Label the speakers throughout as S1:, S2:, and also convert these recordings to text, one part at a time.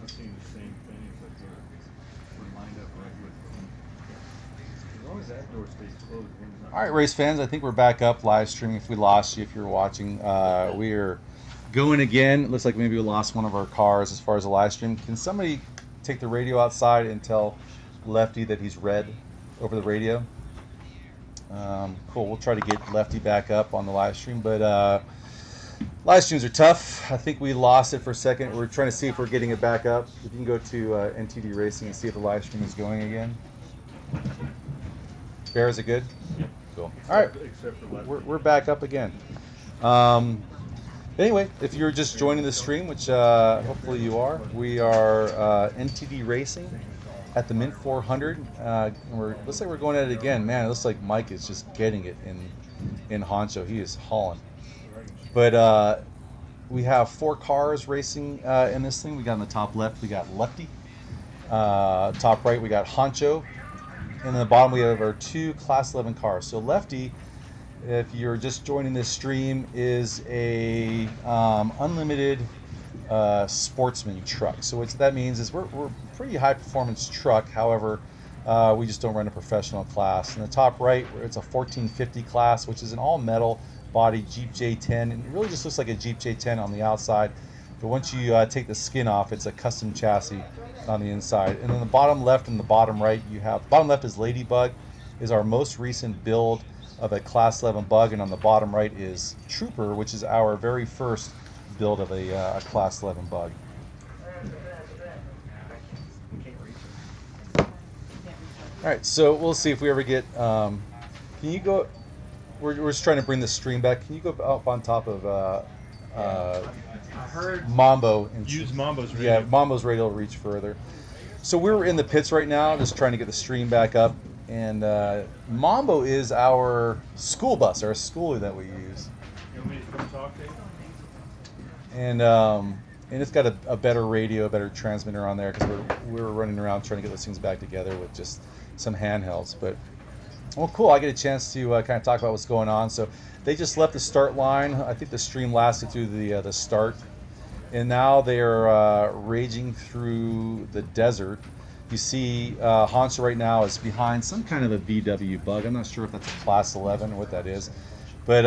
S1: seeing the same thing. It's like we're lined up right with them. As long as that door stays closed, wind's not.
S2: All right, race fans, I think we're back up live streaming. If we lost you, if you're watching, we are going again. It looks like maybe we lost one of our cars as far as the live stream. Can somebody take the radio outside and tell Lefty that he's red over the radio? Cool. We'll try to get Lefty back up on the live stream, but live streams are tough. I think we lost it for a second. We're trying to see if we're getting it back up. If you can go to NTD Racing and see if the live stream is going again. Bear, is it good? Cool. All right.
S1: Except for
S2: We're back up again. Anyway, if you're just joining the stream, which hopefully you are, we are NTD Racing at the Mint 400. Looks like we're going at it again. Man, it looks like Mike is just getting it in Honcho. He is hauling. But we have 4 cars racing in this thing. We got on the top left, we got Lefty. Top right, we got Honcho. And in the bottom, we have our 2 Class 11 cars. So Lefty, if you're just joining this stream, is a unlimited sportsman truck. So what that means is we're a pretty high performance truck. However, we just don't run a professional class. In the top right, it's a 1450 class, which is an all metal body Jeep J10, and it really just looks like a Jeep J10 on the outside. But once you take the skin off, it's a custom chassis on the inside. And then the bottom left and the bottom right, you have bottom left is Ladybug, is our most recent build of a Class 11 bug, and on the bottom right is Trooper, which is our very first build of a Class 11 bug. All right, so we'll see if we ever get. Can you go? We're just trying to bring the stream back. Can you go up on top of?
S1: I heard
S2: Mambo and
S1: use Mambo's radio.
S2: Yeah, Mambo's radio will reach further. So we're in the pits right now, just trying to get the stream back up. And Mambo is our school bus, our schooler that we use.
S1: You want me to come talk to you?
S2: And it's got a better radio, a better transmitter on there, because we're running around trying to get those things back together with just some handhelds. But well, cool. I get a chance to kind of talk about what's going on. So they just left the start line. I think the stream lasted through the start, and now they're raging through the desert. You see Honcho right now is behind some kind of a VW bug. I'm not sure if that's a Class 11 or what that is, but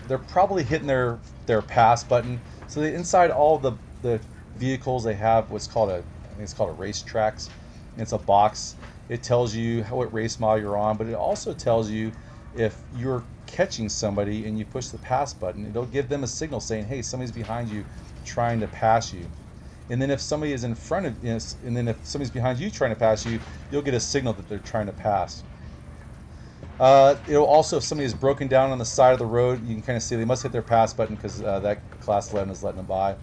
S2: they're probably hitting their pass button. So inside all the vehicles, they have what's called I think it's called a race tracks. It's a box. It tells you what race model you're on, but it also tells you if you're catching somebody and you push the pass button, it'll give them a signal saying, hey, somebody's behind you trying to pass you. And then if somebody is in front of you, and then if somebody's behind you trying to pass you, you'll get a signal that they're trying to pass. It'll also, if somebody is broken down on the side of the road, you can kind of see they must hit their pass button because that Class 11 is letting them by.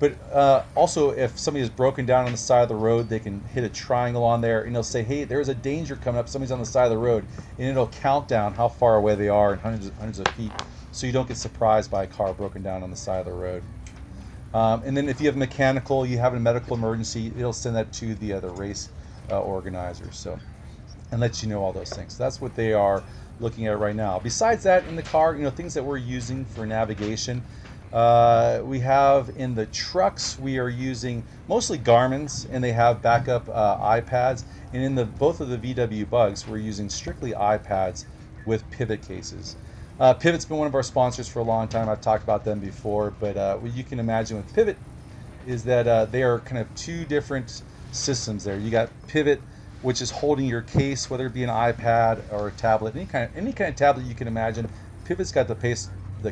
S2: But also, if somebody is broken down on the side of the road, they can hit a triangle on there, and it'll say, hey, there's a danger coming up, somebody's on the side of the road, and it'll count down how far away they are in hundreds of feet, so you don't get surprised by a car broken down on the side of the road. And then if you have mechanical, you have a medical emergency, it'll send that to the race organizer, so, and let you know all those things. So that's what they are looking at right now. Besides that, in the car, things that we're using for navigation, we have in the trucks, we are using mostly Garmin's, and they have backup iPads. And in both of the VW bugs, we're using strictly iPads with pivot cases. Pivot's been one of our sponsors for a long time. I've talked about them before, but what you can imagine with Pivot is that they are kind of 2 different systems there. You got Pivot, which is holding your case, whether it be an iPad or a tablet, any kind of tablet you can imagine. Pivot's got the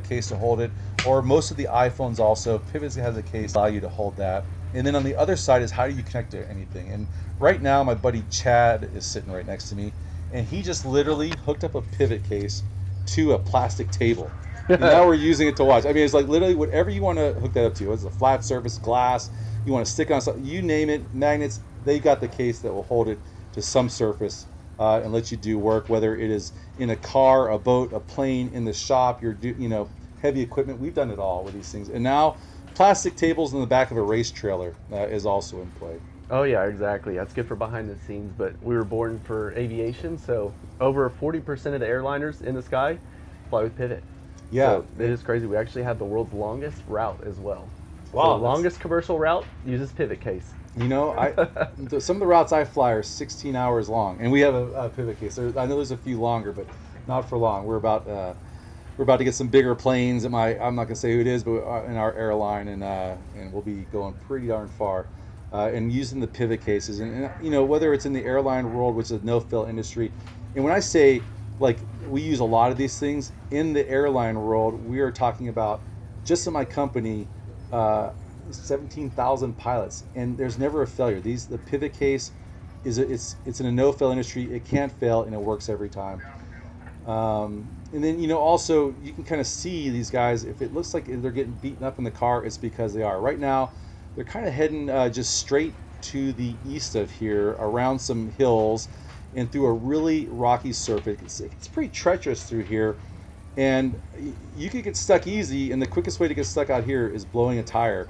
S2: case to hold it, or most of the iPhones also. Pivot has a case to allow you to hold that. And then on the other side is how do you connect to anything. And right now, my buddy Chad is sitting right next to me, and he just literally hooked up a Pivot case to a plastic table. And now we're using it to watch. I mean, it's like literally whatever you want to hook that up to. It's a flat surface, glass, you want to stick on something, you name it, magnets, they got the case that will hold it to some surface and let you do work, whether it is in a car, a boat, a plane, in the shop, heavy equipment. We've done it all with these things. And now plastic tables in the back of a race trailer is also in play.
S3: Oh yeah, exactly. That's good for behind the scenes, but we were born for aviation, so over 40% of the airliners in the sky fly with Pivot.
S2: Yeah.
S3: So it is crazy. We actually have the world's longest route as well.
S2: Wow,
S3: the longest commercial route uses pivot case.
S2: You know, some of the routes I fly are 16 hours long, and we have a pivot case. I know there's a few longer, but not for long. We're about to get some bigger planes. I'm not gonna say who it is, but in our airline, and we'll be going pretty darn far, and using the pivot cases. And you know, whether it's in the airline world, which is a no-fill industry, and when I say like we use a lot of these things in the airline world, we are talking about just in my company. 17,000 pilots, and there's never a failure. The pivot case it's in a no-fail industry. It can't fail, and it works every time. And then you know, also you can kind of see these guys. If it looks like they're getting beaten up in the car, it's because they are. Right now, they're kind of heading just straight to the east of here, around some hills, and through a really rocky surface. It's pretty treacherous through here. And you could get stuck easy, and the quickest way to get stuck out here is blowing a tire.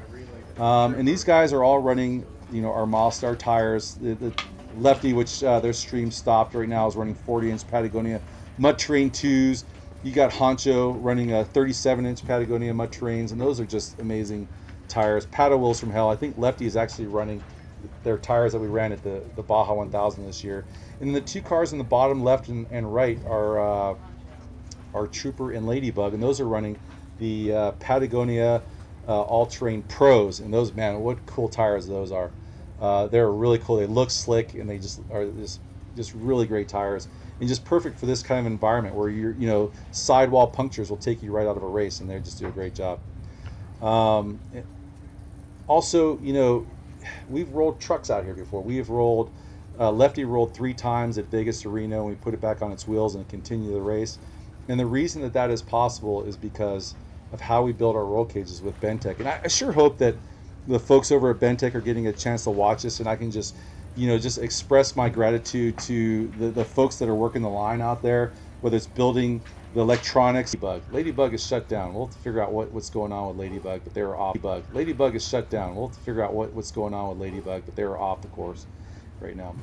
S2: And these guys are all running, you know, our Milestone tires. The Lefty, which their stream stopped right now, is running 40-inch Patagonia mud terrain 2s. You got Honcho running a 37-inch Patagonia mud terrains, and those are just amazing tires. Paddle wheels from hell. I think Lefty is actually running their tires that we ran at the Baja 1000 this year. And the two cars in the bottom left and right are Trooper and Ladybug, and those are running the Patagonia all-terrain pros. And those, man, what cool tires those are. They're really cool. They look slick, and they just are just really great tires, and just perfect for this kind of environment where sidewall punctures will take you right out of a race, and they just do a great job. Also, you know, we've rolled trucks out here before. We have rolled Lefty rolled 3 times at Vegas to Reno, and we put it back on its wheels and continue the race. And the reason that is possible is because of how we build our roll cages with Bentec. And I sure hope that the folks over at Bentec are getting a chance to watch this, and I can just express my gratitude to the folks that are working the line out there, whether it's building the electronics. Ladybug is shut down. We'll have to figure out what's going on with Ladybug, but they were off. Ladybug is shut down. We'll have to figure out what's going on with Ladybug, but they were off the course right now.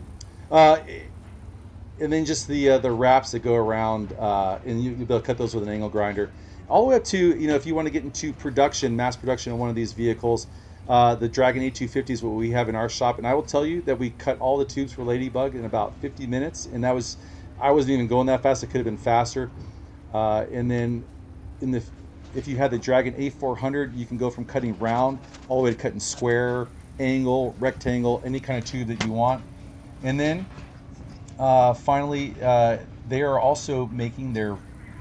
S2: And then just the wraps that go around, and you'll be able to cut those with an angle grinder. All the way up to, you know, if you want to get into production, mass production on one of these vehicles, the Dragon A250 is what we have in our shop. And I will tell you that we cut all the tubes for Ladybug in about 50 minutes. And I wasn't even going that fast. It could have been faster. And then if you had the Dragon A400, you can go from cutting round all the way to cutting square, angle, rectangle, any kind of tube that you want. And then finally, they are also making their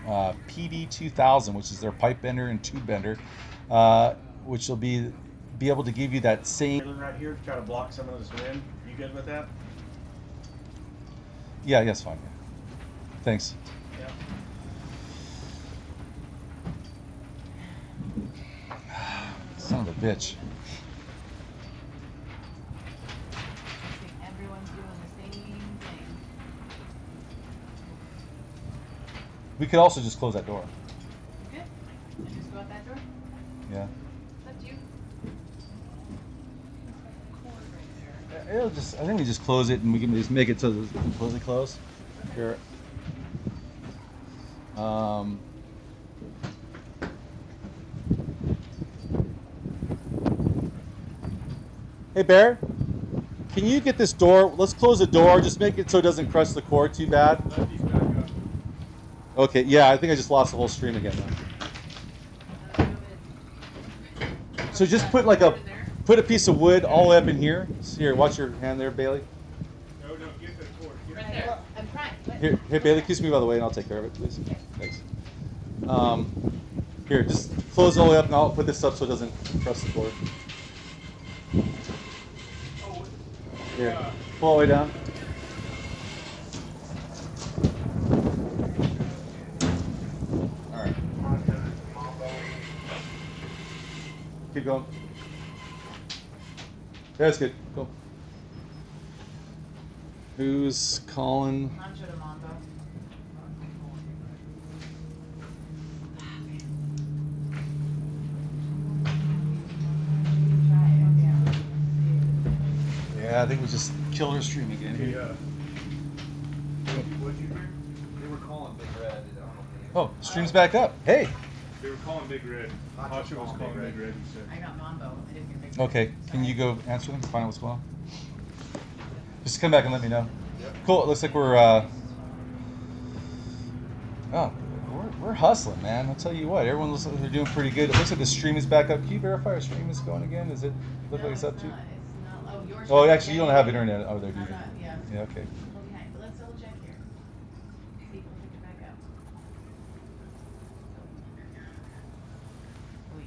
S2: PD 2000, which is their pipe bender and tube bender, which will be able to give you that same.
S1: Right here to try to block some of this wind. You good with that?
S2: Yeah, that's fine. Thanks.
S1: Yeah.
S2: Son of a bitch.
S4: Everyone's doing the same thing.
S2: We could also just close that door.
S4: Good. And just go out that door?
S2: Yeah.
S4: It's up to you.
S2: I think we just close it, and we can just make it so it's completely closed. Here. Hey Bear, can you get this door? Let's close the door. Just make it so it doesn't crush the cord too bad. Okay, yeah, I think I just lost the whole stream again now. So just put a piece of wood all the way up in here. Here, watch your hand there, Bailey.
S1: No, get the cord.
S4: Right there. I'm trying.
S2: Here, Bailey, can you move out of the way and I'll take care of it, please? Thanks. Here, just close it all the way up, and I'll put this up so it doesn't crush the cord. Here, pull all the way down. All right. Keep going. That's good. Go. Who's calling?
S4: Honcho to Mongo.
S2: Yeah, I think we just killed our stream again here.
S1: What'd you hear? They were calling Big Red.
S2: Oh, stream's back up. Hey,
S1: They were calling Big Red. Honcho was calling Big Red. He said.
S4: I got Mambo. I didn't hear Big
S2: Okay,
S4: Red.
S2: can you
S4: Sorry.
S2: go answer them, find out what's going on? Just come back and let me know.
S1: Yep.
S2: Cool, it looks like we're we're hustling, man. I'll tell you what, everyone looks like they're doing pretty good. It looks like the stream is back up. Can you verify our stream is going again? Does it look like it's up too?
S4: It's not. Oh, yours.
S2: Oh, actually, you don't have internet over there, do you?
S4: I'm not, yeah.
S2: Yeah, okay.
S4: Well, behind, but let's double check here. See if we'll pick it back up. Oy.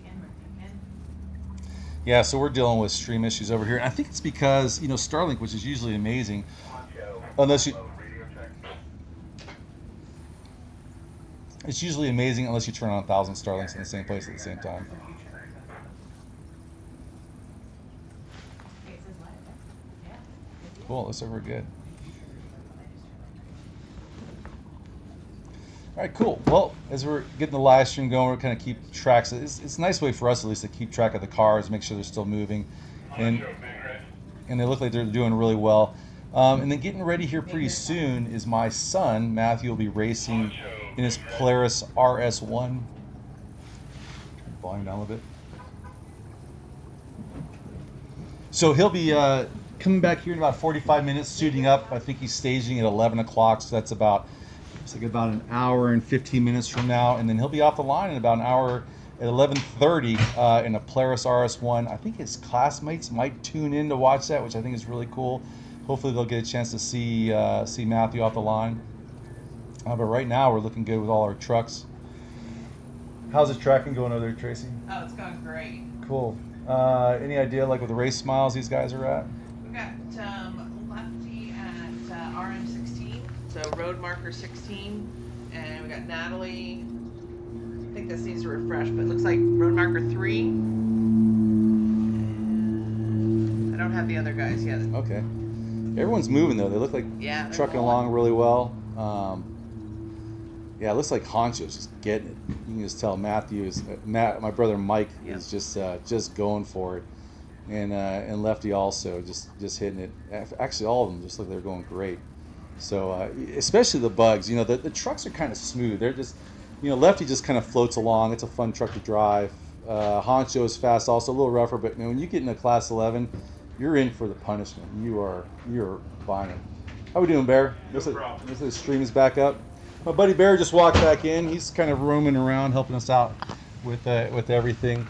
S4: Again, again.
S2: Yeah, so we're dealing with stream issues over here. And I think it's because, you know, Starlink, which is usually amazing, unless you... It's usually amazing unless you turn on 1,000 Starlinks in the same place at the same time.
S4: Okay, it says live. Yeah.
S2: Cool, looks like we're good. All right, cool. Well, as we're getting the live stream going, we're kind of keep tracks. It's a nice way for us, at least, to keep track of the cars, make sure they're still moving, and they look like they're doing really well. And then getting ready here pretty soon is my son Matthew will be racing in his Polaris RS1. Turn the volume down a little bit. So he'll be coming back here in about 45 minutes, suiting up. I think he's staging at 11 o'clock, so that's about an hour and 15 minutes from now, and then he'll be off the line in about an hour at 11:30 in a Polaris RS1. I think his classmates might tune in to watch that, which I think is really cool. Hopefully they'll get a chance to see Matthew off the line. But right now we're looking good with all our trucks. How's the tracking going over there, Tracy?
S5: Oh, it's going great.
S2: Cool. Any idea like what the race miles these guys are at?
S5: We've got Lefty at RM16, so road marker 16, and we got Natalie. I think this needs to refresh, but it looks like road marker 3. And I don't have the other guys yet.
S2: Okay. Everyone's moving though. They look like
S5: Yeah, they're
S2: trucking
S5: going.
S2: along really well. Yeah, it looks like Honcho's just getting it. You can just tell Matthew is my brother Mike
S5: Yep.
S2: is just going for it, and Lefty also just hitting it. Actually, all of them just look like they're going great. So especially the bugs. You know, the trucks are kind of smooth. They're just, you know, Lefty just kind of floats along. It's a fun truck to drive. Honcho is fast, also a little rougher, but you know, when you get in a Class 11, you're in for the punishment. You're buying it. How we doing, Bear? Looks like the stream is back up. My buddy Bear just walked back in. He's kind of roaming around, helping us out with everything.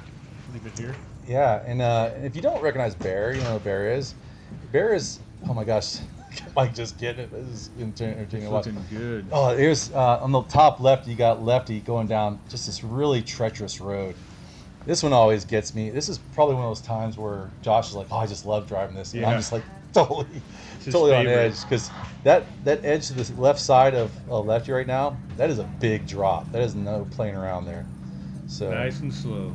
S1: Leave it here.
S2: Yeah, and if you don't recognize Bear, you know who Bear is. Bear is, oh my gosh, Mike just getting it. This is entertaining.
S1: It's looking good.
S2: Oh, here's on the top left, you got Lefty going down just this really treacherous road. This one always gets me. This is probably one of those times where Josh is like, oh, I just love driving this. And I'm
S1: Yeah.
S2: just like, totally
S1: his
S2: on
S1: favorite.
S2: edge. Because that edge to the left side of Lefty right now, that is a big drop. That is no playing around there. So
S1: Nice and slow.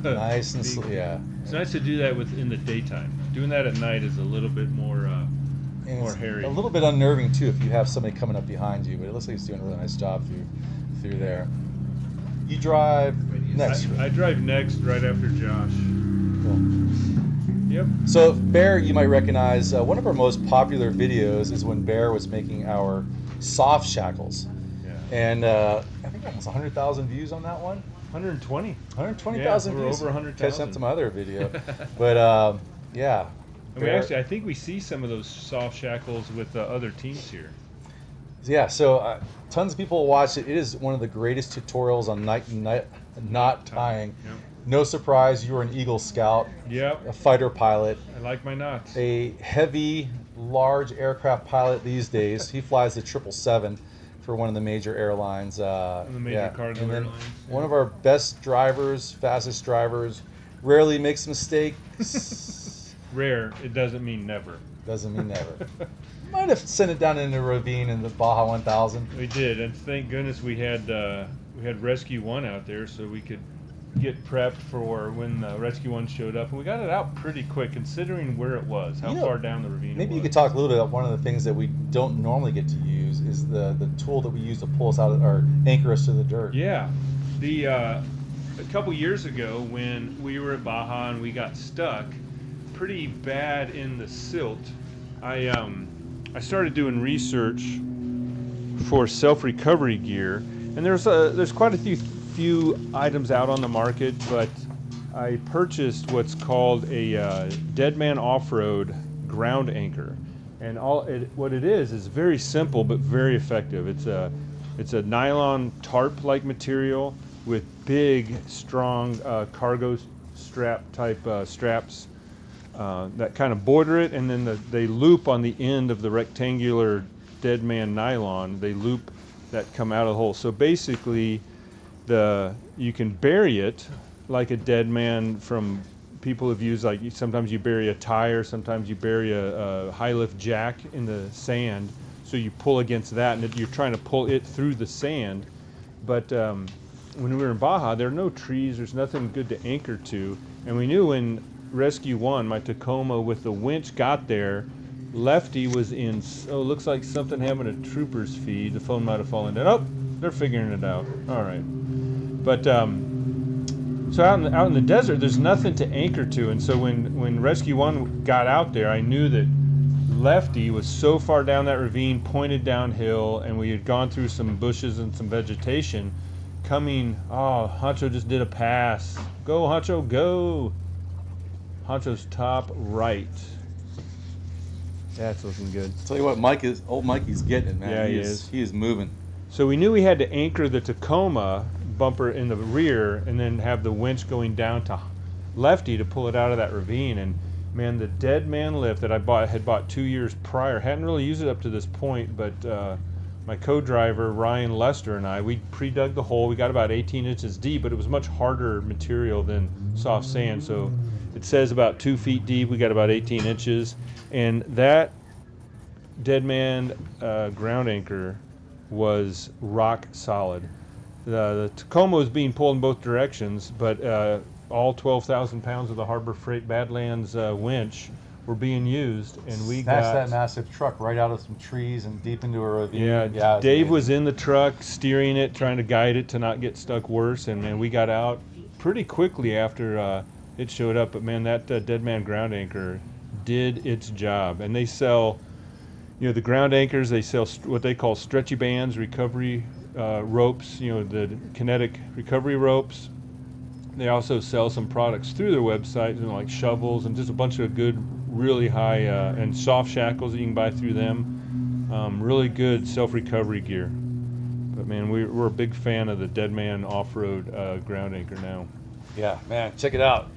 S2: nice and slow, yeah.
S1: It's nice to do that in the daytime. Doing that at night is a little bit more
S2: And
S1: more
S2: it's
S1: hairy.
S2: a little bit unnerving too if you have somebody coming up behind you, but it looks like he's doing a really nice job through there. You drive next.
S1: I drive next right after Josh.
S2: Cool.
S1: Yep.
S2: So Bear, you might recognize one of our most popular videos is when Bear was making our soft shackles,
S1: Yeah.
S2: and I think almost 100,000 views on that one.
S1: 120.
S2: 120,000
S1: Yeah, we're
S2: views.
S1: over 100,000.
S2: Catching up to my other video, but yeah.
S1: And we
S2: Bear-
S1: actually, I think we see some of those soft shackles with other teams here.
S2: Yeah, so tons of people watch it. It is one of the greatest tutorials on knot tying.
S1: Yep.
S2: No surprise, you are an Eagle Scout,
S1: Yep.
S2: a fighter pilot,
S1: I like my knots.
S2: a heavy, large aircraft pilot these days. He flies the 777 for one of the major airlines.
S1: The major cargo
S2: and then
S1: airlines,
S2: one of our best drivers, fastest drivers, rarely makes mistakes.
S1: Rare. It doesn't mean never.
S2: Doesn't mean never. Might have sent it down into a ravine in the Baja 1000.
S1: We did, and thank goodness we had Rescue 1 out there, so we could get prepped for when Rescue 1 showed up, and we got it out pretty quick, considering where it was, how
S2: You know,
S1: far down the ravine.
S2: Maybe
S1: it
S2: you
S1: was.
S2: could talk a little bit about one of the things that we don't normally get to use is the tool that we use to pull us out or anchor us to the dirt.
S1: Yeah, a couple years ago when we were at Baja and we got stuck pretty bad in the silt, I started doing research for self-recovery gear, and there's quite a few items out on the market, but I purchased what's called a Deadman Off-Road ground anchor, and what it is very simple but very effective. It's a nylon tarp-like material with big, strong cargo strap type straps that kind of border it, and then they loop on the end of the rectangular Deadman nylon. They loop that come out of the hole. So basically, you can bury it like a Deadman from people have used. Like sometimes you bury a tire, sometimes you bury a high lift jack in the sand. So you pull against that, and you're trying to pull it through the sand. But when we were in Baja, there are no trees. There's nothing good to anchor to, and we knew when Rescue 1, my Tacoma with the winch, got there, Lefty was in, looks like something having a trooper's feed. The phone might have fallen down. Oh, they're figuring it out. All right. But so out in the desert, there's nothing to anchor to. And so when Rescue 1 got out there, I knew that Lefty was so far down that ravine, pointed downhill, and we had gone through some bushes and some vegetation. Honcho just did a pass. Go, Honcho, go. Honcho's top right. That's looking good.
S2: Tell you what, old Mikey's getting it, man.
S1: Yeah,
S2: He is moving.
S1: So we knew we had to anchor the Tacoma bumper in the rear and then have the winch going down to Lefty to pull it out of that ravine. And man, the Deadman lift that I had bought 2 years prior, hadn't really used it up to this point, but my co-driver Ryan Lester and I, we pre-dug the hole. We got about 18 inches deep, but it was much harder material than soft sand. So it says about 2 feet deep. We got about 18 inches. And that Deadman ground anchor was rock solid. The Tacoma was being pulled in both directions, but all 12,000 pounds of the Harbor Freight Badlands winch were being used, and we
S2: snatched
S1: got
S2: that massive truck right out of some trees and deep into a ravine.
S1: Yeah, Dave was in the truck steering it, trying to guide it to not get stuck worse, and man, we got out pretty quickly after it showed up. But man, that Deadman ground anchor did its job. And they sell, the ground anchors, they sell what they call stretchy bands, recovery ropes, the kinetic recovery ropes. They also sell some products through their website, like shovels and just a bunch of good, really high and soft shackles that you can buy through them. Really good self-recovery gear. But man, we're a big fan of the Deadman off-road ground anchor now.
S2: Yeah, man, check it out.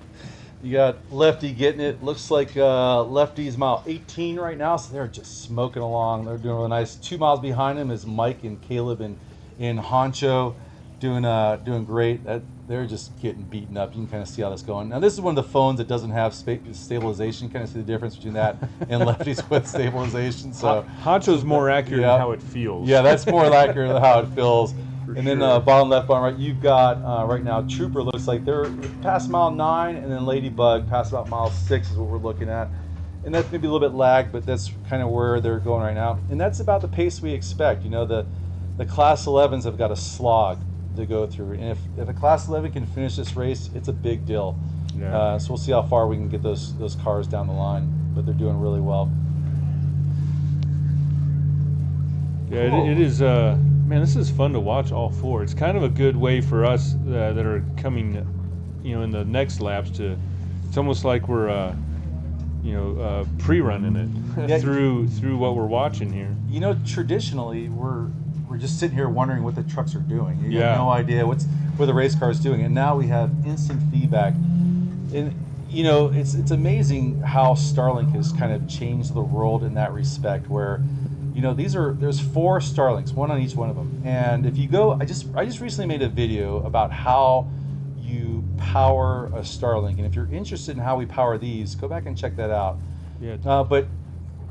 S2: You got Lefty getting it. Looks like Lefty's mile 18 right now, so they're just smoking along. They're doing really nice. 2 miles behind him is Mike and Caleb in Honcho, doing great. They're just getting beaten up. You can kind of see how that's going. Now, this is one of the phones that doesn't have stabilization. You kind of see the difference between that and Lefty's with stabilization. So
S1: Honcho's more accurate than how it feels.
S2: Yeah, that's more accurate than how it feels. And then bottom left, bottom right, you've got right now Trooper looks like they're past mile 9, and then Ladybug past about mile 6 is what we're looking at. And that's maybe a little bit lagged, but that's kind of where they're going right now. And that's about the pace we expect. The Class 11s have got a slog to go through. And if a Class 11 can finish this race, it's a big deal.
S1: Yeah.
S2: So we'll see how far we can get those cars down the line. But they're doing really well.
S1: Yeah,
S2: Cool.
S1: it is. Man, this is fun to watch all four. It's kind of a good way for us that are coming, in the next laps to. It's almost like we're, pre-running it through what we're watching here.
S2: Traditionally we're just sitting here wondering what the trucks are doing. You
S1: Yeah.
S2: have no idea what the race car is doing, and now we have instant feedback. And it's amazing how Starlink has kind of changed the world in that respect. Where there's 4 Starlinks, one on each one of them. And if you go, I just recently made a video about how you power a Starlink. And if you're interested in how we power these, go back and check that out.
S1: Yeah.
S2: But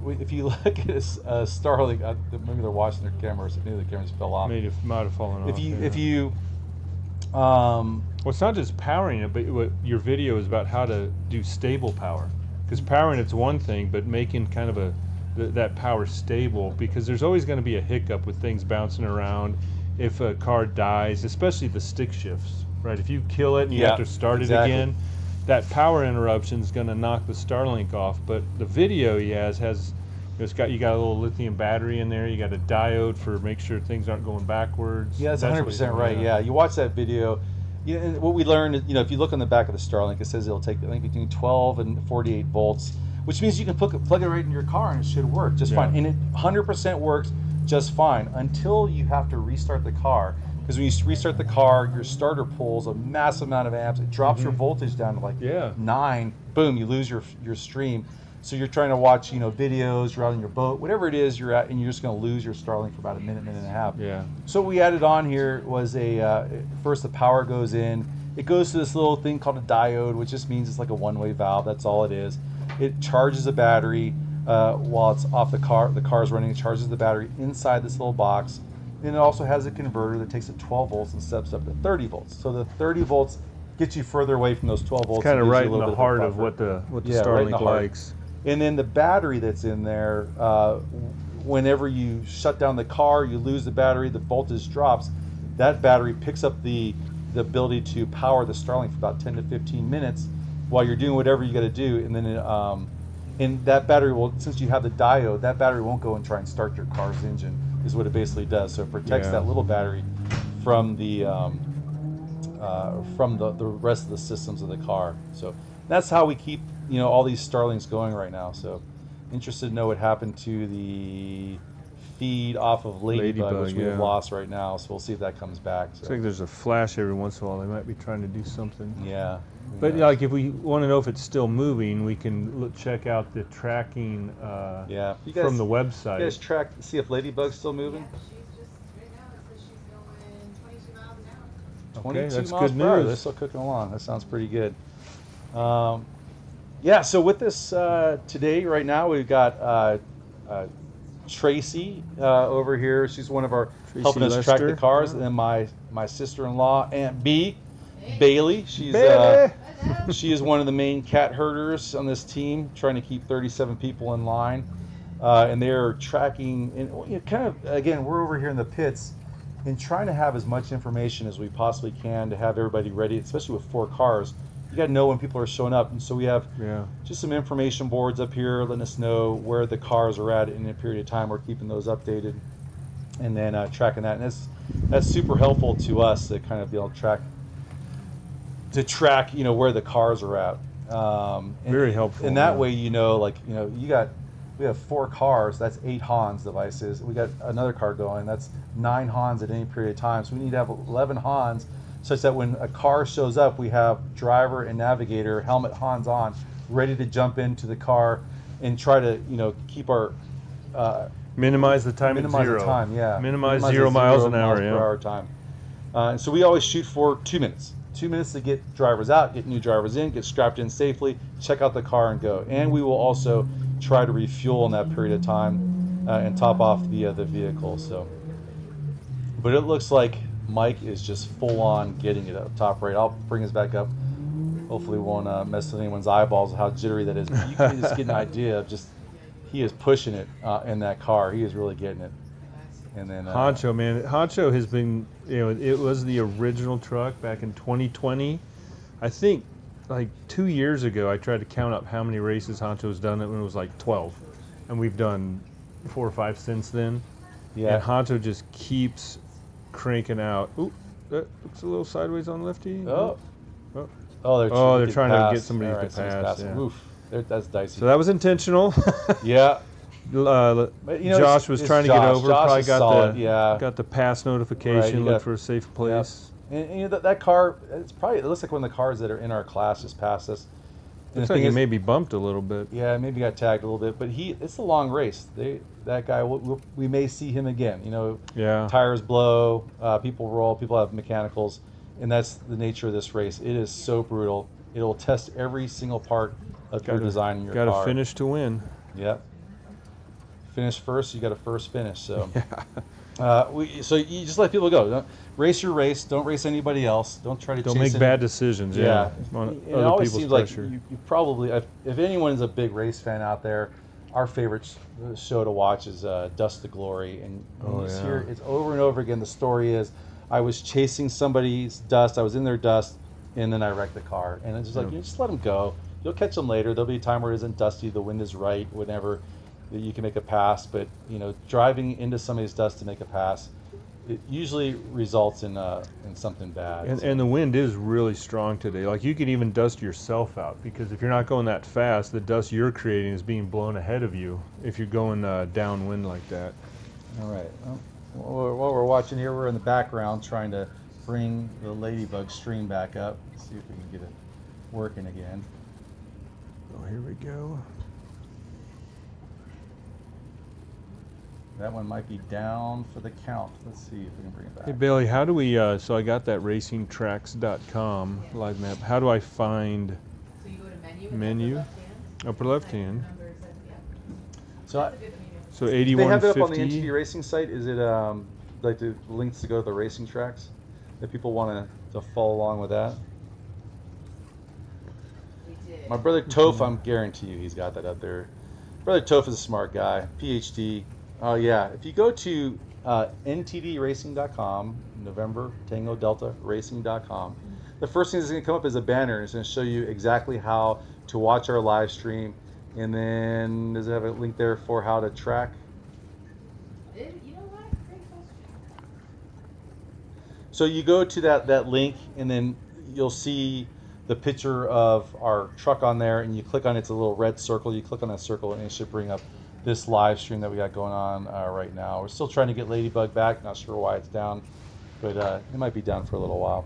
S2: if you look at a Starlink, maybe they're watching their cameras. Maybe the cameras fell off.
S1: Might have fallen off.
S2: If you
S1: well, it's not just powering it, but what your video is about how to do stable power. Because powering it's one thing, but making kind of that power stable, because there's always going to be a hiccup with things bouncing around if a car dies, especially the stick shifts, right? If you kill it and you have to start it again, that power interruption is going to knock the Starlink off. But the video he has It's got you got a little lithium battery in there. You got a diode for make sure things aren't going backwards.
S2: Yeah, that's
S1: what
S2: 100%
S1: he's doing,
S2: right. Yeah, you watch that video. Yeah, and what we learned, if you look on the back of the Starlink, it says it'll take, I think, between 12 and 48 volts, which means you can plug it right in your car and it should work just fine. And it 100% works just fine until you have to restart the car. Because when you restart the car, your starter pulls a massive amount of amps. It drops your voltage down to like 9. Boom, you lose your stream. So you're trying to watch, videos, you're out on your boat, whatever it is you're at, and you're just going to lose your Starlink for about a minute and a half.
S1: Yeah.
S2: So what we added on here was first the power goes in. It goes to this little thing called a diode, which just means it's like a one-way valve. That's all it is. It charges a battery while it's off the car. The car's running. It charges the battery inside this little box. And it also has a converter that takes it 12 volts and steps up to 30 volts. So the 30 volts gets you further away from those 12 volts.
S1: It's kind of right in the heart of what the Starlink likes.
S2: And then the battery that's in there, whenever you shut down the car, you lose the battery, the voltage drops. That battery picks up the ability to power the Starlink for about 10 to 15 minutes while you're doing whatever you got to do. And then and that battery will, since you have the diode, that battery won't go and try and start your car's engine, is what it basically does. So it protects that little battery from the rest of the systems of the car. So that's how we keep all these Starlinks going right now. So interested to know what happened to the feed off of Ladybug, which we've lost right now. So we'll see if that comes back. So.
S1: I think there's a flash every once in a while. They might be trying to do something.
S2: Yeah.
S1: But like if we want to know if it's still moving, we can check out the tracking from the website.
S2: You guys see if Ladybug's still moving?
S4: Right now it says she's going 22 miles an hour.
S2: 22
S1: that's
S2: miles
S1: good
S2: per hour.
S1: news.
S2: They're still cooking along. That sounds pretty good. So with this today, right now, we've got Tracy over here. She's one of our helping us track the cars. And then my sister-in-law, Aunt B, Bailey. She's she is one of the main cat herders on this team, trying to keep 37 people in line. And they're tracking, and kind of, again, we're over here in the pits and trying to have as much information as we possibly can to have everybody ready, especially with 4 cars. You got to know when people are showing up. And so we have just some information boards up here letting us know where the cars are at in a period of time. We're keeping those updated and then tracking that. And that's super helpful to us to kind of be able to track where the cars are at.
S1: Very helpful.
S2: And that way, we have 4 cars, that's 8 Hans devices. We got another car going, that's 9 Hans at any period of time. So we need to have 11 Hans such that when a car shows up, we have driver and navigator, helmet Hans on, ready to jump into the car and try to, keep our...
S1: minimize the time
S2: minimize
S1: at zero.
S2: The time, yeah.
S1: Minimize 0 miles an hour,
S2: per hour time. And so we always shoot for 2 minutes. 2 minutes to get drivers out, get new drivers in, get strapped in safely, check out the car and go. And we will also try to refuel in that period of time and top off the vehicle. So, but it looks like Mike is just full on getting it up top right. I'll bring us back up. Hopefully, won't mess with anyone's eyeballs how jittery that is. But you can just get an idea of just he is pushing it in that car. He is really getting it. And then
S1: Honcho, man, Honcho has been, it was the original truck back in 2020. I think like 2 years ago, I tried to count up how many races Honcho's done it when it was like 12, and we've done 4 or 5 since then. Yeah. And Honcho just keeps cranking out. Ooh, that looks a little sideways on Lefty.
S2: Oh,
S1: they're trying to get somebody to pass. Yeah.
S2: Oof, that's dicey.
S1: So that was intentional.
S2: Yeah.
S1: Josh was trying to get over.
S2: Josh
S1: Probably
S2: got
S1: the pass notification. Look for a safe place.
S2: Yeah. And that car, it looks like one of the cars that are in our class just passed us.
S1: Looks like he maybe bumped a little bit.
S2: Yeah, maybe got tagged a little bit, but it's a long race. That guy, we may see him again. Tires blow, people roll, people have mechanicals, and that's the nature of this race. It is so brutal. It will test every single part of your design in your car.
S1: Got to finish to win.
S2: Yep. Finish first, you got to first finish. So, so you just let people go. Don't race your race. Don't race anybody else. Don't try to.
S1: Don't make bad decisions. Yeah.
S2: It always seems like you probably, if anyone is a big race fan out there, our favorite show to watch is Dust to Glory, and it's over and over again. The story is, I was chasing somebody's dust. I was in their dust, and then I wrecked the car. And it's just like, just let them go. You'll catch them later. There'll be a time where it isn't dusty. The wind is right. Whatever. that you can make a pass, but you know, driving into somebody's dust to make a pass, it usually results in something bad.
S1: And the wind is really strong today. Like you could even dust yourself out, because if you're not going that fast, the dust you're creating is being blown ahead of you if you're going downwind like that.
S2: All right. Well, while we're watching here, we're in the background trying to bring the Ladybug stream back up. See if we can get it working again.
S1: Oh, here we go.
S2: That one might be down for the count. Let's see if we can bring it back.
S1: Hey Bailey, how do we, so I got that racingtracks.com live map. How do I find
S4: So you go to menu. and
S1: Menu.
S4: then the left hand,
S1: upper left hand?
S4: numbers and- yeah.
S2: So
S4: That's a good menu.
S1: So
S2: they have it up on the
S1: 8150.
S2: NTD Racing site. Is it like the links to go to the racing tracks? If people want to follow along with that.
S4: We did.
S2: My brother Toph, I'm guarantee you he's got that up there. Brother Toph is a smart guy, PhD. Oh yeah, if you go to ntdracing.com, November Tango Delta Racing.com, the first thing that's going to come up is a banner. It's going to show you exactly how to watch our live stream, and then does it have a link there for how to track?
S4: You know what? Great question.
S2: So you go to that link, and then you'll see the picture of our truck on there, and you click on it. It's a little red circle. You click on that circle, and it should bring up this live stream that we got going on right now. We're still trying to get Ladybug back. Not sure why it's down, but it might be down for a little while.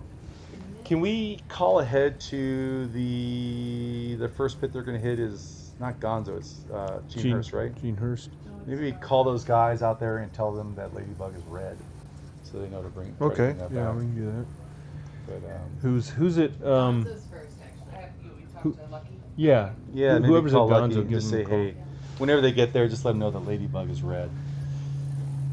S2: Can we call ahead to the first pit they're going to hit is not Gonzo, it's Gene Hurst, right?
S1: Gene Hurst.
S2: Maybe we call those guys out there and tell them that Ladybug is red, so they know to bring. try to
S1: Okay,
S2: bring that
S1: yeah,
S2: back.
S1: we can do that.
S2: But,
S1: Who's it?
S4: Gonzo's first, actually.
S5: We
S1: Who-
S5: talked to Lucky.
S1: Yeah.
S2: yeah, maybe
S1: Whoever's at
S2: call Lucky
S1: Gonzo,
S2: and
S1: give
S2: just
S1: them
S2: say,
S1: a call.
S2: hey, whenever they get there, just let them know that Ladybug is red.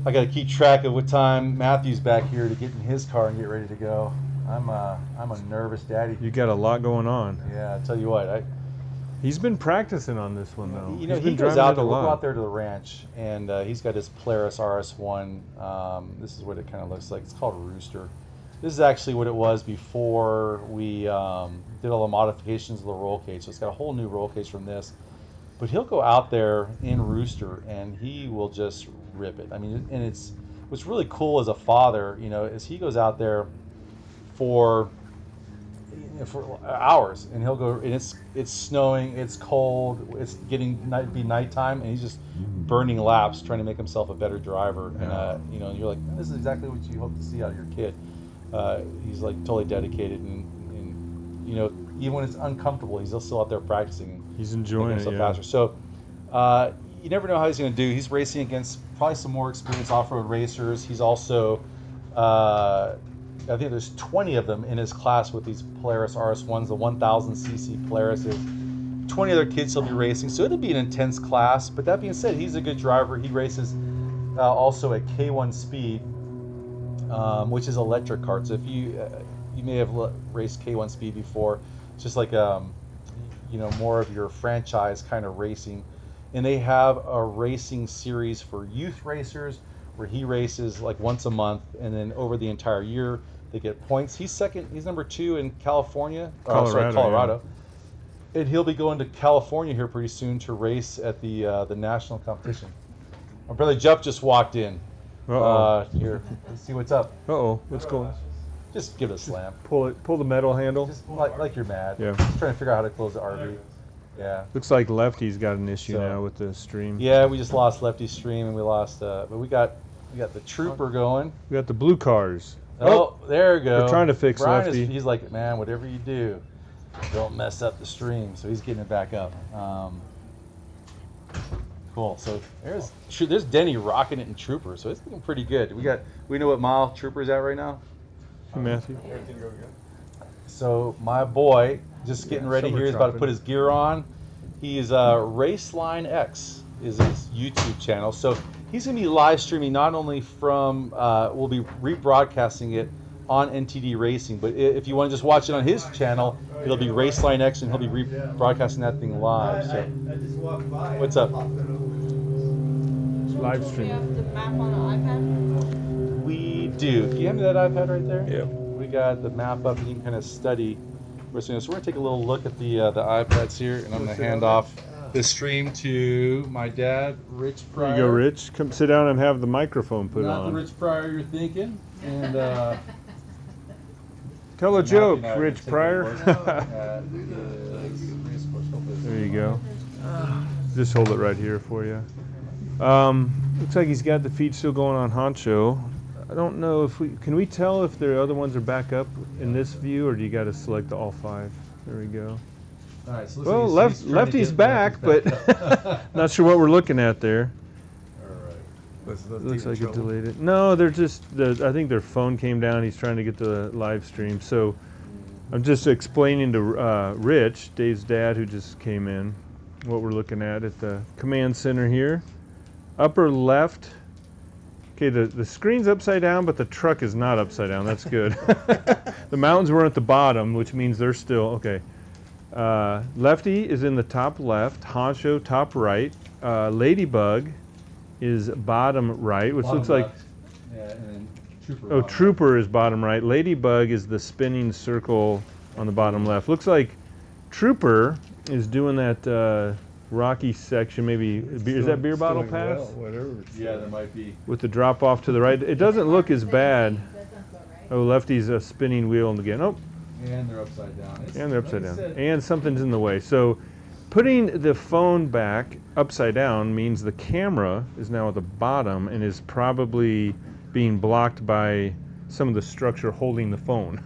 S2: I got to keep track of what time Matthew's back here to get in his car and get ready to go. I'm a nervous daddy.
S1: You got a lot going on.
S2: Yeah, I tell you what,
S1: He's been practicing on this one though.
S2: you know,
S1: He's
S2: he
S1: been
S2: goes
S1: driving
S2: out
S1: it
S2: there.
S1: a
S2: We'll go
S1: lot.
S2: out there to the ranch, and he's got his Polaris RS1. This is what it kind of looks like. It's called Rooster. This is actually what it was before we did all the modifications of the roll cage. So it's got a whole new roll cage from this. But he'll go out there in Rooster, and he will just rip it. I mean, and it's what's really cool as a father, you know, is he goes out there for hours, and he'll go, and it's snowing, it's cold, it's getting be nighttime, and he's just burning laps trying to make himself a better driver.
S1: Yeah.
S2: And you know, you're like, this is exactly what you hope to see out of your kid. He's like totally dedicated, and you know, even when it's uncomfortable, he's still out there practicing.
S1: He's enjoying
S2: making
S1: it.
S2: himself
S1: Yeah.
S2: faster. So you never know how he's going to do. He's racing against probably some more experienced off-road racers. He's also I think there's 20 of them in his class with these Polaris RS1s, the 1000cc Polarises. 20 other kids he'll be racing, so it'll be an intense class. But that being said, he's a good driver. He races also at K1 speed, which is electric kart. So if you may have raced K1 speed before, it's just like you know, more of your franchise kind of racing. And they have a racing series for youth racers where he races like once a month, and then over the entire year they get points. He's second. He's number 2 in California. Colorado. And he'll be going to California here pretty soon to race at the national competition. My brother Jeff just walked in. Here, let's see what's up.
S1: What's going?
S2: Just give it a slam.
S1: Pull the metal handle.
S2: Just like you're mad.
S1: Yeah.
S2: Just trying to figure out how to close the RV. Yeah.
S1: Looks like Lefty's got an issue
S2: So-
S1: now with the stream.
S2: Yeah, we just lost Lefty's stream, and we lost. But we got the Trooper going.
S1: We got the blue cars.
S2: Oh, there we go.
S1: We're trying to fix
S2: Brian
S1: Lefty.
S2: he's like, man, whatever you do, don't mess up the stream. So he's getting it back up. Cool. So there's Denny rocking it in Trooper. So it's looking pretty good. We know what mile Trooper's at right now.
S1: Hey, Matthew.
S2: So my boy, just getting ready
S1: summer
S2: here. He's about to
S1: dropping.
S2: put his gear on. He's Raceline X is his YouTube channel. So he's going to be live streaming not only from, we'll be rebroadcasting it on NTD Racing, but if you want to just watch it on his channel, it'll be Raceline X, and he'll be rebroadcasting that thing live. So what's up?
S1: It's live
S4: Do you
S1: stream.
S4: have the map on the iPad?
S2: We do. Can you hand me that iPad right there?
S1: Yeah.
S2: We got the map up, and you can kind of study. So we're going to take a little look at the iPads here, and I'm going to hand off the stream to my dad, Rich Pryor.
S1: There you go, Rich. Come sit down and have the microphone put
S2: Not
S1: on.
S2: the Rich Pryor you're thinking. And
S1: Tell a joke,
S2: now
S1: Rich
S2: take a
S1: Pryor.
S2: look at his race course.
S1: There you go. Just hold it right here for you. Looks like he's got the feed still going on Honcho. I don't know if can we tell if the other ones are back up in this view, or do you got to select all 5? There we go.
S2: All right, so
S1: Well,
S2: he's trying to
S1: Lefty's
S2: get
S1: back, but
S2: up.
S1: not sure what we're looking at there.
S2: All right.
S1: Looks like it delayed it. No, they're just, I think their phone came down. He's trying to get the live stream. So I'm just explaining to Rich, Dave's dad, who just came in, what we're looking at the command center here. Upper left. Okay, the screen's upside down, but the truck is not upside down. That's good. The mountains were at the bottom, which means they're still, okay. Lefty is in the top left, Honcho top right, Ladybug is bottom right, which
S2: Bottom
S1: looks like,
S2: left. Yeah, and then Trooper.
S1: oh,
S2: bottom
S1: Trooper is bottom right. Ladybug is the spinning circle on the bottom left. Looks like Trooper is doing that rocky section, maybe, is that beer bottle pass?
S6: Whatever.
S2: Yeah, there might be.
S1: With the drop off to the right. It doesn't look as bad.
S4: That sounds about right.
S1: Oh, Lefty's a spinning wheel again. Oh,
S2: And they're upside down.
S1: and they're upside
S2: like I
S1: down.
S2: said,
S1: And something's in the way. So putting the phone back upside down means the camera is now at the bottom and is probably being blocked by some of the structure holding the phone.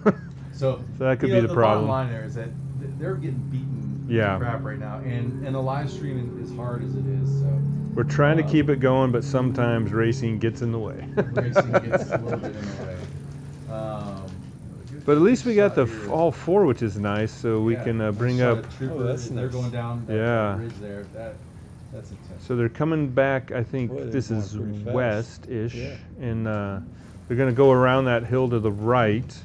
S2: So
S1: that could
S2: you
S1: be
S2: know,
S1: the
S2: bottom
S1: problem.
S2: line there is that they're getting beaten
S1: Yeah.
S2: to crap right now, and the live streaming is hard as it is. So
S1: We're trying to keep it going, but sometimes racing gets in the way.
S2: racing gets a little bit in the way.
S1: But at least we got the
S2: Shot here.
S1: all 4, which is nice, so we
S2: Yeah,
S1: can
S2: nice
S1: bring
S2: shot
S1: up.
S2: of Trooper.
S6: Oh, that's
S2: They're
S6: nice.
S2: going down that
S1: Yeah.
S2: ridge there. That's intense.
S1: So they're coming back, I think
S6: Boy, they're
S1: this
S6: going
S1: is
S6: pretty fast.
S1: west-ish,
S6: Yeah.
S1: and they're going to go around that hill to the right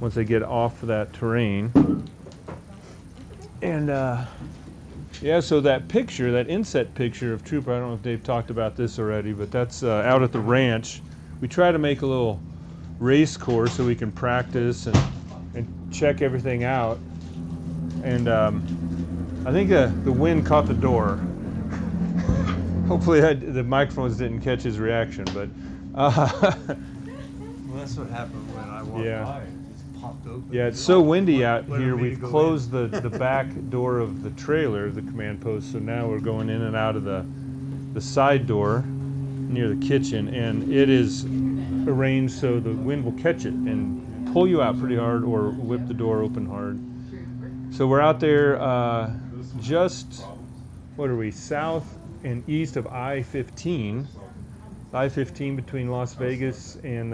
S1: once they get off that terrain. And yeah, so that picture, that inset picture of Trooper, I don't know if Dave talked about this already, but that's out at the ranch. We try to make a little race course so we can practice and check everything out. And I think the wind caught the door. Hopefully the microphones didn't catch his reaction, but
S6: Well, that's what happened when I walked
S1: Yeah.
S6: by. It just popped open.
S1: yeah, it's so windy out
S6: Wanted
S1: here.
S6: me
S1: We've
S6: to go
S1: closed the back door of the trailer, the command post, so now we're going in and out of the side door near the kitchen, and it is arranged so the wind will catch it and pull you out pretty hard or whip the door open hard. So we're out there just, what are we, south and east of I-15. I-15 between Las Vegas and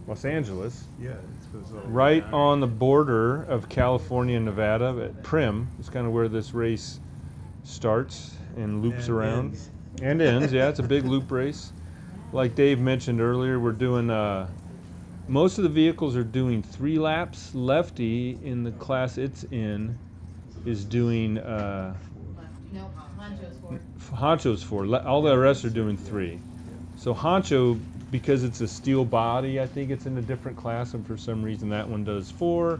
S1: Los Angeles.
S6: Yeah, it goes all the way
S1: Right
S6: down.
S1: on the border of California and Nevada at Primm. It's kind of where this race starts and loops
S6: And
S1: around.
S6: ends.
S1: And ends, yeah, it's a big loop race. Like Dave mentioned earlier, we're doing, most of the vehicles are doing 3 laps. Lefty, in the class it's in, is doing,
S4: No, Honcho's for.
S1: Honcho's 4. All the rest are doing 3. So Honcho, because it's a steel body, I think it's in a different class, and for some reason that one does 4.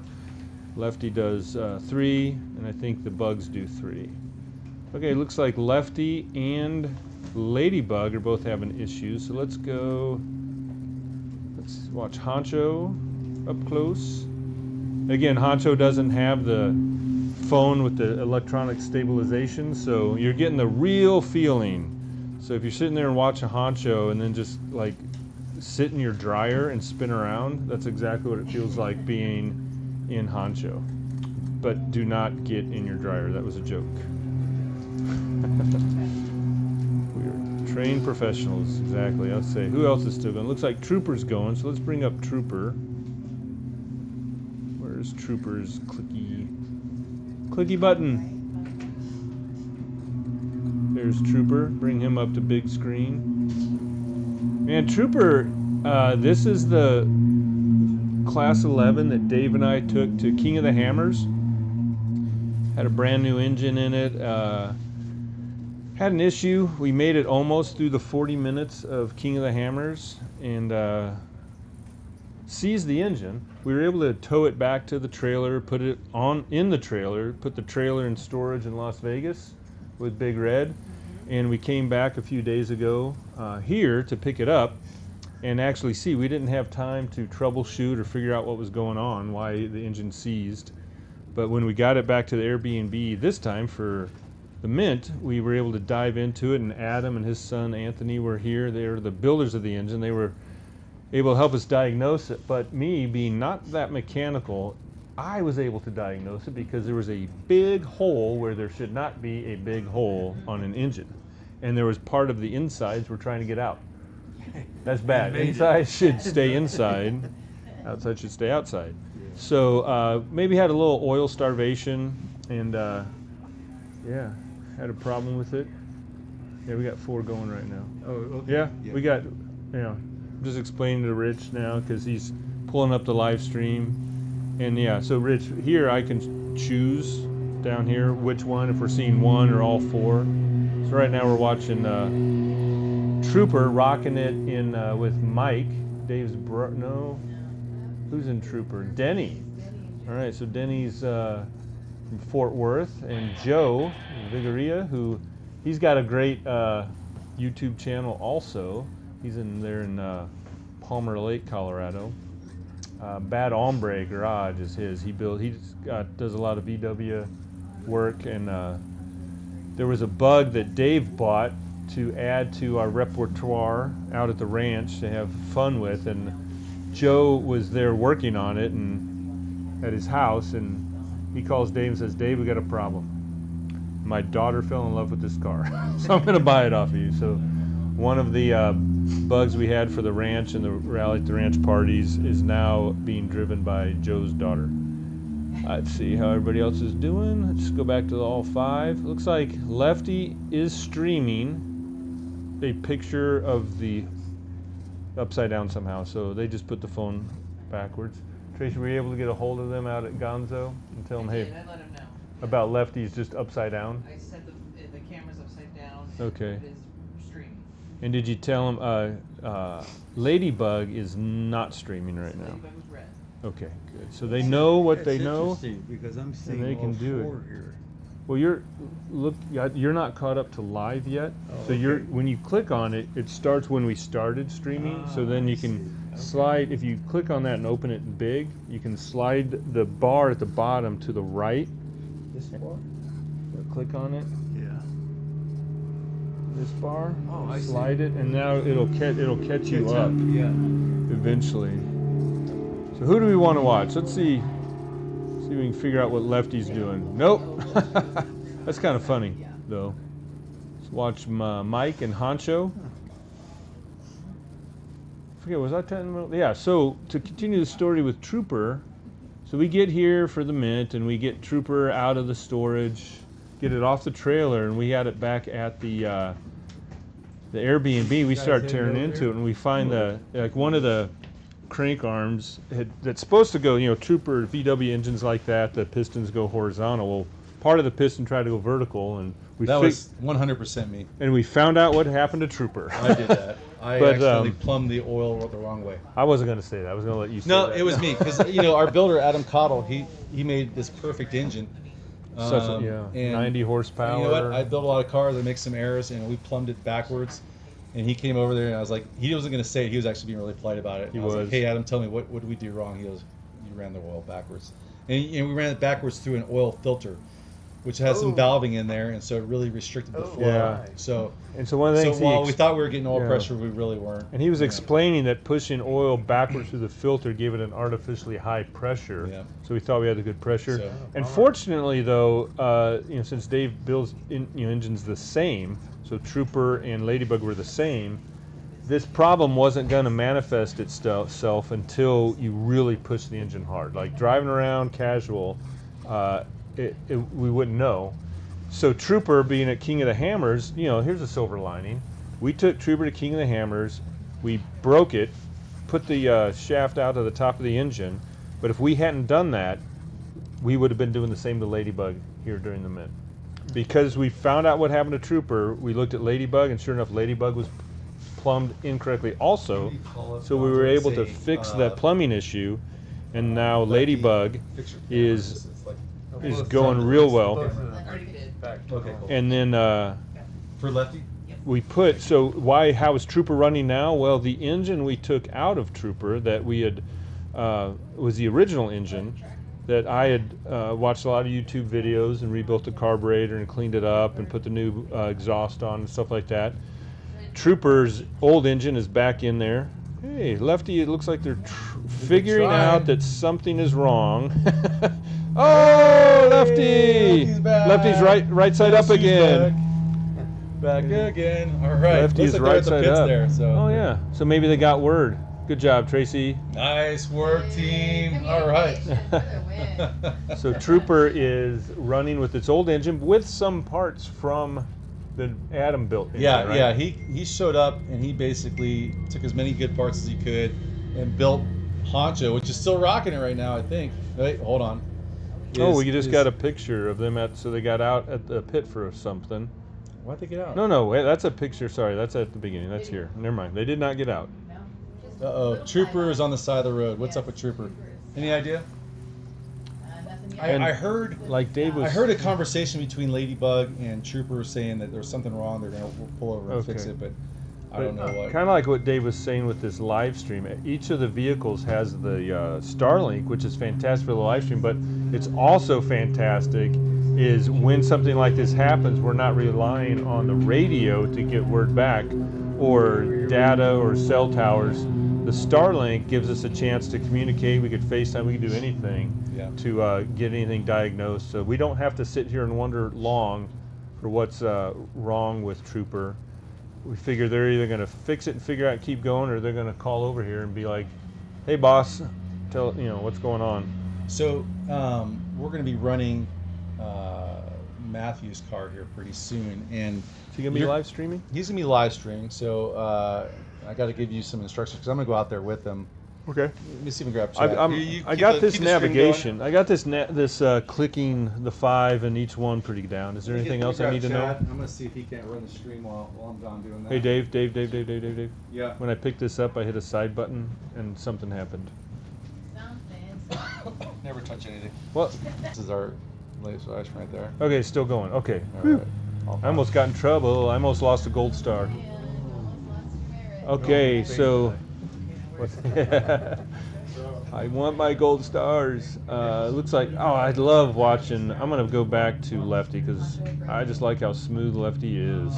S1: Lefty does 3, and I think the Bugs do 3. Okay, looks like Lefty and Ladybug are both having issues, so let's watch Honcho up close. Again, Honcho doesn't have the phone with the electronic stabilization, so you're getting the real feeling. So if you're sitting there and watch a Honcho and then just like sit in your dryer and spin around, that's exactly what it feels like being in Honcho. But do not get in your dryer. That was a joke. We are trained professionals, exactly. I'll say, who else is still going? Looks like Trooper's going, so let's bring up Trooper. Where's Trooper's clicky button? There's Trooper. Bring him up to big screen. Man, Trooper, this is the Class 11 that Dave and I took to King of the Hammers. Had a brand new engine in it. Had an issue. We made it almost through the 40 minutes of King of the Hammers, and seized the engine. We were able to tow it back to the trailer, put it in the trailer, put the trailer in storage in Las Vegas with Big Red, and we came back a few days ago here to pick it up and actually see. We didn't have time to troubleshoot or figure out what was going on, why the engine seized. But when we got it back to the Airbnb this time for the Mint, we were able to dive into it, and Adam and his son Anthony were here. They were the builders of the engine. They were able to help us diagnose it. But me, being not that mechanical, I was able to diagnose it because there was a big hole where there should not be a big hole on an engine. And there was part of the insides we're trying to get out. That's bad. Inside should stay inside, outside should stay outside. So maybe had a little oil starvation, and yeah, had a problem with it. Yeah, we got 4 going right now.
S6: Oh, okay.
S1: Yeah, we got, I'm just explaining to Rich now because he's pulling up the live stream. And yeah, so Rich, here I can choose down here which one, if we're seeing one or all 4. So right now we're watching Trooper rocking it in with Mike. Dave's no, who's in Trooper? Denny. All right, so Denny's from Fort Worth, and Joe Vigoria, who he's got a great YouTube channel also. He's in there in Palmer Lake, Colorado. Bad Hombre Garage is his. He does a lot of VW work, and there was a bug that Dave bought to add to our repertoire out at the ranch to have fun with, and Joe was there working on it and at his house, and he calls Dave and says, "Dave, we got a problem. My daughter fell in love with this car, so I'm going to buy it off of you." So one of the bugs we had for the ranch and the rally at the ranch parties is now being driven by Joe's daughter. Let's see how everybody else is doing. Let's go back to the all 5. Looks like Lefty is streaming a picture of the upside down somehow, so they just put the phone backwards. Tracy, were you able to get a hold of them out at Gonzo and tell them, hey,
S5: I let him know.
S1: about Lefty's just upside down?
S5: I said the camera's upside down.
S1: Okay.
S5: It is streaming.
S1: And did you tell them Ladybug is not streaming right now?
S5: Ladybug was red.
S1: Okay, good. So they know what they know,
S6: Interesting, because I'm seeing
S1: they can
S6: all
S1: do it.
S6: 4 here.
S1: Well, you're not caught up to live yet.
S6: Oh,
S1: So
S6: okay.
S1: when you click on it, it starts when we started streaming. So then
S6: I
S1: you can
S6: see.
S1: slide. If you click on that and open it big, you can slide the bar at the bottom to the right.
S6: This bar?
S1: Click on it.
S6: Yeah.
S1: This bar.
S6: Oh, I see.
S1: slide it, and now it'll catch you up
S6: Yeah.
S1: eventually. So who do we want to watch? Let's see. See if we can figure out what Lefty's doing. Nope. That's kind of funny, though. Let's watch Mike and Honcho. I forget, was that 10 minutes? Yeah, so to continue the story with Trooper, so we get here for the Mint, and we get Trooper out of the storage, get it off the trailer, and we had it back at the Airbnb. We start tearing into it, and we find one of the crank arms that's supposed to go, Trooper VW engines like that, the pistons go horizontal. Well, part of the piston tried to go vertical, and
S2: That was 100% me.
S1: and we found out what happened to Trooper.
S2: I did that. I
S1: But,
S2: accidentally plumbed the oil the wrong way.
S1: I wasn't going to say that. I was going to let you say
S2: No,
S1: that.
S2: it was me, because our builder Adam Cottle, he made this perfect engine.
S1: Such
S2: And
S1: 90 horsepower.
S2: You know what? I built a lot of cars that make some errors, and we plumbed it backwards. And he came over there, and I was like, he wasn't going to say it. He was actually being really polite about it.
S1: He
S2: I was like,
S1: was.
S2: "Hey, Adam, tell me what did we do wrong?" He goes, "You ran the oil backwards." And we ran it backwards through an oil filter, which has some valving in there, and so it really restricted the flow.
S1: Yeah.
S2: So
S1: and so one of the things
S2: while we thought we were getting oil
S1: yeah.
S2: pressure, we really weren't.
S1: and he was explaining that pushing oil backwards through the filter gave it an artificially high pressure.
S2: Yeah.
S1: So we thought we had the good pressure.
S2: So-
S1: And fortunately, though, since Dave builds engines the same, so Trooper and Ladybug were the same, this problem wasn't going to manifest itself until you really push the engine hard. Like driving around casual, we wouldn't know. So Trooper, being at King of the Hammers, here's a silver lining. We took Trooper to King of the Hammers, we broke it, put the shaft out of the top of the engine, but if we hadn't done that, we would have been doing the same to Ladybug here during the Mint. Because we found out what happened to Trooper, we looked at Ladybug, and sure enough, Ladybug was plumbed incorrectly also. So we were able to fix that plumbing issue, and now Ladybug is going real well.
S5: Already did.
S2: Okay, cool.
S1: And then
S2: For Lefty?
S1: we how is Trooper running now? Well, the engine we took out of Trooper that we had was the original engine that I had watched a lot of YouTube videos and rebuilt the carburetor and cleaned it up and put the new exhaust on and stuff like that. Trooper's old engine is back in there. Hey, Lefty, it looks like they're figuring out that something is wrong. Oh, Lefty!
S2: Lefty's back.
S1: Lefty's right side up again.
S2: Back again. All right.
S1: Lefty
S2: Looks
S1: is
S2: like they're
S1: right
S2: at the
S1: side
S2: pits
S1: up.
S2: there, so.
S1: Oh yeah. So maybe they got word. Good job, Tracy.
S2: Nice work, team. All right.
S1: So Trooper is running with its old engine with some parts from the Adam built engine,
S2: Yeah,
S1: right?
S2: yeah. He showed up and he basically took as many good parts as he could and built Honcho, which is still rocking it right now, I think. Wait, hold on.
S1: We just got a picture of them so they got out at the pit for something.
S2: Why'd they get out?
S1: No, wait, that's a picture. Sorry, that's at the beginning. That's here. Never mind. They did not get out.
S2: Uh-oh. Trooper is on the side of the road. What's up with Trooper? Any idea? I heard,
S1: like Dave was.
S2: I heard a conversation between Ladybug and Trooper saying that there's something wrong. They're gonna pull over and fix it, but I don't know what.
S1: Kind of like what Dave was saying with this live stream. Each of the vehicles has the Starlink, which is fantastic for the live stream, but it's also fantastic is when something like this happens, we're not relying on the radio to get word back or data or cell towers. The Starlink gives us a chance to communicate. We could FaceTime, we could do anything to get anything diagnosed. So we don't have to sit here and wonder long for what's wrong with Trooper. We figure they're either going to fix it and figure out keep going, or they're going to call over here and be like, "Hey, boss, tell what's going on."
S2: So we're going to be running Matthew's car here pretty soon, and
S1: Is he going to be live streaming?
S2: he's going to be live streaming. So I got to give you some instructions because I'm going to go out there with him.
S1: Okay.
S2: Let me see if we can grab chat.
S1: I got this navigation. I got this clicking the 5 and each one pretty down. Is there anything else I need to know?
S2: I'm going to see if he can't run the stream while I'm gone doing that.
S1: Hey, Dave.
S2: Yeah.
S1: When I picked this up, I hit a side button and something happened.
S2: Never touch anything.
S1: What?
S2: This is our latest ice right there.
S1: Okay, it's still going. Okay.
S2: All right.
S1: I almost got in trouble. I almost lost a gold star. Okay, so I want my gold stars. Looks like, I love watching. I'm going to go back to Lefty because I just like how smooth Lefty is.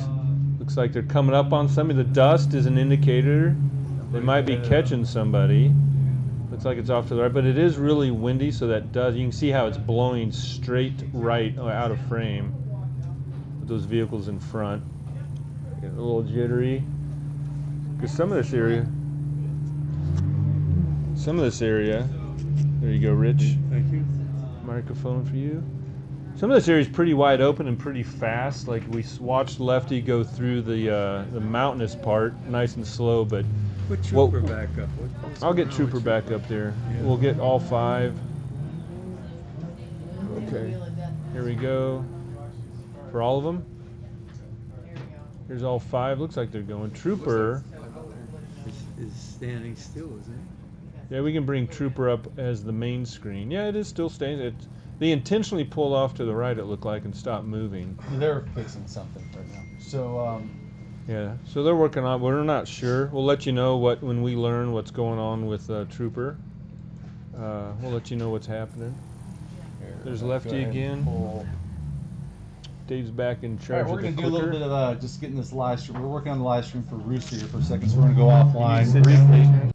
S1: Looks like they're coming up on somebody. The dust is an indicator. They might be catching somebody. Looks like it's off to the right, but it is really windy, so you can see how it's blowing straight right out of frame with those vehicles in front. Get a little jittery. Because some of this area, there you go, Rich.
S6: Thank you.
S1: Microphone for you. Some of this area is pretty wide open and pretty fast. Like we watched Lefty go through the mountainous part, nice and slow, but
S6: Put Trooper back up.
S1: I'll get Trooper back up there.
S6: Yeah.
S1: We'll get all 5. Okay, here we go. For all of them? Here's all 5. Looks like they're going. Trooper.
S6: Is standing still, isn't it?
S1: Yeah, we can bring Trooper up as the main screen. Yeah, it is still staying. They intentionally pulled off to the right, it looked like, and stopped moving.
S2: They're fixing something right now. So
S1: Yeah, so they're working on. We're not sure. We'll let you know when we learn what's going on with Trooper. We'll let you know what's happening. There's Lefty again. Dave's back in
S2: All
S1: charge.
S2: right, we're
S1: of
S2: going
S1: the
S2: to do a little
S1: clicker.
S2: bit of just getting this live stream. We're working on the live stream for Rooster here for a second, so we're going to go offline briefly.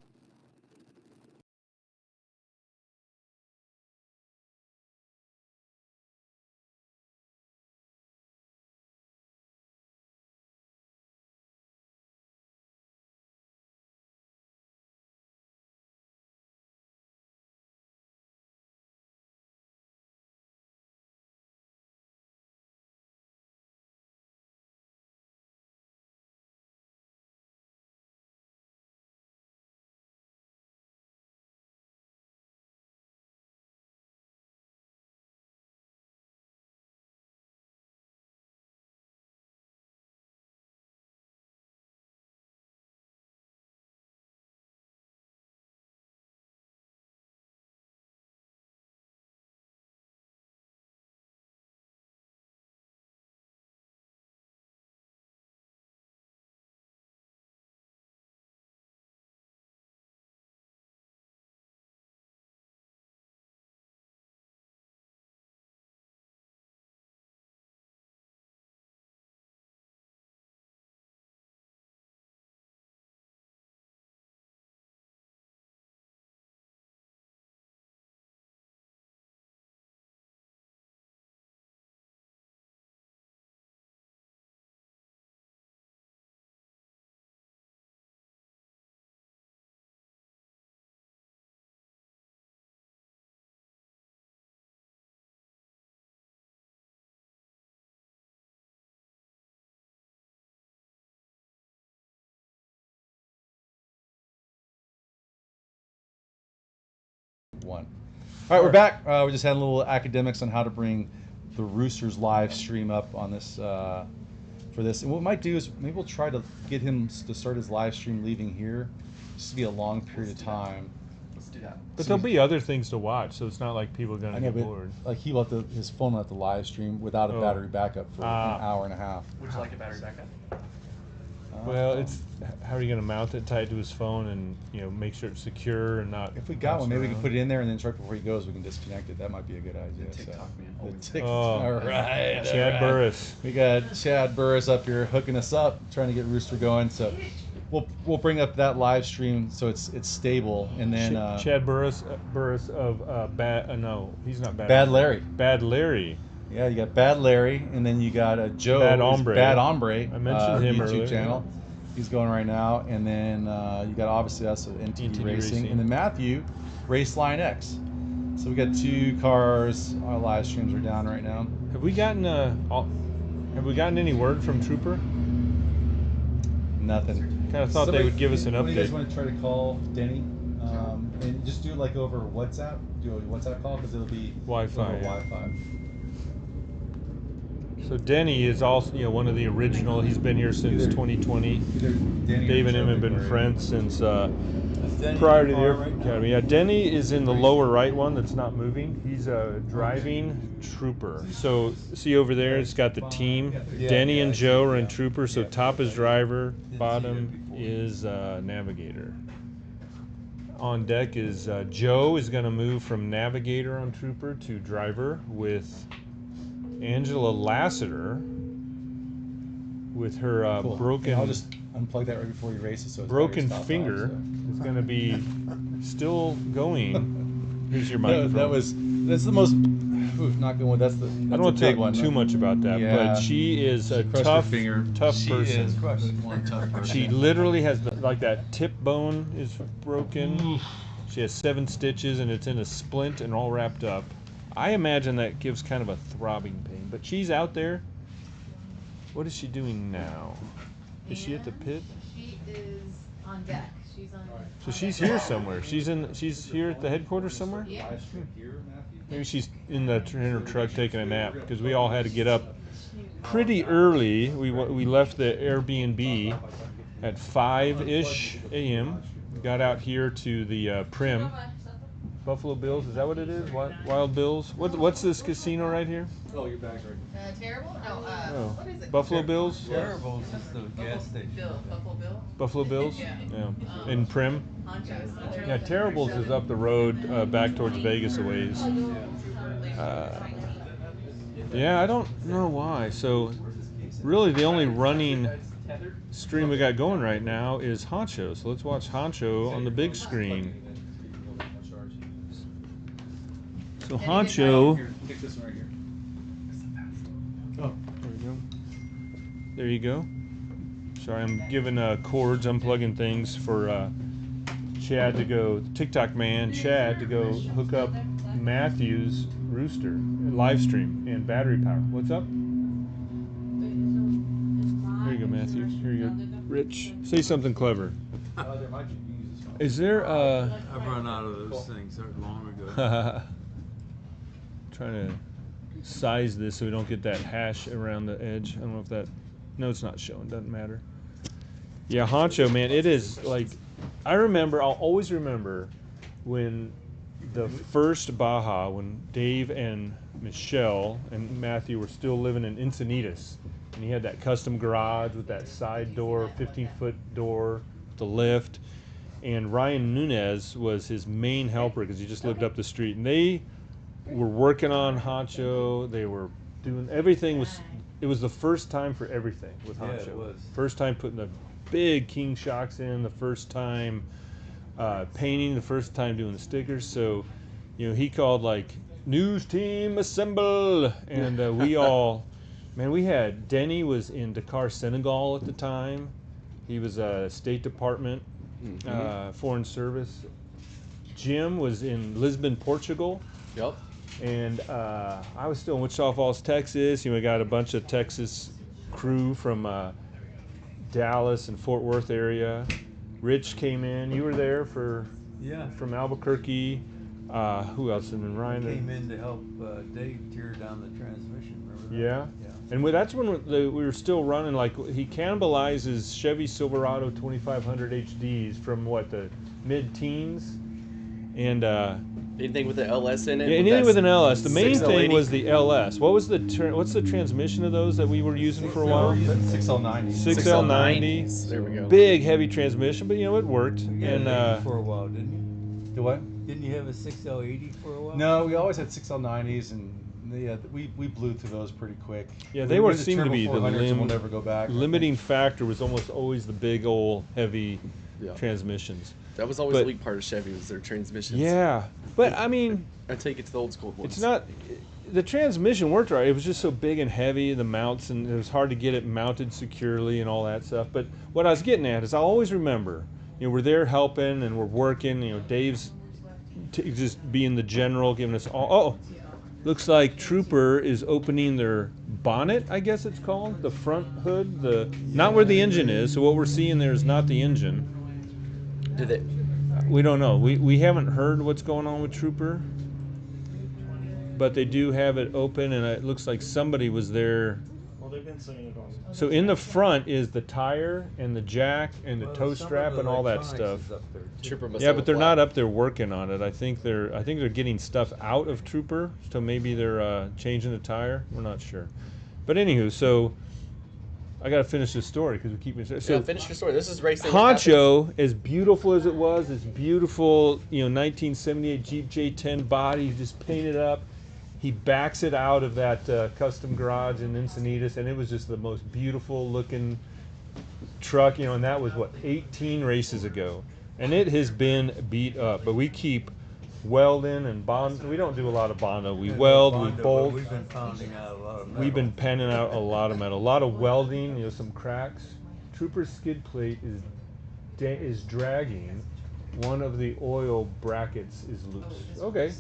S2: one. All right, we're back. We're just having a little academics on how to bring the Roosters live stream up on this for this. And what we might do is maybe we'll try to get him to start his live stream leaving here, just to be a long period of time.
S3: Let's do that.
S1: But there'll be other things to watch, so it's not like people are
S2: I
S1: gonna
S2: know,
S1: get
S2: but
S1: bored.
S2: like he left his phone at the live stream without a
S1: Oh.
S2: battery backup for an hour and a half.
S3: Would you like a battery backup?
S1: Well, it's how are you gonna mount it tight to his phone and make sure it's secure and not.
S2: If we got
S1: bounce
S2: one, maybe we
S1: around?
S2: can put it in there, and then right before he goes, we can disconnect it. That might be a good idea.
S3: TikTok man.
S2: The
S3: Always.
S2: TikTok.
S1: Oh.
S2: All right.
S1: Chad Burris.
S2: We got Chad Burris up here hooking us up, trying to get Rooster going. So we'll bring up that live stream so it's stable, and then
S1: Chad Burris of no, he's not Bad.
S2: Bad Larry.
S1: Bad Larry.
S2: Yeah, you got Bad Larry, and then you got Joe.
S1: Bad
S2: who's
S1: Hombre.
S2: Bad Hombre.
S1: I mentioned him
S2: YouTube
S1: earlier.
S2: channel. He's going right now, and then you got obviously us at NTD Racing, and then Matthew, Raceline X. So we got 2 cars. Our live streams are down right now.
S1: Have we gotten any word from Trooper?
S2: Nothing.
S1: Kind of thought they would give us an
S2: What do you guys
S1: update.
S2: want to try to call Denny? And just do it like over WhatsApp. Do a WhatsApp call because it'll be
S1: Wi-Fi,
S2: over
S1: yeah.
S2: Wi-Fi.
S1: So Denny is also one of the original. He's been here since
S2: Either-
S1: 2020.
S2: Either Denny or
S1: Dave and him
S2: Joe
S1: have been
S2: Mcmurray.
S1: friends since
S6: Denny
S1: prior to the
S6: car
S1: Air
S6: right now?
S1: Academy. Yeah, Denny is in the lower right one that's not moving. He's a driving Trooper. So see over there, it's got the team.
S2: Yeah,
S1: Denny
S2: yeah,
S1: and
S2: I see,
S1: Joe are in
S2: yeah.
S1: Trooper. So
S2: Yeah.
S1: top is driver,
S6: Didn't see
S1: bottom
S6: that before.
S1: is navigator. On deck is Joe is going to move from navigator on Trooper to driver with Angela Lassiter with her
S2: Cool.
S1: broken
S2: And I'll just unplug that right before he races. So his
S1: broken
S2: battery's top
S1: finger.
S2: off, so.
S1: It's going to be still going. Here's your microphone.
S2: That's the most. Ooh, not good one. That's
S1: I
S2: a
S1: don't want to
S2: big
S1: talk
S2: one.
S1: too much about that,
S2: Yeah.
S1: but she is a
S2: crushed her
S1: tough
S2: finger.
S1: person.
S6: Is one tough person.
S1: She literally has like that tip bone is broken. She has 7 stitches and it's in a splint and all wrapped up. I imagine that gives kind of a throbbing pain, but she's out there. What is she doing now? Is she at the pit?
S4: She is on deck. She's on.
S1: So she's here somewhere. She's here at the headquarters somewhere.
S4: Yeah.
S1: Maybe she's in her truck taking a nap because we all had to get up pretty early. We left the Airbnb at 5-ish a.m. Got out here to the Prim. Buffalo Bills, is that what it is? Wild Bills? What's this casino right here?
S2: Oh, your bag's right.
S4: Terrible? No.
S1: Oh.
S4: What is it?
S1: Buffalo Bills?
S6: Terrible is just the gas station.
S4: Buffalo Bill.
S1: Buffalo Bills?
S4: Yeah.
S1: Yeah. In Prim?
S4: Honcho.
S1: Yeah, Terribles is up the road back towards Vegas a ways. Yeah, I don't know why. So, really, the only running stream we got going right now is Honcho. So let's watch Honcho on the big screen. So Honcho,
S2: Here, pick this one right here.
S1: there you go. There you go. Sorry, I'm giving cords, unplugging things for Chad to go, TikTok man, Chad to go hook up Matthew's Rooster live stream and battery power. What's up? Here you go, Matthew. Here you go. Rich, say something clever.
S2: There might be. You can use this one.
S1: Is there
S6: I've run out of those things long ago.
S1: trying to size this so we don't get that hash around the edge. I don't know if that, no, it's not showing, doesn't matter. Yeah, Honcho, man, it is like, I'll always remember when the first Baja, when Dave and Michelle and Matthew were still living in Encinitas, and he had that custom garage with that side door, 15-foot door, the lift, and Ryan Nunez was his main helper because he just lived up the street, and they were working on Honcho. They were doing everything. It was the first time for everything with
S6: Yeah,
S1: Honcho.
S6: it was.
S1: First time putting the big King shocks in. The first time painting. The first time doing the stickers. So, he called like news team assemble, and we all, man. We had Denny was in Dakar, Senegal at the time. He was a State Department, Foreign Service. Jim was in Lisbon, Portugal.
S3: Yep.
S1: And I was still in Wichita Falls, Texas. We got a bunch of Texas crew from Dallas and Fort Worth area. Rich came in. You were there
S6: Yeah.
S1: from Albuquerque. Who else? And then Ryan.
S6: Came in to help Dave tear down the transmission. Remember that?
S1: Yeah.
S6: Yeah.
S1: And that's when we were still running, like, he cannibalizes Chevy Silverado 2500 HDs from what, the mid-teens? And
S7: Anything with the LS in it?
S1: yeah, anything with an LS. The main thing
S7: 6L80?
S1: was the LS. What was what's the transmission of those that we were using for a while?
S2: 6L90.
S1: 6L90.
S7: There we go.
S1: Big, heavy transmission, but it worked.
S6: You had
S1: And
S6: an 80 for a while, didn't you?
S2: The what?
S6: Didn't you have a 6L80 for a while?
S2: No, we always had 6L90s, and we blew through those pretty quick.
S1: yeah, they
S2: We
S1: were
S2: went
S1: seemed to be the
S2: 400s and we'll never go back.
S1: limiting factor was almost always the big old heavy
S7: Yeah.
S1: transmissions.
S7: That was always
S1: But-
S7: the weak part of Chevy was their transmissions.
S1: Yeah, but I mean,
S7: Until you get to the old school ones.
S1: it's not. The transmission worked right. It was just so big and heavy, the mounts, and it was hard to get it mounted securely and all that stuff. But what I was getting at is I always remember, we're there helping and we're working. Dave's just being the general, giving us all. Oh, looks like Trooper is opening their bonnet, I guess it's called, the front hood, not where the engine is. So what we're seeing there is not the engine.
S7: Did it?
S1: We don't know. We haven't heard what's going on with Trooper, but they do have it open, and it looks like somebody was there.
S8: Well, they've been saying it on.
S1: So in the front is the tire and the jack and the
S6: Well,
S1: toe
S6: some of
S1: strap
S6: the
S1: and all that
S6: electronics
S1: stuff.
S6: is up there, too.
S7: Trooper must
S1: Yeah,
S7: have
S1: but
S7: a
S1: they're
S7: flat.
S1: not up there working on it. I think they're getting stuff out of Trooper, so maybe they're changing the tire. We're not sure. But anywho, so I got to finish this story because we keep missing.
S7: So
S1: So
S7: finish your story. This is racing.
S1: Honcho, as beautiful as it was, this beautiful 1978 Jeep J10 body, just painted up. He backs it out of that custom garage in Encinitas, and it was just the most beautiful looking truck, and that was 18 races ago, and it has been beat up. But we keep welding and bond. We don't do a lot of bondo. We
S6: Yeah,
S1: weld, we
S6: Bondo, but
S1: bolt.
S6: We've been pounding out a lot of metal.
S1: We've been panning out a lot of metal, a lot of welding, some cracks. Trooper's skid plate is dragging. One of the oil brackets is loose. Okay.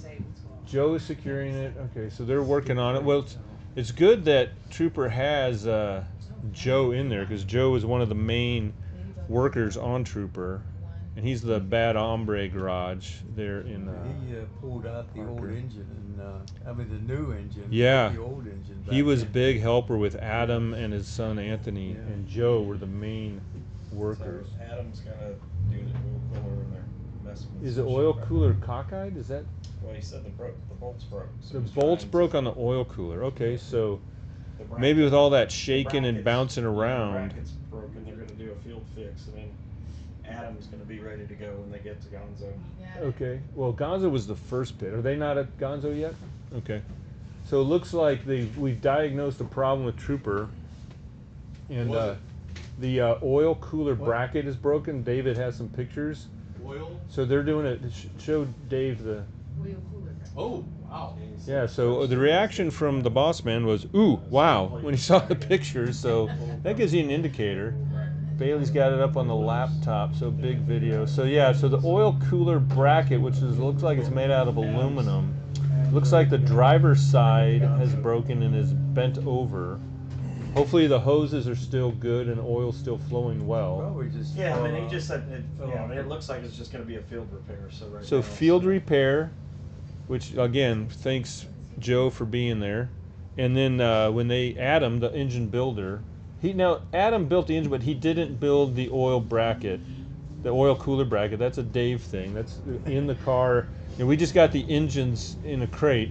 S1: Joe is securing it. Okay, so they're working on it. Well, it's good that Trooper has Joe in there, because Joe is one of the main workers on Trooper, and he's the bad hombre garage there in.
S6: He pulled out the old
S1: Parker.
S6: engine, and the new engine.
S1: Yeah.
S6: The old engine.
S1: He
S6: back
S1: was a
S6: in.
S1: big helper with Adam and his son Anthony,
S6: Yeah.
S1: and Joe were the main
S8: So
S1: workers.
S8: Adam's gonna do the oil cooler and they're messing with
S1: Is the
S8: some
S1: oil
S8: shit right
S1: cooler
S8: now.
S1: cockeyed? Is that
S8: Well, he said the bolts broke. So
S1: the
S8: he's
S1: bolts
S8: trying
S1: broke
S8: to-
S1: on the oil cooler? Okay, so
S8: the bracket-
S1: maybe with all that
S8: the
S1: shaking and
S8: brackets-
S1: bouncing
S8: yeah, the
S1: around.
S8: brackets broken. They're gonna do a field fix, and then Adam's gonna be ready to go when they get to Gonzo.
S1: Okay. Well, Gonzo was the first pit. Are they not at Gonzo yet? Okay. So it looks like we've diagnosed a problem with Trooper, and
S2: Was
S1: the oil cooler bracket is broken. David has some pictures.
S2: Oil?
S1: So they're doing it. Show Dave the.
S2: Oh, wow.
S1: Yeah. So the reaction from the boss man was, "Ooh, wow!" when he saw the pictures. So that gives you an indicator. Bailey's got it up on the laptop, so big video. So yeah, so the oil cooler bracket, which looks like it's made out of aluminum, looks like the driver's side has broken and is bent over. Hopefully the hoses are still good and oil's still flowing well.
S6: Probably just.
S8: Yeah, I mean, he
S6: fell
S8: just said,
S6: fell
S8: yeah, I
S6: off.
S8: mean, it looks like it's just gonna be a field repair, so right
S1: So
S8: now,
S1: field repair, which again, thanks Joe for being there. And then when Adam, the engine builder, Adam built the engine, but he didn't build the oil bracket, the oil cooler bracket. That's a Dave thing. That's in the car. And we just got the engines in a crate,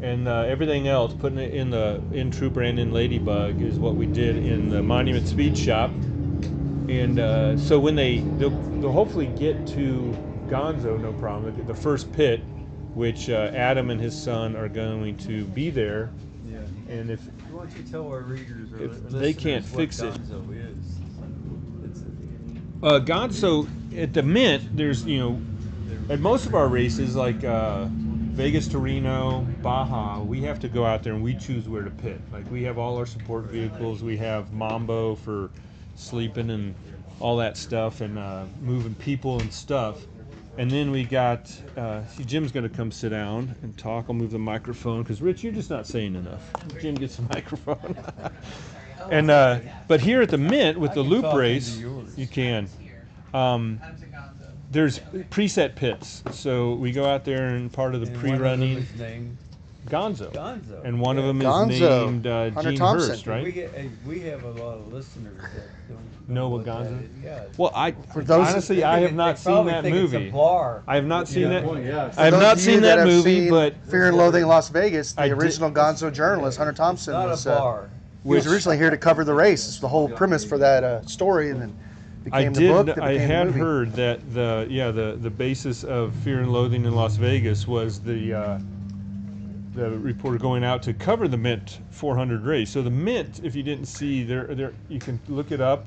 S1: and everything else, putting it in Trooper and in Ladybug, is what we did in the Monument Speed Shop. And so when they'll hopefully get to Gonzo, no problem. The first pit, which Adam and his son are going to be there.
S6: Yeah.
S1: And if
S6: Why don't you tell our readers or
S1: If
S6: listeners
S1: they can't
S6: what
S1: fix it.
S6: Gonzo is? It's
S1: Gonzo at the Mint, there's at most of our races like Vegas to Reno, Baja, we have to go out there and we choose where to pit. Like we have all our support vehicles. We have Mambo for sleeping and all that stuff, and moving people and stuff. And then we got, see, Jim's going to come sit down and talk. I'll move the microphone because Rich, you're just not saying enough. Jim gets the microphone. And but here at the Mint with the
S6: can
S1: loop
S6: talk into
S1: race,
S6: yours.
S1: you can.
S5: I'm to Gonzo.
S1: there's preset pits. So we go out there and part of the pre-running. Gonzo.
S6: Gonzo.
S1: And one of them is
S9: Gonzo.
S1: named
S9: Hunter
S1: Gene
S9: Thompson.
S1: Hurst, right?
S6: We have a lot of listeners that don't
S1: Know what
S6: that
S1: Gonzo?
S6: is. Yeah.
S1: Well,
S9: For those-
S1: honestly, I have not seen that movie. I have not seen that.
S9: For
S1: I have
S9: those
S1: not
S9: of you
S1: seen that
S9: have
S1: movie,
S9: seen
S1: but
S9: Fear and Loathing in Las Vegas, the
S1: I did-
S9: original Gonzo journalist, Hunter Thompson,
S6: Not
S9: was,
S6: a bar.
S9: he was originally here to cover the race. It's the whole premise for that story, and then became the book. That
S1: I
S9: became the
S1: had
S9: movie.
S1: heard that the basis of Fear and Loathing in Las Vegas was the reporter going out to cover the Mint 400 race. So the Mint, if you didn't see, there you can look it up.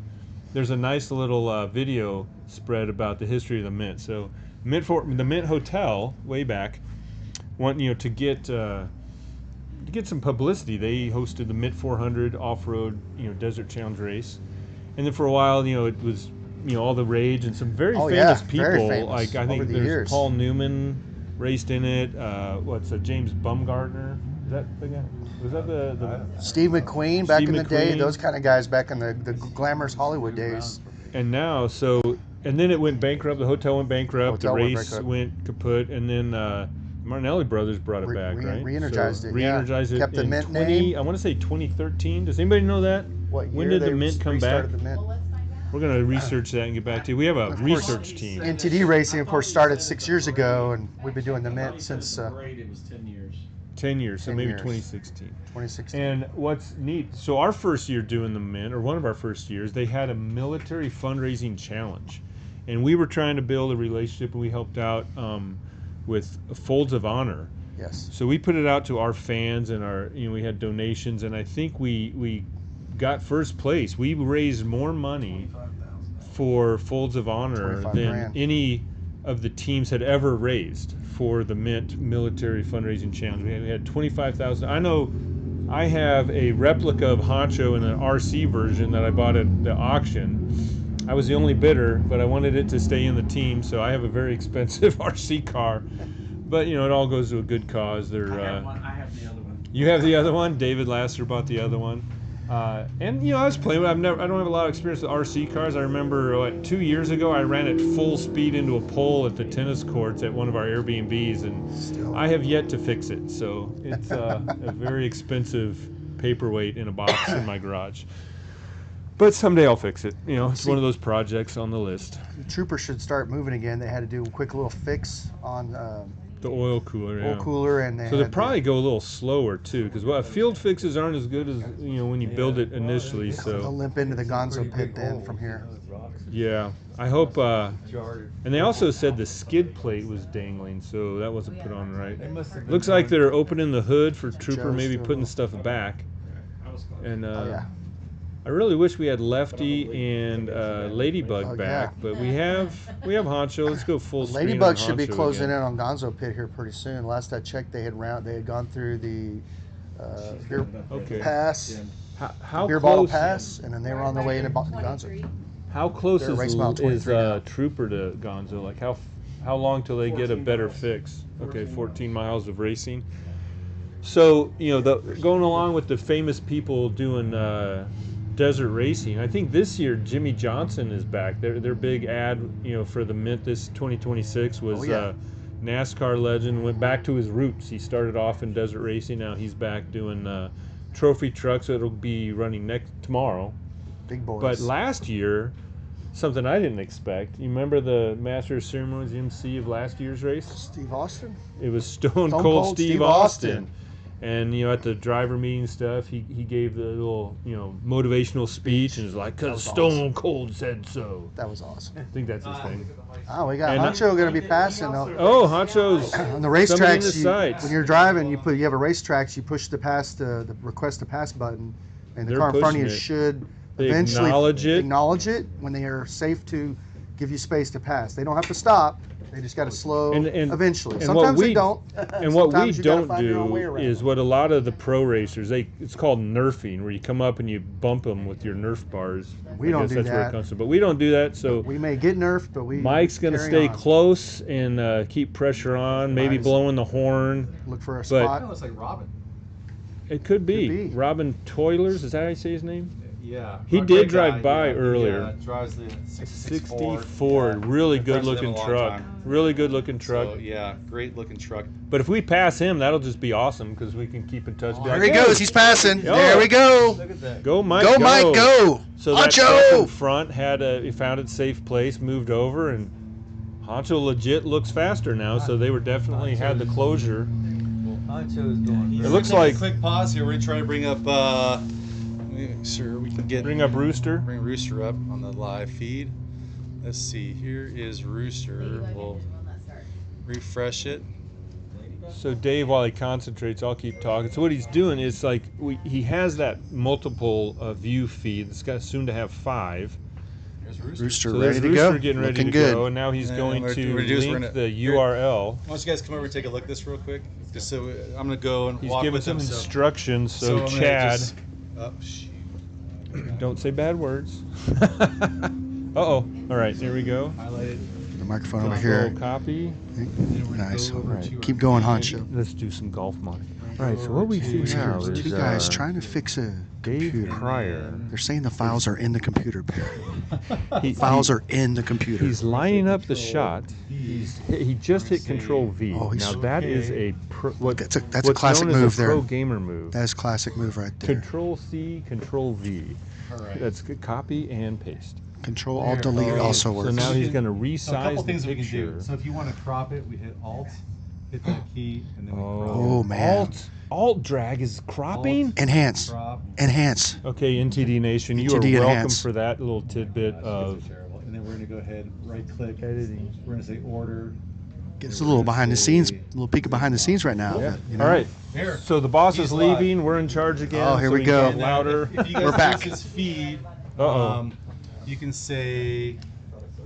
S1: There's a nice little video spread about the history of the Mint. So the Mint Hotel way back, to get some publicity, they hosted the Mint 400 off-road desert challenge race, and then for a while it was all the rage and some very famous people.
S9: very famous
S1: like I
S9: over
S1: think
S9: the
S1: there's
S9: years.
S1: Paul Newman raced in it. James Bumgarner? Is that the guy? Was that the
S9: Steve McQueen back
S1: Steve
S9: in the day,
S1: McQueen.
S9: those kind of guys back in the glamorous Hollywood days.
S1: and now and then it went bankrupt. The hotel went bankrupt.
S9: Hotel
S1: the
S9: went
S1: race
S9: bankrupt.
S1: went kaput, and then Martinelli Brothers brought it back, right?
S9: Re-energized it, yeah.
S1: Re-energized it.
S9: Kept the
S1: in
S9: Mint
S1: 20,
S9: name.
S1: I want to say 2013. Does anybody know that?
S9: What year
S1: When did the
S9: they
S1: Mint come back?
S9: restarted the Mint?
S4: Well, let's find out.
S1: We're gonna research that and get back to you. We have a
S9: Of course.
S1: research team.
S9: NTD Racing, of course, started 6 years ago, and we've been doing the Mint since
S8: Great, it was 10 years.
S1: 10 years, so
S9: 10
S1: maybe
S9: years.
S1: 2016.
S9: 2016.
S1: And what's neat, so our first year doing the Mint, or one of our first years, they had a military fundraising challenge. And we were trying to build a relationship, and we helped out with Folds of Honor.
S9: Yes.
S1: So we put it out to our fans, and we had donations, and I think we got first place. We raised more money for Folds of Honor
S9: 25
S1: than
S9: grand.
S1: any of the teams had ever raised for the Mint Military Fundraising Challenge. We had 25,000. I know I have a replica of Honcho in an RC version that I bought at the auction. I was the only bidder, but I wanted it to stay in the team, so I have a very expensive RC car. But it all goes to a good cause.
S8: I have one. I have the other one.
S1: You have the other one. David Lasser bought the other one. And I was playing with it. I don't have a lot of experience with RC cars. I remember 2 years ago I ran at full speed into a pole at the tennis courts at one of our Airbnbs, and I have yet to fix it. So it's a very expensive paperweight in a box in my garage. But someday I'll fix it. It's one of those projects on the list.
S9: The Troopers should start moving again. They had to do a quick little fix on
S1: The oil cooler.
S9: oil cooler, and
S1: So they probably go a little slower too, because field fixes aren't as good as when you build it initially.
S9: they'll
S1: So
S9: limp into the Gonzo pit then from here.
S1: yeah, I hope. And they also said the skid plate was dangling, so that wasn't put on right. Looks like they're opening the hood for Trooper,
S9: Joe's
S1: maybe
S9: doing
S1: putting
S9: a-
S1: stuff back. And
S9: Oh yeah.
S1: I really wish we had Lefty and Ladybug
S9: Oh,
S1: back, but we have Honcho. Let's go full screen.
S9: Ladybug
S1: on
S9: should be
S1: Honcho
S9: closing
S1: again.
S9: in on Gonzo pit here pretty soon. Last I checked, they had gone through the beer
S1: Okay.
S9: pass,
S1: How
S9: beer bottle
S1: close?
S9: pass, and then they were on their way into Gonzo.
S1: How close
S9: They're race mile
S1: is
S9: 23 now.
S1: Trooper to Gonzo? Like how long till they get a
S8: 14
S1: better
S8: miles.
S1: fix? Okay, 14 miles of racing. So going along with the famous people doing desert racing, I think this year Jimmy Johnson is back. Their big ad for the Mint this 2026 was
S9: Oh, yeah.
S1: NASCAR legend, went back to his roots. He started off in desert racing. Now he's back doing trophy trucks. So it'll be running tomorrow.
S9: Big boys.
S1: But last year, something I didn't expect. You remember the Master of Ceremonies MC of last year's race?
S9: Steve Austin?
S1: It was Stone
S9: Cold
S1: Cold Steve
S9: Steve
S1: Austin.
S9: Austin.
S1: And at the driver meeting stuff, he gave the little motivational speech and was like,
S9: That
S1: "Cause
S9: was
S1: Stone Cold said so."
S9: That was awesome.
S1: I think that's his thing.
S9: Oh, we got
S1: And
S9: Honcho going to be passing.
S1: Oh, Honcho's
S9: On the
S1: somebody in the
S9: racetracks,
S1: sights.
S9: when you're driving, you have a racetracks, you push the request to pass button, and the
S1: They're
S9: car in front of you
S1: pushing it.
S9: should
S1: They
S9: eventually
S1: acknowledge it.
S9: when they are safe to give you space to pass. They don't have to stop. They just got to slow
S1: And
S9: eventually.
S1: and
S9: Sometimes
S1: what
S9: they don't.
S1: And what we
S9: Sometimes you gotta
S1: don't
S9: find your own way
S1: do
S9: around
S1: is
S9: it.
S1: what a lot of the pro racers, it's called nerfing, where you come up and you bump them with your Nerf bars.
S9: We
S1: I
S9: don't
S1: guess
S9: do
S1: that's where it
S9: that.
S1: comes from. But we don't do that, so
S9: We may get nerfed, but we
S1: Mike's going to
S9: carry
S1: stay
S9: on.
S1: close and keep pressure on, maybe
S9: Nice.
S1: blowing the horn.
S9: Look for a
S1: but-
S9: spot.
S2: It's like Robin.
S1: It could be.
S9: Could be.
S1: Robin Toilers, is that how you say his name?
S2: Yeah.
S1: He
S2: a
S1: did
S2: great
S1: drive
S2: guy,
S1: by
S2: yeah.
S1: earlier.
S2: He drives the 66
S1: 60
S2: Ford.
S1: Ford,
S2: Yeah.
S1: really
S2: Been
S1: good
S2: friends with him
S1: looking
S2: a long
S1: truck.
S2: time.
S1: Really good looking truck.
S2: So, yeah, great looking truck.
S1: But if we pass him, that'll just be awesome because we can keep in touch. Be
S9: There
S1: like,
S9: he
S1: "Hey,
S9: goes. He's passing.
S1: Oh.
S9: There we go.
S6: Look at that.
S1: Go, Mike.
S9: Go, Mike, go.
S1: So that truck in
S9: Honcho.
S1: front he found its safe place, moved over, and Honcho legit looks faster now. So they were definitely had the closure.
S6: Honcho is going.
S1: It
S2: We're
S1: looks
S2: gonna
S1: like-
S2: take a quick pause here. We're gonna try to bring up. Let me make sure we can get.
S1: Bring up Rooster.
S2: Bring Rooster up on the live feed. Let's see. Here is Rooster. We'll refresh it.
S1: So Dave, while he concentrates, I'll keep talking. So what he's doing is like he has that multiple view feed. It's got soon to have 5.
S2: There's Rooster.
S9: Rooster
S1: So there's
S9: ready to
S1: Rooster
S9: go.
S1: getting ready
S9: Looking
S1: to
S9: good.
S1: go, and now he's
S2: And
S1: going
S2: we're
S1: to
S2: gonna-
S1: link the
S2: here-
S1: URL.
S2: Why don't you guys come over and take a look at this real quick? Just so I'm gonna go and
S1: He's
S2: walk
S1: giving
S2: with
S1: some
S2: him.
S1: instructions. So
S2: I'm gonna
S1: Chad,
S2: just- oh shoot.
S1: don't say bad words. Uh-oh. All right, here we go.
S2: Highlighted.
S9: The microphone over
S1: Control
S9: here.
S1: copy.
S9: Nice. All right.
S2: to
S9: Keep going, Honcho.
S1: Let's do some golf money. All right, so what we see now
S9: There's
S1: is
S9: two guys trying to fix a
S1: Dave
S9: computer.
S1: Pryor.
S9: They're saying the files are in the computer.
S1: He,
S9: Files are in the computer.
S1: He's lining up the shot. He just hit Control V.
S9: Oh, he's-
S1: Now that is a
S9: That's a
S1: what's
S9: classic
S1: known as
S9: move
S1: a
S9: there.
S1: pro gamer move.
S9: That is classic move right there.
S1: Control C, Control V.
S2: All right.
S1: That's copy and paste.
S9: Control Alt Delete also works.
S1: So now he's going to
S2: So a
S1: resize
S2: couple
S1: the
S2: things we can
S1: picture.
S2: do. So if you want to crop it, we hit Alt, hit that key, and then we crop
S9: Oh, man.
S1: Alt drag is cropping.
S9: Enhance.
S2: Crop.
S9: Enhance.
S1: Okay, NTD Nation, you
S9: NTD
S1: are welcome
S9: enhance.
S1: for that little tidbit of
S2: Terrible. And then we're gonna go ahead, right click,
S1: editing.
S2: we're gonna say order.
S9: Gets a little behind the scenes, a little peek of behind the scenes right now.
S1: Yeah.
S9: You know?
S1: All right.
S2: Here.
S1: So the boss
S2: He's
S1: is
S2: live.
S1: leaving. We're in charge again.
S9: Oh, here
S1: so
S9: we go.
S1: Get louder.
S2: If you guys
S9: We're back.
S2: use his feed,
S1: Uh-oh.
S2: you can say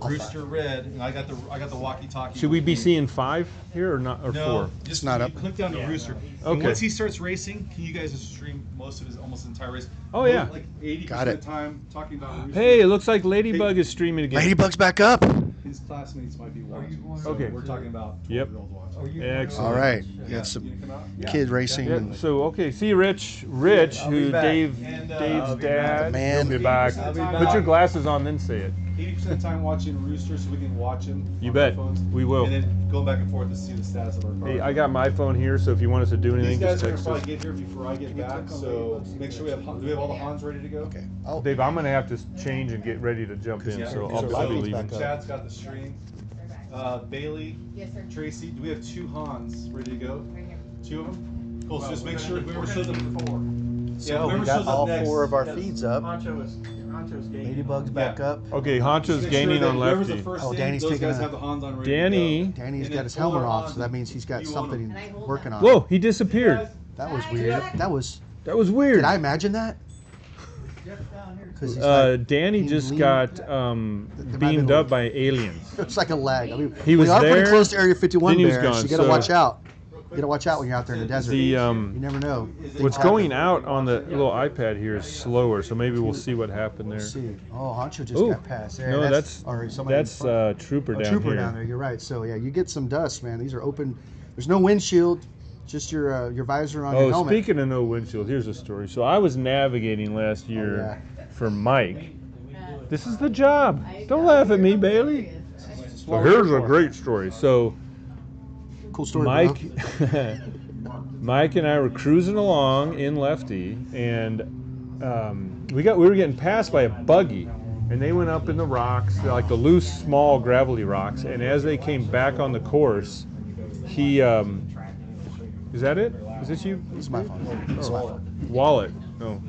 S2: Rooster Red, and I got the walkie-talkie.
S1: Should we be seeing 5 here or not, or
S2: No,
S1: 4?
S2: just
S9: not
S2: you
S9: up.
S2: click down to Rooster. And
S1: Okay.
S2: once he starts racing, can you guys just stream most of his, almost entire race?
S1: Oh, yeah.
S2: Like 80%
S9: Got it.
S2: of the time talking about Rooster.
S1: Hey, it looks like Ladybug is streaming again.
S9: Ladybug's back up.
S2: His classmates might be watching. So
S1: Okay.
S2: we're talking about
S1: Yep.
S2: 12-year-olds watching.
S1: Excellent.
S9: All right.
S2: Yeah.
S9: Got some
S2: You come out?
S9: kid racing.
S1: Yeah,
S9: and
S1: so okay, see Rich, who
S6: back.
S1: Dave's
S2: And,
S1: Dave's
S2: I'll be
S1: dad.
S9: Man.
S1: He'll be back.
S2: I'll be back.
S1: Put your glasses on, then say it.
S2: 80% of the time watching Rooster so we can watch him.
S1: You
S2: on
S1: bet.
S2: our phones,
S1: We will.
S2: And then going back and forth to see the status of our car.
S1: Hey, I got my phone here, so if you want us to do anything,
S2: These guys
S1: just
S2: are gonna
S1: text
S2: probably
S1: us.
S2: get here before I get back, so make sure we have all the Hans ready to go.
S9: Okay. Oh,
S1: Dave, I'm gonna have to change and get ready to jump in,
S2: Yeah.
S1: so
S9: So
S1: I'll be
S9: Live's
S1: leaving.
S9: back up.
S2: Chad's got the stream. Bailey,
S4: Yes, sir.
S2: Tracy, do we have 2 Hans ready to go?
S4: Right here.
S2: 2 of them? Cool, so just make sure whoever shows up.
S9: So
S2: whoever
S9: we got
S2: shows up
S9: all
S2: next.
S9: 4 of our feeds up.
S8: Honcho's gaining.
S9: Ladybug's back
S2: Yeah.
S9: up.
S1: Okay, Honcho's
S2: Make
S1: gaining
S2: sure
S1: on
S2: that whoever's the
S1: Lefty.
S2: first
S9: Oh,
S2: in,
S9: Danny's
S2: those
S9: taking
S2: guys
S9: a-
S2: have the Hans on ready
S1: Danny.
S2: to go.
S9: Danny's
S2: And
S9: got
S2: then
S9: his
S2: pull
S9: helmet
S2: our
S9: off,
S2: Hans
S9: so that means he's got
S2: you want
S9: something
S2: them.
S9: he's working on.
S1: Whoa, he disappeared.
S9: That was weird. That was.
S1: That was weird.
S9: Did I imagine that? Because he's like,
S1: Danny
S9: he
S1: just
S9: leaned-
S1: got
S9: There might have
S1: beamed
S9: been
S1: up by aliens.
S9: it's like a lag. I mean,
S1: He was
S9: we are
S1: there,
S9: pretty close to Area 51
S1: then he was
S9: bears.
S1: gone,
S9: You got to
S1: so-
S9: watch out. You got to watch out when you're out there in the desert.
S1: The
S9: You never know.
S1: what's going out on the little iPad here is slower, so maybe we'll see what happened there.
S9: Let's see. Oh, Honcho just
S1: Ooh,
S9: got past. There,
S1: no, that's
S9: or somebody in front.
S1: Trooper
S9: Oh,
S1: down
S9: Trooper
S1: here.
S9: down there. You're right. So yeah, you get some dust, man. These are open. There's no windshield, just your visor on your
S1: Oh,
S9: helmet.
S1: speaking of no windshield, here's a story. So I was navigating last year for Mike. This is the job. Don't laugh at me, Bailey. So here's a great story. So
S9: Cool story,
S1: Mike,
S9: bro.
S1: Mike and I were cruising along in Lefty, and we were getting passed by a buggy, and they went up in the rocks, like the loose, small, gravelly rocks. And as they came back on the course, he is that it? Is this you?
S9: It's my phone. It's my phone.
S1: Wallet. Oh.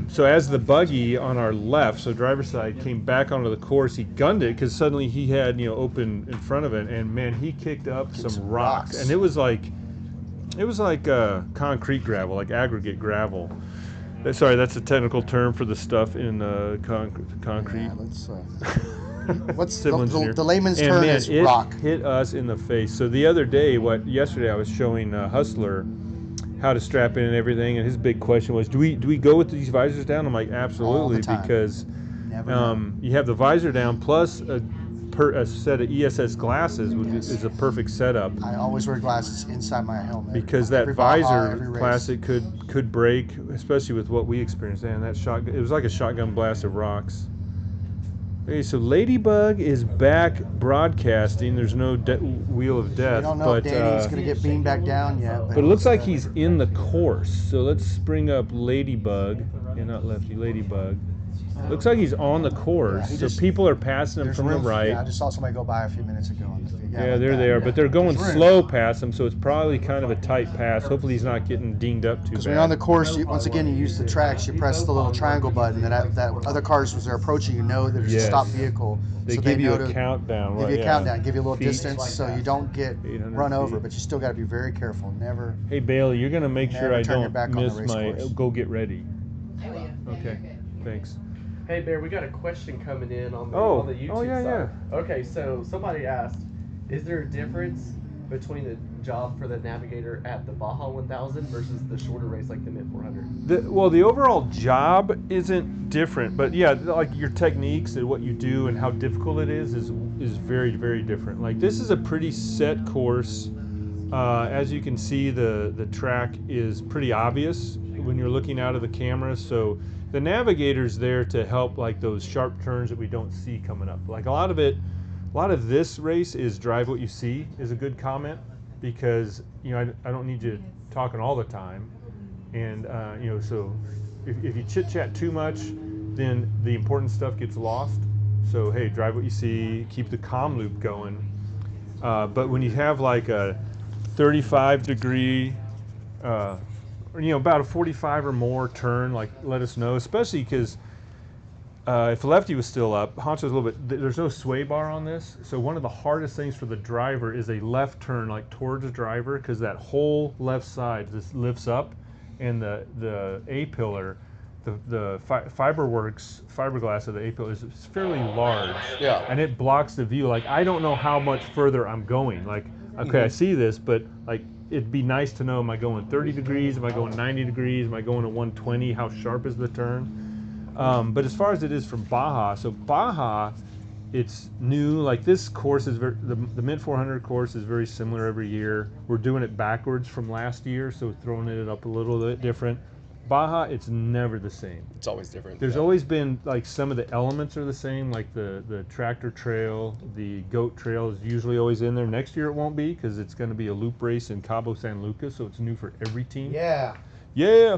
S1: So as the buggy on our left, so driver's side, came back onto the course, he gunned it because suddenly he had open in front of it, and man, he kicked up some rocks, and it was like concrete gravel, like aggregate gravel. Sorry, that's a technical term for the stuff in concrete.
S9: Yeah, let's. What's
S1: Civil engineer.
S9: the layman's
S1: And
S9: term
S1: man,
S9: is
S1: it
S9: rock.
S1: hit us in the face. So the other day, yesterday I was showing Hustler how to strap in and everything, and his big question was, do we go with these visors down? I'm like, absolutely,
S9: time.
S1: because
S9: Never know.
S1: you have the visor down plus a a set of ESS glasses is a perfect setup.
S9: I always wear glasses inside my helmet
S1: Because
S9: on
S1: that
S9: every Baja,
S1: visor
S9: every race.
S1: plastic could break, especially with what we experienced. And that shotgun, it was like a shotgun blast of rocks. Okay, so Ladybug is back broadcasting. There's no wheel of death.
S9: We don't know
S1: but,
S9: if Danny's going to get beamed back down yet.
S1: But it looks like he's in the course. So let's bring up Ladybug. Yeah, not Lefty, Ladybug. Looks like he's on the course.
S9: Yeah,
S1: so people are passing him from the right.
S9: Yeah, I just saw somebody go by a few minutes ago on the feed.
S1: Yeah, there they are. But they're going slow past him, so it's probably kind of a tight pass. Hopefully he's not getting dinged up too bad.
S9: Because when you're on the course, once again, you use the tracks. You press the little triangle button. That other cars, as they're approaching, you know there's a stop vehicle.
S1: They
S9: so
S1: give you
S9: know
S1: a countdown.
S9: Give you a countdown, give you a little
S1: Feet.
S9: distance, so you don't get
S1: 800
S9: run over.
S1: feet.
S9: But you still got to be very careful. Never.
S1: Hey Bailey, you're gonna make sure
S9: Never
S1: I
S9: turn your
S1: don't
S9: back on the
S1: miss
S9: race
S1: my
S9: course.
S1: go get ready.
S4: I will. Yeah,
S1: Okay,
S4: you're good.
S1: thanks.
S3: Hey Bear, we got a question coming in on the,
S1: Oh.
S3: on the YouTube
S1: Oh, yeah,
S3: side. Okay, so somebody asked, is there a difference between the job for the navigator at the Baja 1000 versus the shorter race like the Mint 400?
S1: Well, the overall job isn't different, but yeah, like your techniques and what you do and how difficult it is very, very different. Like this is a pretty set course. As you can see, the track is pretty obvious when you're looking out of the camera. So the navigator's there to help like those sharp turns that we don't see coming up. Like a lot of this race is drive what you see is a good comment, because you know I don't need you talking all the time, and you know, so if you chit chat too much, then the important stuff gets lost. So hey, drive what you see, keep the comm loop going. But when you have like a 35 degree or, you know, about a 45 or more turn, like let us know, especially because if Lefty was still up, Honcho's a little bit, there's no sway bar on this, so one of the hardest things for the driver is a left turn like towards the driver, because that whole left side just lifts up, and the A-pillar, the fiberglass of the A-pillar is fairly large,
S3: Yeah.
S1: and it blocks the view. Like I don't know how much further I'm going. Like okay, I see this, but like it'd be nice to know, am I going 30 degrees? Am I going 90 degrees? Am I going to 120? How sharp is the turn? But as far as it is from Baja, so Baja, it's new. Like this course is the Mint 400 course is very similar every year. We're doing it backwards from last year, so throwing it up a little bit different. Baja, it's never the same.
S7: It's always different.
S1: There's always been like some of the elements are the same, like the tractor trail, the goat trail is usually always in there. Next year it won't be, because it's going to be a loop race in Cabo San Lucas, so it's new for every team.
S9: Yeah.
S1: Yeah,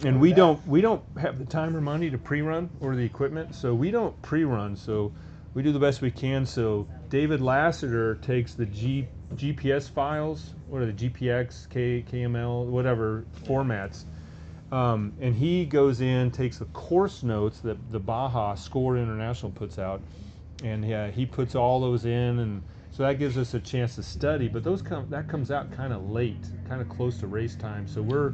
S1: and we don't have the time or money to pre-run or the equipment, so we don't pre-run. So we do the best we can. So David Lassiter takes the GPS files, what are the GPX, KML, whatever formats, and he goes in, takes the course notes that the Baja Score International puts out, and he puts all those in, and so that gives us a chance to study. But that comes out kind of late, kind of close to race time. So we're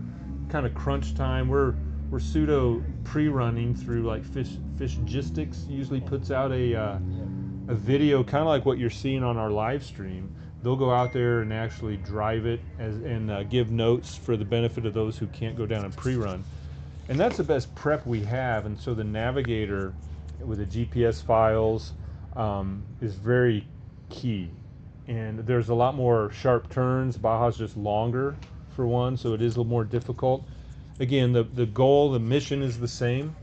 S1: kind of crunch time. We're pseudo pre-running through like Fishgistics usually puts out a video kind of like what you're seeing on our live stream. They'll go out there and actually drive it and give notes for the benefit of those who can't go down and pre-run. And that's the best prep we have. And so the navigator with the GPS files is very key. And there's a lot more sharp turns. Baja's just longer for one, so it is a little more difficult. Again, the goal, the mission is the same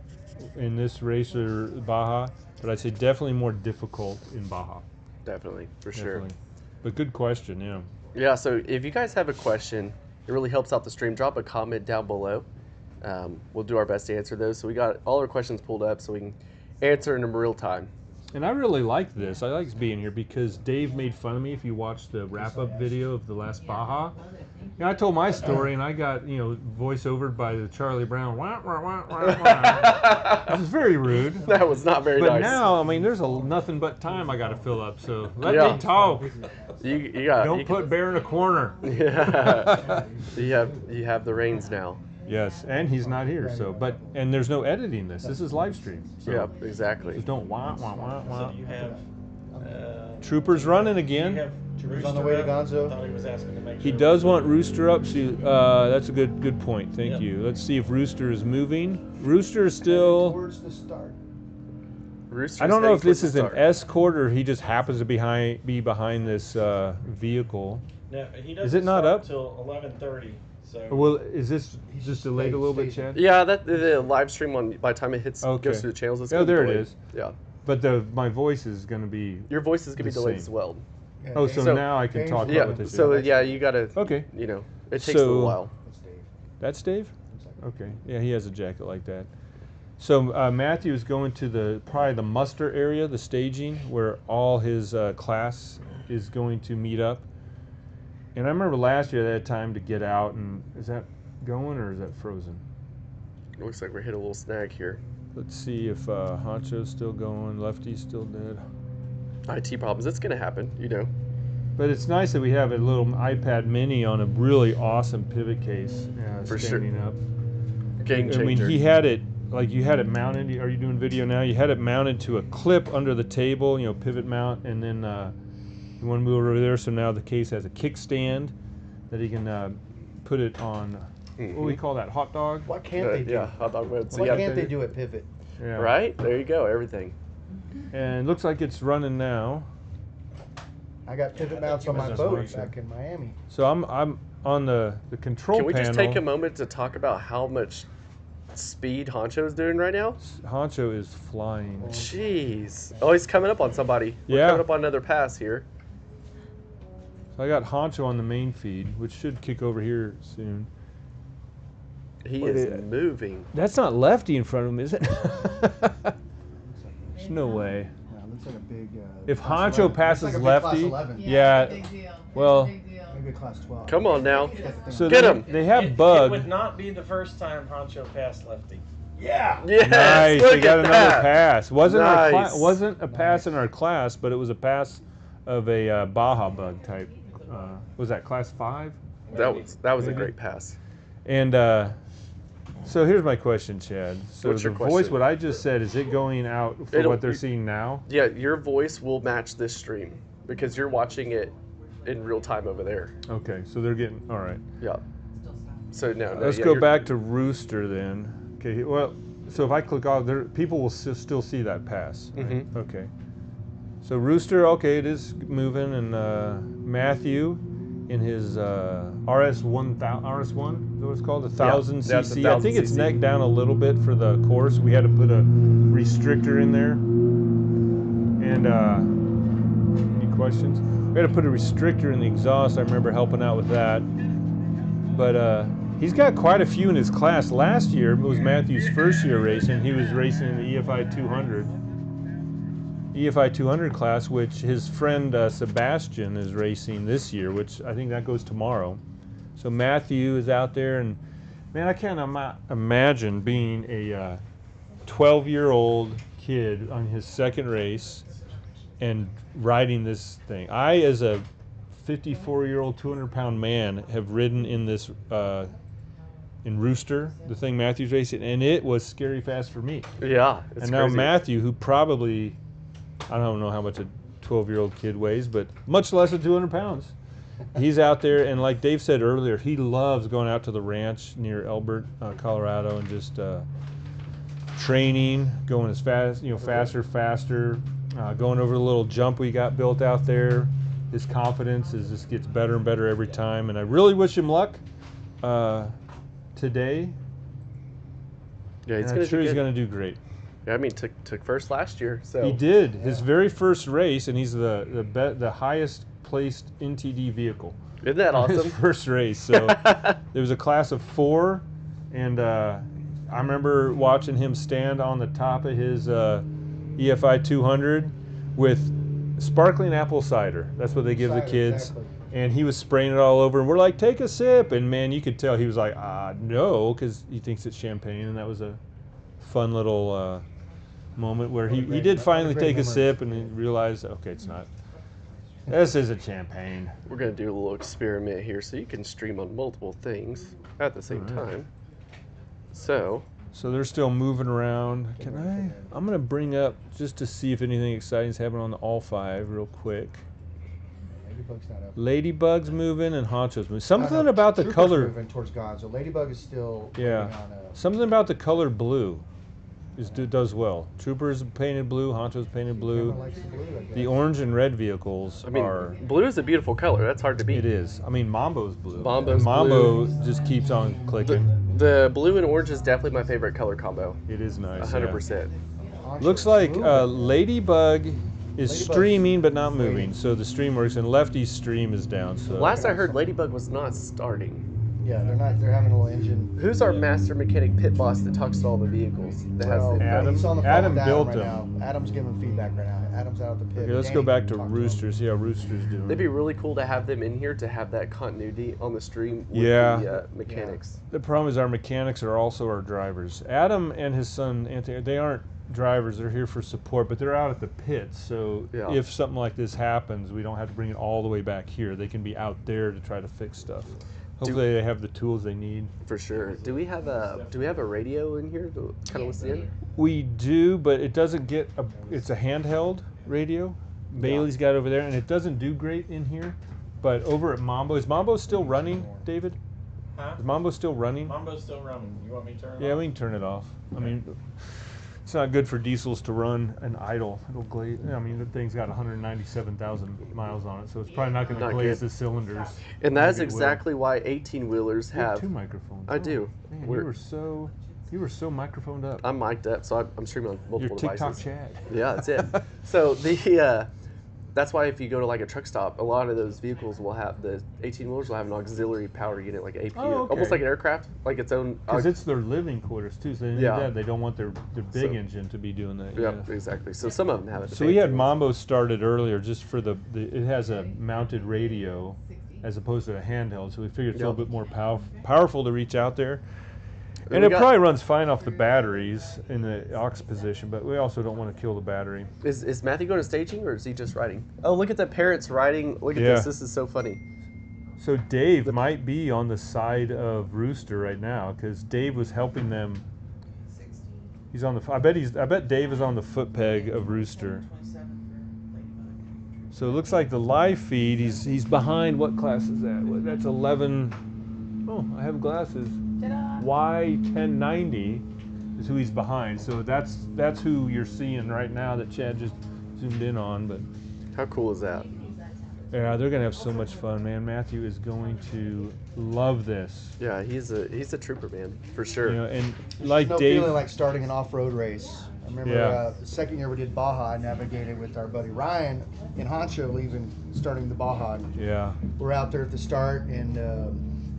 S1: in this race or Baja, but I'd say definitely more difficult in Baja.
S3: Definitely, for sure.
S1: Definitely. But good question, yeah.
S3: Yeah, so if you guys have a question, it really helps out the stream. Drop a comment down below. We'll do our best to answer those. So we got all our questions pulled up so we can answer in real time.
S1: And I really like this. I like being here because Dave made fun of me if you watched the wrap-up video of the last Baja. You know, I told my story and I got, you know, voice-overed by the Charlie Brown. Wah, wah, wah, wah, wah. That was very rude.
S3: That was not very
S1: but
S3: nice.
S1: But now, I mean, there's nothing but time I got to fill up, so let me talk. Don't put Bear in a corner.
S3: Yeah. you have the reins now.
S1: Yes, and he's not here, so and there's no editing this. This is live stream. So
S3: yeah, exactly.
S1: Just don't wah wah wah wah.
S8: So you have
S1: Troopers running again.
S8: You have
S9: Rooster on the way to Gonzo.
S8: I thought he was asking to make
S1: He
S8: sure
S1: does want Rooster up. So that's a good point. Thank you. Let's see if Rooster is moving. Rooster is still.
S9: Towards the start.
S3: Rooster's
S1: I don't know
S3: heading
S1: if this
S3: towards
S1: is
S3: the
S1: an
S3: start.
S1: escort or he just happens to be behind this vehicle.
S8: No, he doesn't
S1: Is it not
S8: start
S1: up?
S8: till 11:30. So
S1: Well, is this just delayed a little bit, Chad?
S3: Yeah, that the live stream on by the time it hits
S1: Okay.
S3: goes through the channels. It's
S1: Oh,
S3: gonna be
S1: there it
S3: delayed.
S1: is.
S3: Yeah,
S1: But my voice is going to be.
S3: your voice is gonna be
S1: The
S3: delayed
S1: same.
S3: as well.
S1: Oh, so now I can
S9: James-
S1: talk about
S3: Yeah,
S1: what this
S3: so
S1: is.
S3: yeah, you gotta.
S1: Okay.
S3: You know, it takes a little
S1: So-
S3: while.
S9: That's Dave.
S1: That's Dave?
S9: 1 second.
S1: Okay. Yeah, he has a jacket like that. So Matthew is going to probably the muster area, the staging, where all his class is going to meet up. And I remember last year they had time to get out, and is that going or is that frozen?
S3: It looks like we're hit a little snag here.
S1: Let's see if Honcho's still going, Lefty's still dead.
S3: IT problems. It's gonna happen. You know.
S1: But it's nice that we have a little iPad mini on a really awesome pivot case
S3: For sure.
S1: standing up.
S3: Game changer.
S1: I mean, he had it, like you had it mounted, are you doing video now? You had it mounted to a clip under the table, pivot mount, and then you want to move over there, so now the case has a kickstand that he can put it on, what do we call that, hot dog?
S9: What can't they do?
S3: Yeah, hot dog mode. So
S9: What
S3: yeah,
S9: can't they do at Pivot?
S1: Yeah.
S3: right there you go. Everything.
S1: And it looks like it's running now.
S9: I got pivot mounts on my
S1: that's
S9: boat
S1: right.
S9: back in Miami.
S1: So I'm on the control
S3: Can we
S1: panel.
S3: just take a moment to talk about how much speed Honcho is doing right now?
S1: Honcho is flying.
S3: Jeez. Oh, he's coming up on somebody. We're
S1: Yeah.
S3: coming up on another pass here.
S1: So I got Honcho on the main feed, which should kick over here soon.
S3: He
S1: What
S3: is
S1: is it?
S3: moving.
S1: That's not Lefty in front of him, is it? There's no way.
S9: Yeah, looks like a big.
S1: If
S9: class
S1: Honcho
S9: 11.
S1: passes
S9: Looks like a big
S1: Lefty,
S9: class 11.
S1: yeah,
S4: it's a big deal.
S1: well-
S4: It's a big deal.
S9: Maybe a class 12.
S3: Come on now.
S1: So
S3: Get
S1: they,
S3: him.
S1: they have
S8: It
S1: Bug.
S8: would not be the first time Honcho passed Lefty.
S9: Yeah.
S3: Yes,
S1: Nice,
S3: look
S1: they got
S3: at
S1: another
S3: that.
S1: pass. Wasn't
S3: Nice.
S1: wasn't a pass in our class, but it was a pass of a Baja Bug type. Was that class 5?
S3: That was a
S1: Maybe.
S3: great pass.
S1: And so here's my question, Chad. So
S3: What's your
S1: the voice,
S3: question?
S1: what I just said, is it going out for
S3: It'll-
S1: what they're seeing now?
S3: Yeah, your voice will match this stream because you're watching it in real time over there.
S1: Okay, so they're getting all right.
S3: Yeah. So no.
S1: Let's
S3: yeah,
S1: go
S3: you're-
S1: back to Rooster then. Okay, well, so if I click off, there, people will still see that pass. Right?
S3: Mhm.
S1: Okay. So Rooster, okay, it is moving, and Matthew in his RS1, is that what it's called? 1,000
S3: Yeah, that's
S1: cc.
S3: 1,000
S1: I think it's
S3: cc.
S1: necked down a little bit for the course. We had to put a restrictor in there. And any questions? We had to put a restrictor in the exhaust. I remember helping out with that. But he's got quite a few in his class. Last year it was Matthew's first year racing. He was racing in the EFI 200. EFI 200 class, which his friend Sebastian is racing this year, which I think that goes tomorrow. So Matthew is out there, and man, I can't imagine being a 12-year-old kid on his second race and riding this thing. I, as a 54-year-old, 200-pound man, have ridden in this in Rooster, the thing Matthew's racing, and it was scary fast for me.
S3: Yeah. It's
S1: And now
S3: crazy.
S1: Matthew, who probably, I don't know how much a 12-year-old kid weighs, but much less than 200 pounds. He's out there, and like Dave said earlier, he loves going out to the ranch near Elbert, Colorado, and just training, going as fast, faster, going over the little jump we got built out there. His confidence just gets better and better every time, and I really wish him luck today.
S3: Yeah, he's
S1: And
S3: gonna
S1: I'm sure
S3: do
S1: he's
S3: good.
S1: going to do great.
S3: Yeah, I mean, took first last year. So
S1: He did his very first race, and he's the highest placed NTD vehicle.
S3: Isn't that
S1: His
S3: awesome?
S1: first race. So there was a class of 4, and I remember watching him stand on the top of his EFI 200 with sparkling apple cider. That's what they give the
S9: Cider,
S1: kids.
S9: exactly.
S1: And he was spraying it all over, and we're like, take a sip. And man, you could tell he was like, no, because he thinks it's champagne. And that was a fun little moment where he did finally
S9: great
S1: take a
S9: memories.
S1: sip and he realized, okay, it's not. This isn't champagne.
S3: We're gonna do a little experiment here, so you can stream on multiple things at the same
S1: Alright.
S3: time. So
S1: So they're still moving around. I'm going to bring up just to see if anything exciting is happening on the All 5 real quick.
S9: Ladybug's not up.
S1: Ladybug's moving and Honcho's moving. Something
S9: No,
S1: about the
S9: Trooper's
S1: color.
S9: moving towards Gonzo. Ladybug is still
S1: Yeah.
S9: waiting on a.
S1: Something about the color blue. does well. Trooper's painted blue, Honcho's painted blue.
S9: Everyone likes the blue, I guess.
S1: The orange and red vehicles
S3: I mean,
S1: are.
S3: blue is a beautiful color. That's hard to beat.
S1: It is. I mean, Mambo's blue.
S3: Mambo's
S1: and Mambo just keeps on clicking.
S3: The blue and orange is definitely my favorite color combo.
S1: It is nice.
S3: 100%.
S9: Honcho
S1: Looks
S9: is
S1: like
S9: moving.
S1: Ladybug is
S9: Ladybug's
S1: streaming but not moving,
S9: waiting.
S1: so the stream works, and Lefty's stream is down. So
S3: Last I heard, Ladybug was not starting.
S9: Yeah, they're not. They're having a little engine.
S3: Who's our master mechanic pit boss that talks to all the vehicles? That has
S9: Well,
S3: the
S1: Adam-
S9: he's on the phone
S1: Adam
S9: with
S1: built
S9: right
S1: him.
S9: now. Adam's giving feedback right now. Adam's out at the pit.
S1: okay, let's
S9: Danny
S1: go back
S9: can
S1: to
S9: talk him.
S1: Rooster. See how Rooster's doing.
S3: It'd be really cool to have them in here to have that continuity on the stream with
S1: Yeah.
S3: the mechanics.
S1: The problem is our mechanics are also our drivers. Adam and his son Anthony, they aren't drivers. They're here for support, but they're out at the pits. So
S3: Yeah.
S1: if something like this happens, we don't have to bring it all the way back here. They can be out there to try to fix stuff. Hopefully they have the tools they need.
S3: For sure. Do we have a radio in here to kind of listen in?
S1: We do, but it doesn't get it's a handheld radio. Bailey's got it over there, and it doesn't do great in here. But over at Mambo, is Mambo still running, David?
S8: Huh?
S1: Is Mambo still running?
S8: Mambo's still running. You want me to turn it
S1: Yeah,
S8: off?
S1: we can turn it off. I mean, it's not good for diesels to run an idle. It'll glaze. I mean, the thing's got 197,000 miles on it, so it's probably not going to
S3: Not
S1: glaze
S3: good.
S1: the cylinders.
S3: And that is
S1: Maybe it will.
S3: exactly why 18-wheelers
S1: You have
S3: have.
S1: two microphones.
S3: I do.
S1: Man, you
S3: We're-
S1: were so microphoned up.
S3: I'm mic'd up, so I'm streaming on
S1: Your
S3: multiple
S1: TikTok
S3: devices.
S1: chat.
S3: Yeah, that's it. So that's why if you go to like a truck stop, a lot of those vehicles will have the 18-wheelers will have an auxiliary power unit, like AP,
S1: Oh, okay.
S3: almost like an aircraft, like its own.
S1: Because it's their living quarters too, so they need
S3: Yeah.
S1: that. They don't want their big
S3: So-
S1: engine to be doing that.
S3: Yep, exactly. So some of them have it.
S1: So we had Mambo started earlier just for the it has a mounted radio as opposed to a handheld, so we figured it's a little
S3: Yep.
S1: bit more powerful to reach out there. And
S3: we
S1: it
S3: got-
S1: probably runs fine off the batteries in the aux position, but we also don't want to kill the battery.
S3: Is Matthew going to staging or is he just riding? Oh, look at the parents riding. Look at
S1: Yeah.
S3: this. This is so funny.
S1: So Dave might be on the side of Rooster right now because Dave was helping them. He's on the. I bet Dave is on the foot peg of Rooster. So it looks like the live feed. He's behind. What class is that? Well, that's 11. Oh, I have glasses. Y1090 is who he's behind. So that's who you're seeing right now that Chad just zoomed in on. But
S3: How cool is that?
S1: yeah, they're gonna have so much fun, man. Matthew is going to love this.
S3: Yeah, he's a trooper, man, for sure.
S1: You know, and like
S9: no
S1: Dave.
S9: feeling like starting an off-road race. I remember
S1: Yeah.
S9: the second year we did Baja, I navigated with our buddy Ryan in Honcho, starting the Baja. And
S1: Yeah.
S9: we're out there at the start, and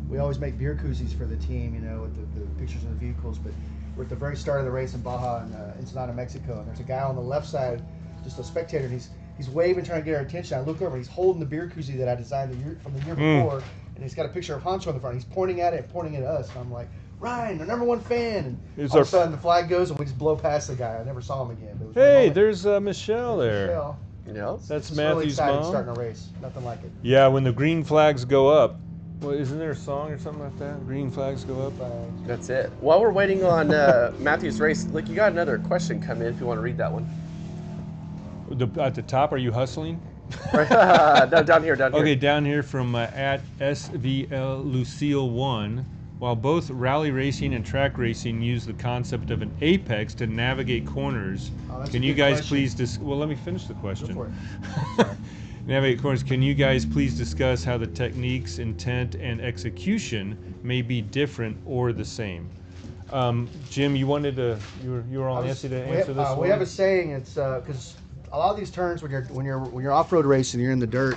S9: we always make beer koozies for the team, you know, with the pictures of the vehicles. But we're at the very start of the race in Baja in Ensenada, Mexico, and there's a guy on the left side, just a spectator, and he's waving, trying to get our attention. I look over, and he's holding the beer koozie that I designed from the year before, and he's got a picture of Honcho on the front. He's pointing at it and pointing at us, and I'm like, Ryan, the #1 fan. And
S1: It's
S9: all
S1: our
S9: of a sudden, the flag goes, and we just blow past the guy. I never saw him again. But it was
S1: Hey,
S9: really
S1: there's Michelle there.
S9: Michelle.
S3: Yeah.
S1: That's
S9: It's really
S1: Matthew's
S9: exciting
S1: mom.
S9: starting a race. Nothing like it.
S1: Yeah, when the green flags go up. Well, isn't there a song or something like that? Green flags go up.
S3: That's it. While we're waiting on Matthew's race, look, you got another question come in if you want to read that one.
S1: At the top, are you hustling?
S3: No, down here.
S1: Okay, down here from at SVL Lucille 1. While both rally racing and track racing use the concept of an apex to navigate corners,
S9: Oh, that's
S1: can
S9: a
S1: you
S9: good
S1: guys
S9: question.
S1: please well, let me finish the question.
S9: Go for it.
S1: Navigate corners. Can you guys please discuss how the techniques, intent, and execution may be different or the same? Jim, you wanted to. You were on Nancy to answer this one.
S9: We have a saying. It's because a lot of these turns when you're off-road racing, you're in the dirt.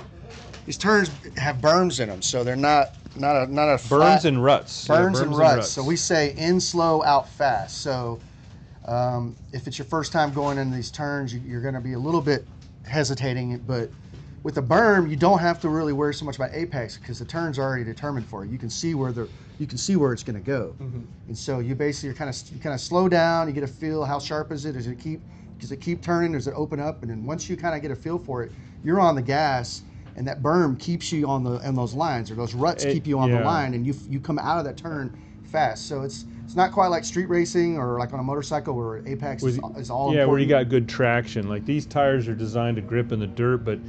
S9: These turns have berms in them, so they're not a
S1: Burns
S9: flat,
S1: and ruts. Yeah,
S9: Burns and ruts. So we say in slow, out fast. So if it's your first time going into these turns, you're going to be a little bit hesitating. But with the berm, you don't have to really worry so much about apex because the turn's already determined for you. You can see where it's going to go. And so you basically kind of slow down. You get a feel. How sharp is it? Does it keep turning? Does it open up? And then once you kind of get a feel for it, you're on the gas. And that berm keeps you on those lines, or those ruts keep you on the line, and you come out of that turn fast. So it's not quite like street racing or like on a motorcycle where apex is all
S1: yeah,
S9: important.
S1: where you got good traction. Like these tires are designed to grip in the dirt, but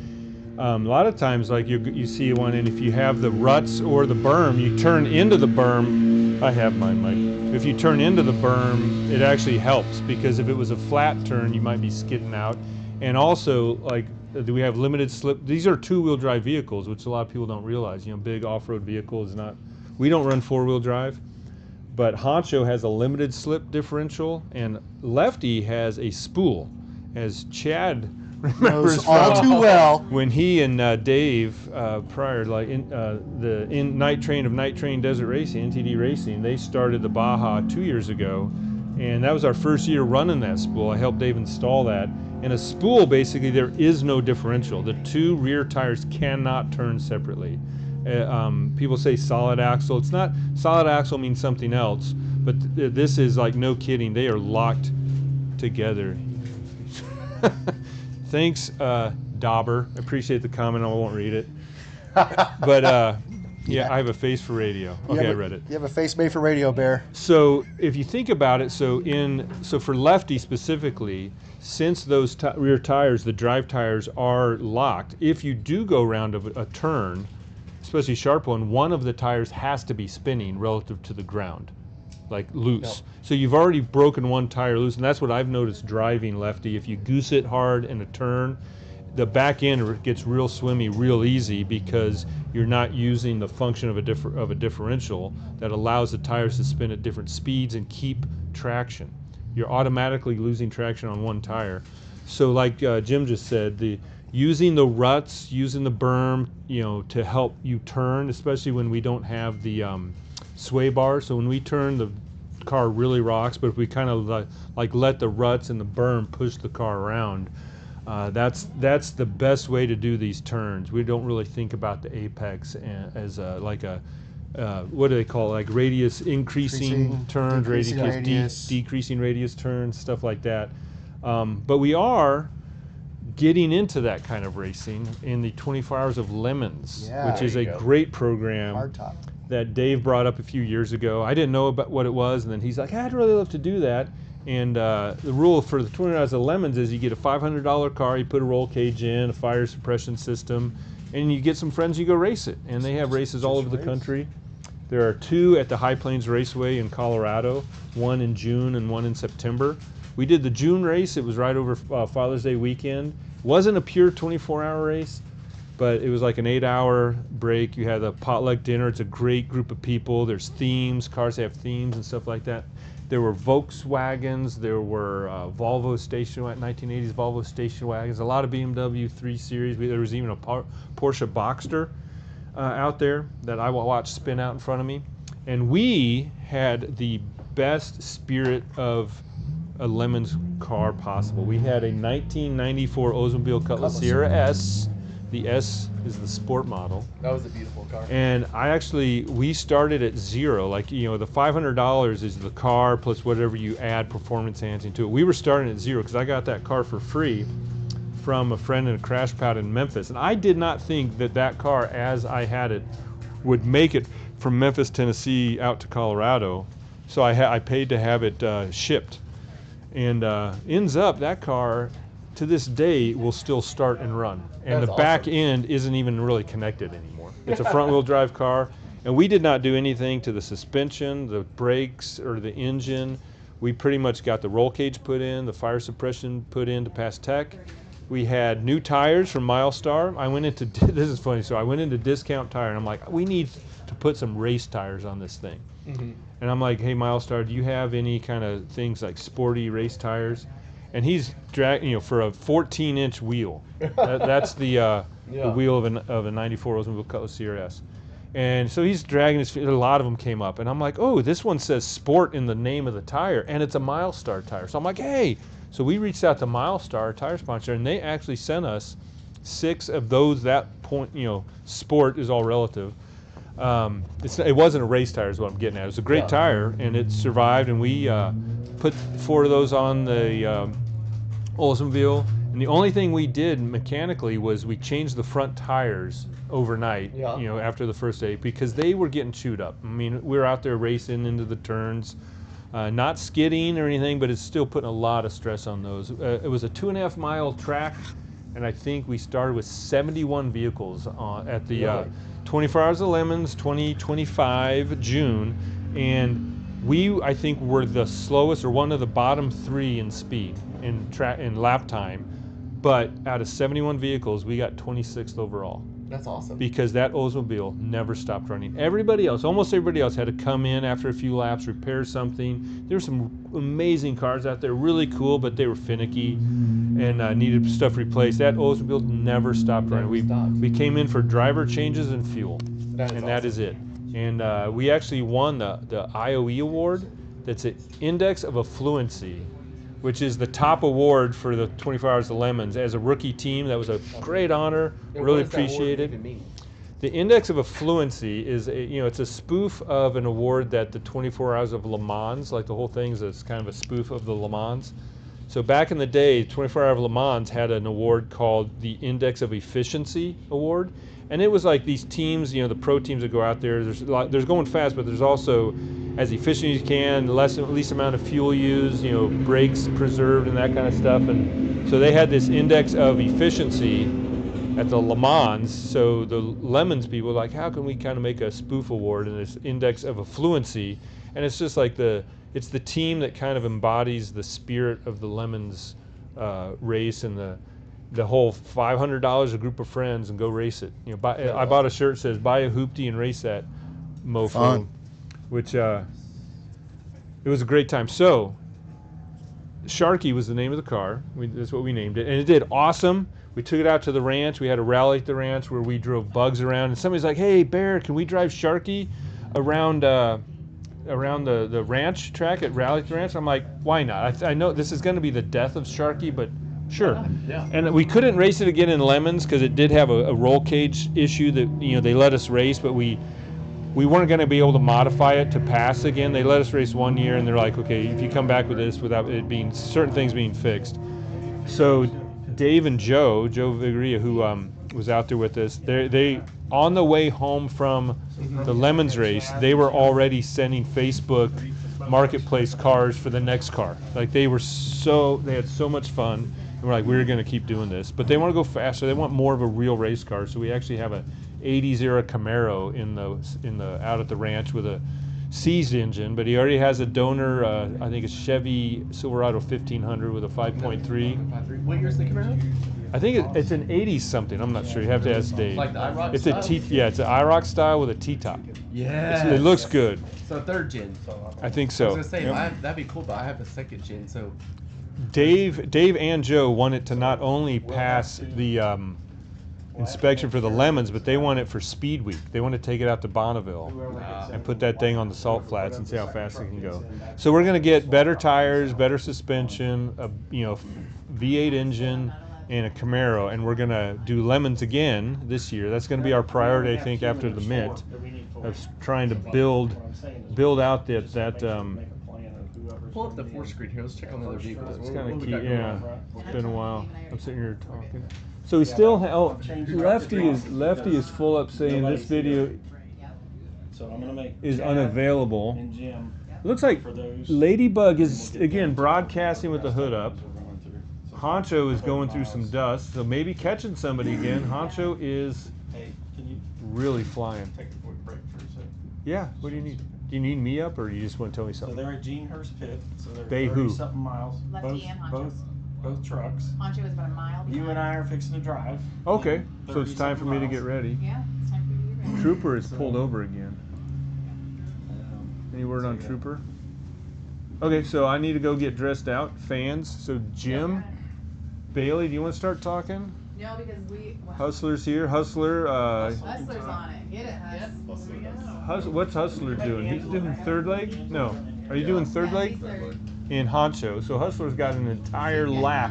S1: A lot of times, like you see one, and if you have the ruts or the berm, you turn into the berm. I have mine, Mike. If you turn into the berm, it actually helps, because if it was a flat turn, you might be skidding out. And also, like, do we have limited slip? These are two-wheel drive vehicles, which a lot of people don't realize. You know, big off-road vehicle is not. We don't run four-wheel drive, but Honcho has a limited slip differential, and Lefty has a spool, as Chad remembers
S9: Knows all
S1: from
S9: too well.
S1: when he and Dave Pryor, like in Night Train Desert Racing, NTD Racing, they started the Baja 2 years ago, and that was our first year running that spool. I helped Dave install that. And a spool, basically, there is no differential. The two rear tires cannot turn separately. People say solid axle. It's not. Solid axle means something else, but this is like, no kidding. They are locked together. Thanks, Dauber. I appreciate the comment. I won't read it. But yeah, I have a face for radio. Okay, I read it.
S9: You have a face made for radio, Bear.
S1: So if you think about it, so for Lefty specifically, since those rear tires, the drive tires, are locked, if you do go around a turn, especially sharp one of the tires has to be spinning relative to the ground, like loose. Yep. So you've already broken one tire loose, and that's what I've noticed driving Lefty. If you goose it hard in a turn, the back end gets real swimmy real easy, because you're not using the function of a differential that allows the tires to spin at different speeds and keep traction. You're automatically losing traction on one tire. So like Jim just said, using the ruts, using the berm, you know, to help you turn, especially when we don't have the sway bar. So when we turn, the car really rocks, but if we kind of like let the ruts and the berm push the car around, that's the best way to do these turns. We don't really think about the apex as like a what do they call it? Like radius increasing turns, radius decreasing radius turns, stuff like that. But we are getting into that kind of racing in the 24 Hours of Lemons, which is a great program that Dave brought up a few years ago. I didn't know about what it was, and then he's like, I'd really love to do that. And the rule for the 24 Hours of Lemons is you get a $500 car, you put a roll cage in, a fire suppression system, and you get some friends, you go race it. And they have races all over the country. There are two at the High Plains Raceway in Colorado, one in June and one in September. We did the June race. It was right over Father's Day weekend. Wasn't a pure 24-hour race, but it was like an 8-hour break. You had a potluck dinner. It's a great group of people. There's themes. Cars have themes and stuff like that. There were Volkswagens. There were Volvo 1980s Volvo station wagons. A lot of BMW 3 Series. There was even a Porsche Boxster out there that I watched spin out in front of me. And we had the best spirit of a Lemons car possible. We had a 1994 Oldsmobile Cutlass Sierra S. The S is the sport model.
S3: That was a beautiful car.
S1: And we started at zero. Like, you know, the $500 is the car plus whatever you add performance enhancing to it. We were starting at zero because I got that car for free from a friend in a crash pad in Memphis. And I did not think that car, as I had it, would make it from Memphis, Tennessee out to Colorado. So I paid to have it shipped. And ends up, that car to this day will still start and run. And
S3: That's
S1: the
S3: awesome.
S1: back end isn't even really connected anymore. It's a front wheel drive car. And we did not do anything to the suspension, the brakes, or the engine. We pretty much got the roll cage put in, the fire suppression put in to pass tech. We had new tires from Milestar. I went into, this is funny, so I went into Discount Tire and I'm like, we need to put some race tires on this thing.
S3: Mm-hmm.
S1: And I'm like, hey, Milestar, do you have any kind of things like sporty race tires? And he's dragging, you know, for a 14-inch wheel. That's the wheel of a 94 Oldsmobile Cutlass Sierra S. And so he's dragging his feet. A lot of them came up. And I'm like, oh, this one says sport in the name of the tire. And it's a Milestar tire. So I'm like, hey. So we reached out to Milestar, tire sponsor, and they actually sent us 6 of those. That point, you know, sport is all relative. It wasn't a race tire is what I'm getting at. It was a great tire, and it survived. And we put 4 of those on the Oldsmobile. And the only thing we did mechanically was we changed the front tires overnight, you know, after the first day, because they were getting chewed up. I mean, we were out there racing into the turns, not skidding or anything, but it's still putting a lot of stress on those. It was a 2.5 mile track and I think we started with 71 vehicles at the
S3: Really?
S1: 24 Hours of Lemons 2025 June, and we, I think, were the slowest or one of the bottom 3 in speed in lap time, but out of 71 vehicles, we got 26th overall.
S3: That's awesome.
S1: Because that Oldsmobile never stopped running. Everybody else, almost everybody else, had to come in after a few laps, repair something. There were some amazing cars out there, really cool, but they were finicky and needed stuff replaced. That Oldsmobile never stopped running. We came in for driver changes and fuel, that is it. And we actually won the IOE award. That's an Index of Affluency, which is the top award for the 24 Hours of Lemons. As a rookie team, that was a great honor. Really appreciated. The Index of Affluency is, it's a spoof of an award that the 24 Hours of Le Mans, like the whole thing is kind of a spoof of the Le Mans. So back in the day, 24 Hours of Le Mans had an award called the Index of Efficiency Award. And it was like these teams, the pro teams that go out there, there's going fast, but there's also as efficient as you can, least amount of fuel used, brakes preserved and that kind of stuff. And so they had this index of efficiency at the Le Mans. So the Lemons people were like, how can we kind of make a spoof award in this index of affluency? And it's just like it's the team that kind of embodies the spirit of the Lemons race, and the whole $500 a group of friends and go race it. I bought a shirt that says buy a hoopty and race that mofo.
S9: Fun.
S1: Which it was a great time. So Sharky was the name of the car. That's what we named it, and it did awesome. We took it out to the ranch. We had a rally at the ranch where we drove bugs around, and somebody's like, hey Bear, can we drive Sharky around the ranch track at Rally at the Ranch? I'm like, why not? I know this is going to be the death of Sharky, but sure.
S3: Yeah.
S1: And we couldn't race it again in Lemons because it did have a roll cage issue that they let us race, but we weren't going to be able to modify it to pass again. They let us race 1 year, and they're like, okay, if you come back with this without it being certain things being fixed. So Dave and Joe Vigria, who was out there with us, they on the way home from the Lemons race, they were already sending Facebook marketplace cars for the next car. Like they had so much fun, and we're like, we're going to keep doing this. But they want to go faster. They want more of a real race car. So we actually have a 80s era Camaro in the out at the ranch with a seized engine, but he already has a donor, I think a Chevy Silverado 1500 with a 5.3.
S3: What year's the Camaro?
S1: I think it's an 80s something. I'm not sure. You have to ask Dave.
S3: Like the IROC
S1: it's
S3: style?
S1: It's an IROC style with a T-top.
S3: Yeah.
S1: It looks good.
S3: So third gen.
S1: I think
S3: I
S1: so.
S3: was gonna say
S1: Yep.
S3: that'd be cool, but I have a second gen. So
S1: Dave and Joe want it to not only pass the inspection for the Lemons, but they want it for Speed Week. They want to take it out to Bonneville and put that thing on the salt flats and see how fast it can go. So we're going to get better tires, better suspension, a V8 engine, and a Camaro, and we're going to do Lemons again this year. That's going to be our priority, I think, after the Mint, of trying to build out that.
S3: pull up the 4-screen here. Let's check on the other vehicles.
S1: It's kind of key. Yeah, it's been a while. I'm sitting here talking. So we still Lefty is full up saying this video
S8: So I'm gonna make
S1: is
S8: Chad
S1: unavailable.
S8: and Jim
S1: Looks like
S8: for those.
S1: Ladybug is again broadcasting with the hood up. Honcho is going through some dust, so maybe catching somebody again. Honcho is
S8: Hey, can you
S1: really flying.
S8: take a quick break for a second?
S1: Yeah, what do you need? Do you need me up, or you just want to tell me
S8: So
S1: something?
S8: they're at Gene Hurst Pit. So they're
S1: They who?
S8: 30-something miles.
S4: Lefty and Honcho.
S8: Both trucks.
S4: Honcho is about a mile behind.
S8: You and I are fixing to drive.
S1: Okay, so it's time for me to get ready.
S4: Yeah, it's time for you to get ready.
S1: Trooper is pulled over again. Any word on
S8: yeah.
S1: Trooper? Okay, so I need to go get dressed out. Fans. So Jim, Bailey, do you want to start talking?
S4: No, because
S1: Hustler's here. Hustler.
S4: Hustler's on it. Get it, Hus.
S1: What's Hustler doing? He's doing third leg? No. Are you doing third
S4: Yeah,
S1: leg?
S4: he's third.
S1: In Honcho. So Hustler's got an entire lap.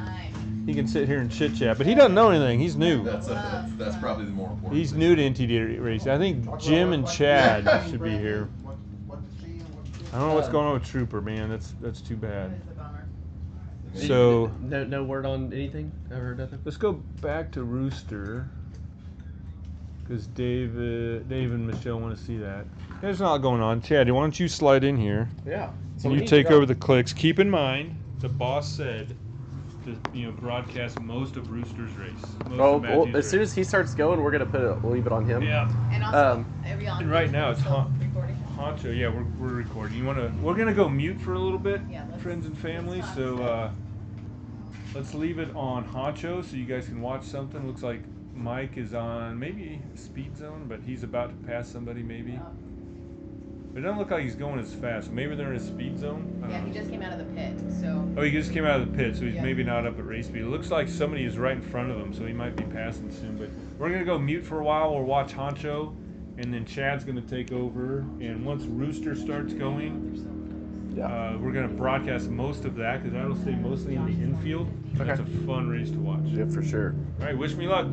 S1: He can sit here and chit chat, but he doesn't know anything. He's new.
S10: That's probably the more important.
S1: He's new to NTD Racing. I think Jim and Chad should be here. I don't know what's going on with Trooper, man. That's too bad.
S4: It's a bummer.
S1: So
S3: no word on anything. I heard nothing.
S1: let's go back to Rooster, because Dave and Michelle want to see that. There's a lot going on. Chad, why don't you slide in here?
S3: Yeah.
S1: And you take over the clicks. Keep in mind, the boss said to broadcast most of Rooster's race. Most
S3: Oh,
S1: of Matthew's
S3: as soon
S1: race.
S3: as he starts going, we're gonna leave it on him.
S1: Yeah.
S4: And also, are we on
S1: And right now it's
S4: recording?
S1: Honcho. Yeah, we're recording. We're gonna go mute for a little bit,
S4: Yeah,
S1: friends and family.
S4: let's talk
S1: So let's leave it on Honcho so you guys can watch something. Looks like Mike is on maybe speed zone, but he's about to pass somebody maybe. But it doesn't look like he's going as fast. So maybe they're in a speed zone.
S4: Yeah, he just came out of the pit, so.
S1: Oh, he just came out of the pit, so he's
S4: Yeah.
S1: maybe not up at race speed. It looks like somebody is right in front of him, so he might be passing soon. But we're gonna go mute for a while. We'll watch Honcho, and then Chad's gonna take over. And once Rooster starts going, we're gonna broadcast most of that because that'll stay mostly in the infield.
S3: Okay.
S1: That's a fun race to watch.
S3: Yeah, for sure.
S1: All right, wish me luck.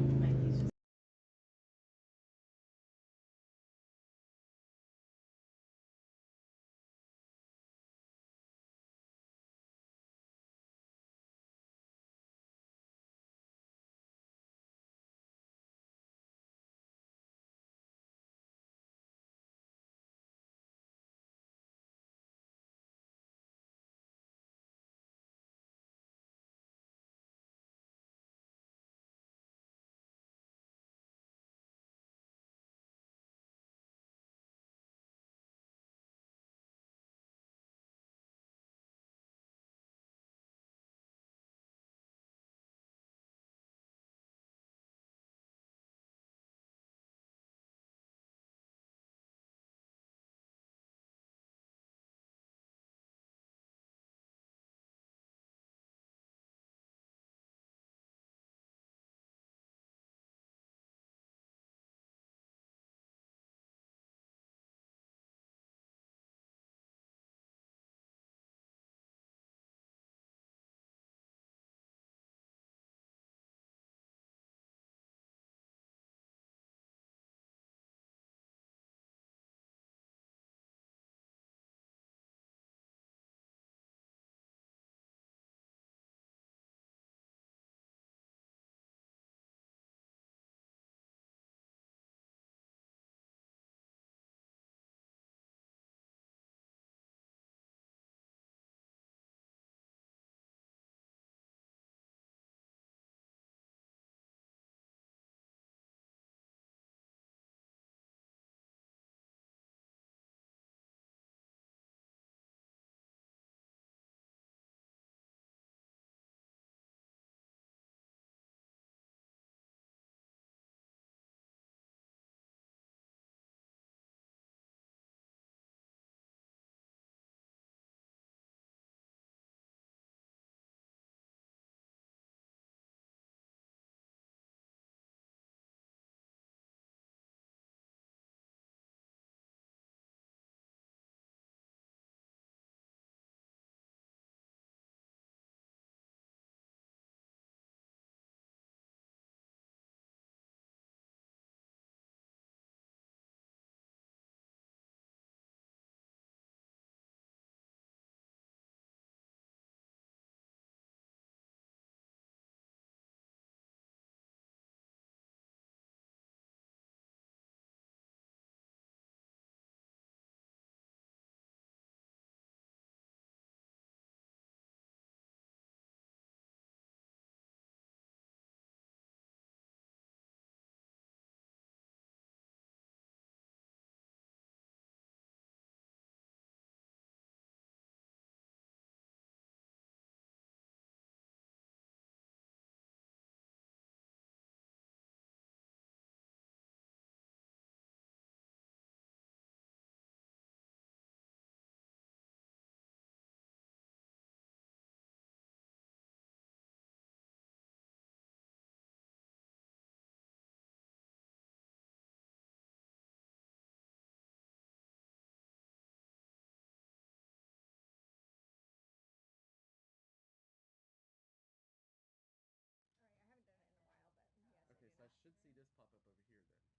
S3: Okay, so I should see this pop up over here then.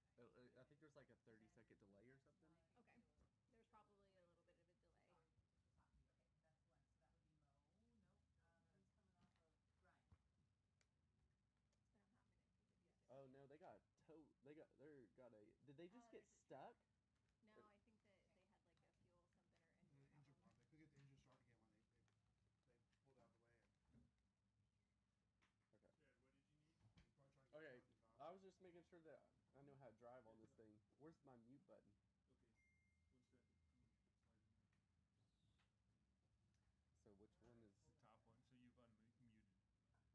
S3: I think there's like a 30-second delay or something.
S4: Okay. There's probably a little bit of a delay.
S3: Oh no, they got did they just get stuck?
S4: No, I think that they had like a fuel something or engine problem.
S9: Engine problem. They couldn't get the engine start again when they
S3: making sure that I know how to drive on this thing. Where's my mute button? So which one is?
S1: The top one. So you've unmuted.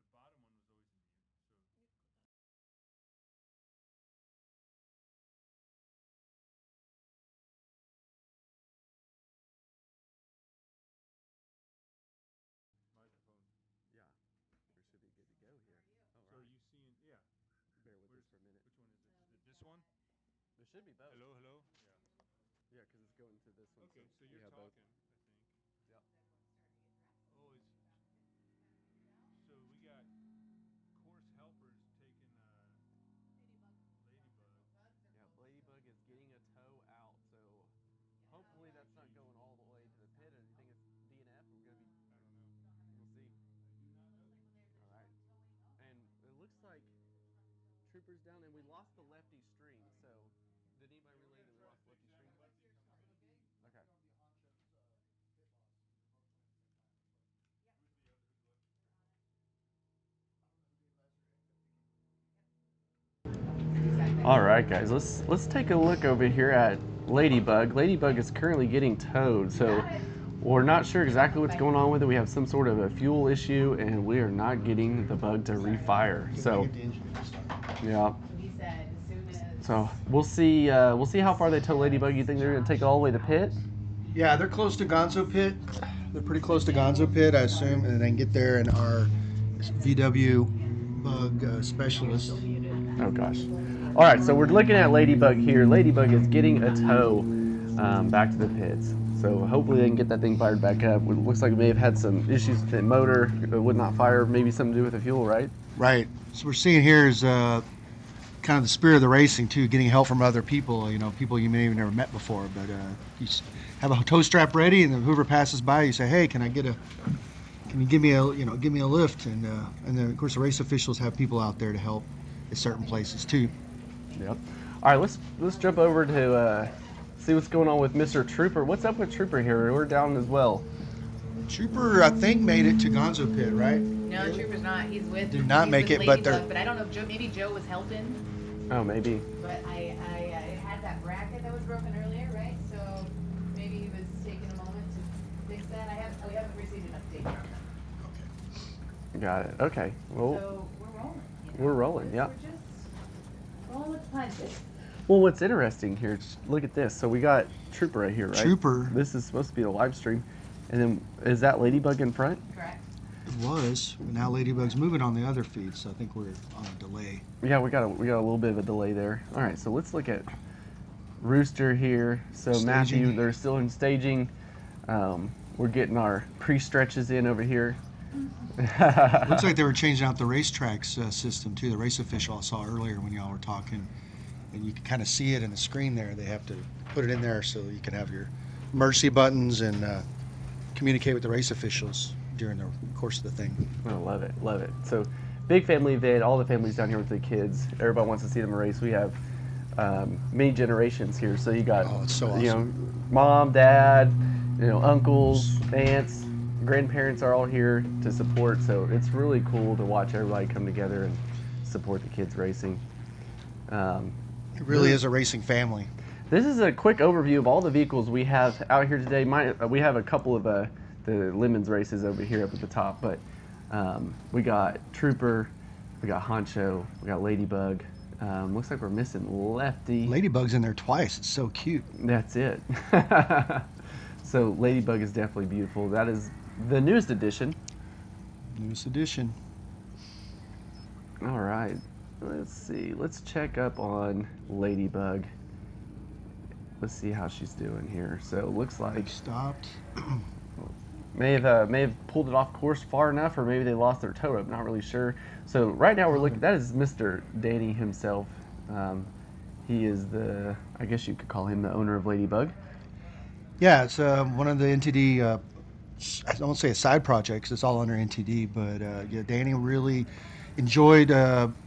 S1: The bottom one was always in mute. So microphone.
S3: Yeah, we should be good to go here. All
S1: So are
S3: right.
S1: you seeing? Yeah.
S3: Bear with us for a minute.
S1: Which one is it? Is it this one?
S3: There should be both.
S1: Hello, hello. Yeah.
S3: Yeah, because it's going to this one.
S1: Okay, so
S3: we
S1: you're
S3: have both.
S1: talking, I think.
S3: Yep.
S1: Oh, it's so we got course helpers taking ladybug.
S3: Yeah, Ladybug is getting a tow out, so hopefully that's not going all the way to the pit. Or do you think it's DNF? We're gonna be.
S1: I don't know.
S3: We'll see. All right. And it looks like Troopers down, and we lost the Lefty string. So, did anybody relay that we lost the Lefty string? Okay. All right, guys, let's take a look over here at Ladybug. Ladybug is currently getting towed, so we're not sure exactly what's going on with it. We have some sort of a fuel issue, and we are not getting the bug to refire. So, yeah. So we'll see how far they tow Ladybug. You think they're gonna take it all the way to pit?
S9: Yeah, they're close to Gonzo Pit. They're pretty close to Gonzo Pit, I assume, and then get there and our VW bug specialist.
S3: Oh gosh. All right, so we're looking at Ladybug here. Ladybug is getting a tow back to the pits. So hopefully they can get that thing fired back up. It looks like we may have had some issues with the motor. It would not fire. Maybe something to do with the fuel, right?
S9: Right. So we're seeing here is kind of the spirit of the racing too, getting help from other people. You know, people you may have never met before. But you have a tow strap ready, and then whoever passes by, you say, "Hey, can you give me a lift?" And then of course the race officials have people out there to help at certain places too.
S3: Yep. All right, let's jump over to see what's going on with Mr. Trooper. What's up with Trooper here? We're down as well.
S9: Trooper, I think, made it to Gonzo Pit, right?
S11: No, Trooper's not. He's with.
S9: Did not make it, but they're.
S11: But I don't know if Joe. Maybe Joe was helping.
S3: Oh, maybe.
S11: But I had that bracket that was broken earlier, right? So maybe he was taking a moment to fix that. We haven't received an update from them.
S3: Got it. Okay. Well.
S11: So we're rolling.
S3: We're rolling. Yep.
S11: We're just rolling with the punches.
S3: Well, what's interesting here, look at this. So we got Trooper right here, right?
S9: Trooper.
S3: This is supposed to be the live stream. And then, is that Ladybug in front?
S11: Correct.
S9: It was. But now Ladybug's moving on the other feed, so I think we're on a delay.
S3: Yeah, we got a little bit of a delay there. All right, so let's look at Rooster here. So
S9: Staging.
S3: Matthew, they're still in staging. We're getting our pre-stretches in over here.
S9: Looks like they were changing out the racetracks system too. The race official I saw earlier when y'all were talking, and you can kind of see it in the screen there. They have to put it in there so you can have your emergency buttons and communicate with the race officials during the course of the thing.
S3: I love it, love it. So big family event, all the families down here with the kids. Everybody wants to see them race. We have many generations here. So you got,
S9: it's so awesome.
S3: you know, mom, dad, you know, uncles, aunts, grandparents are all here to support. So it's really cool to watch everybody come together and support the kids racing.
S9: It really is a racing family.
S3: This is a quick overview of all the vehicles we have out here today. We have a couple of the Lemons races over here up at the top, but we got Trooper, we got Honcho, we got Ladybug. Looks like we're missing Lefty.
S9: Ladybug's in there twice. It's so cute.
S3: That's it. So Ladybug is definitely beautiful. That is the newest edition.
S9: Newest edition.
S3: All right. Let's see. Let's check up on Ladybug. Let's see how she's doing here. So it looks like
S9: stopped.
S3: may have pulled it off course far enough, or maybe they lost their tow rope. Not really sure. So right now we're looking. That is Mr. Danny himself. He is the, I guess you could call him the owner of Ladybug.
S9: Yeah, it's one of the NTD. I don't say a side project because it's all under NTD, but yeah, Danny really enjoyed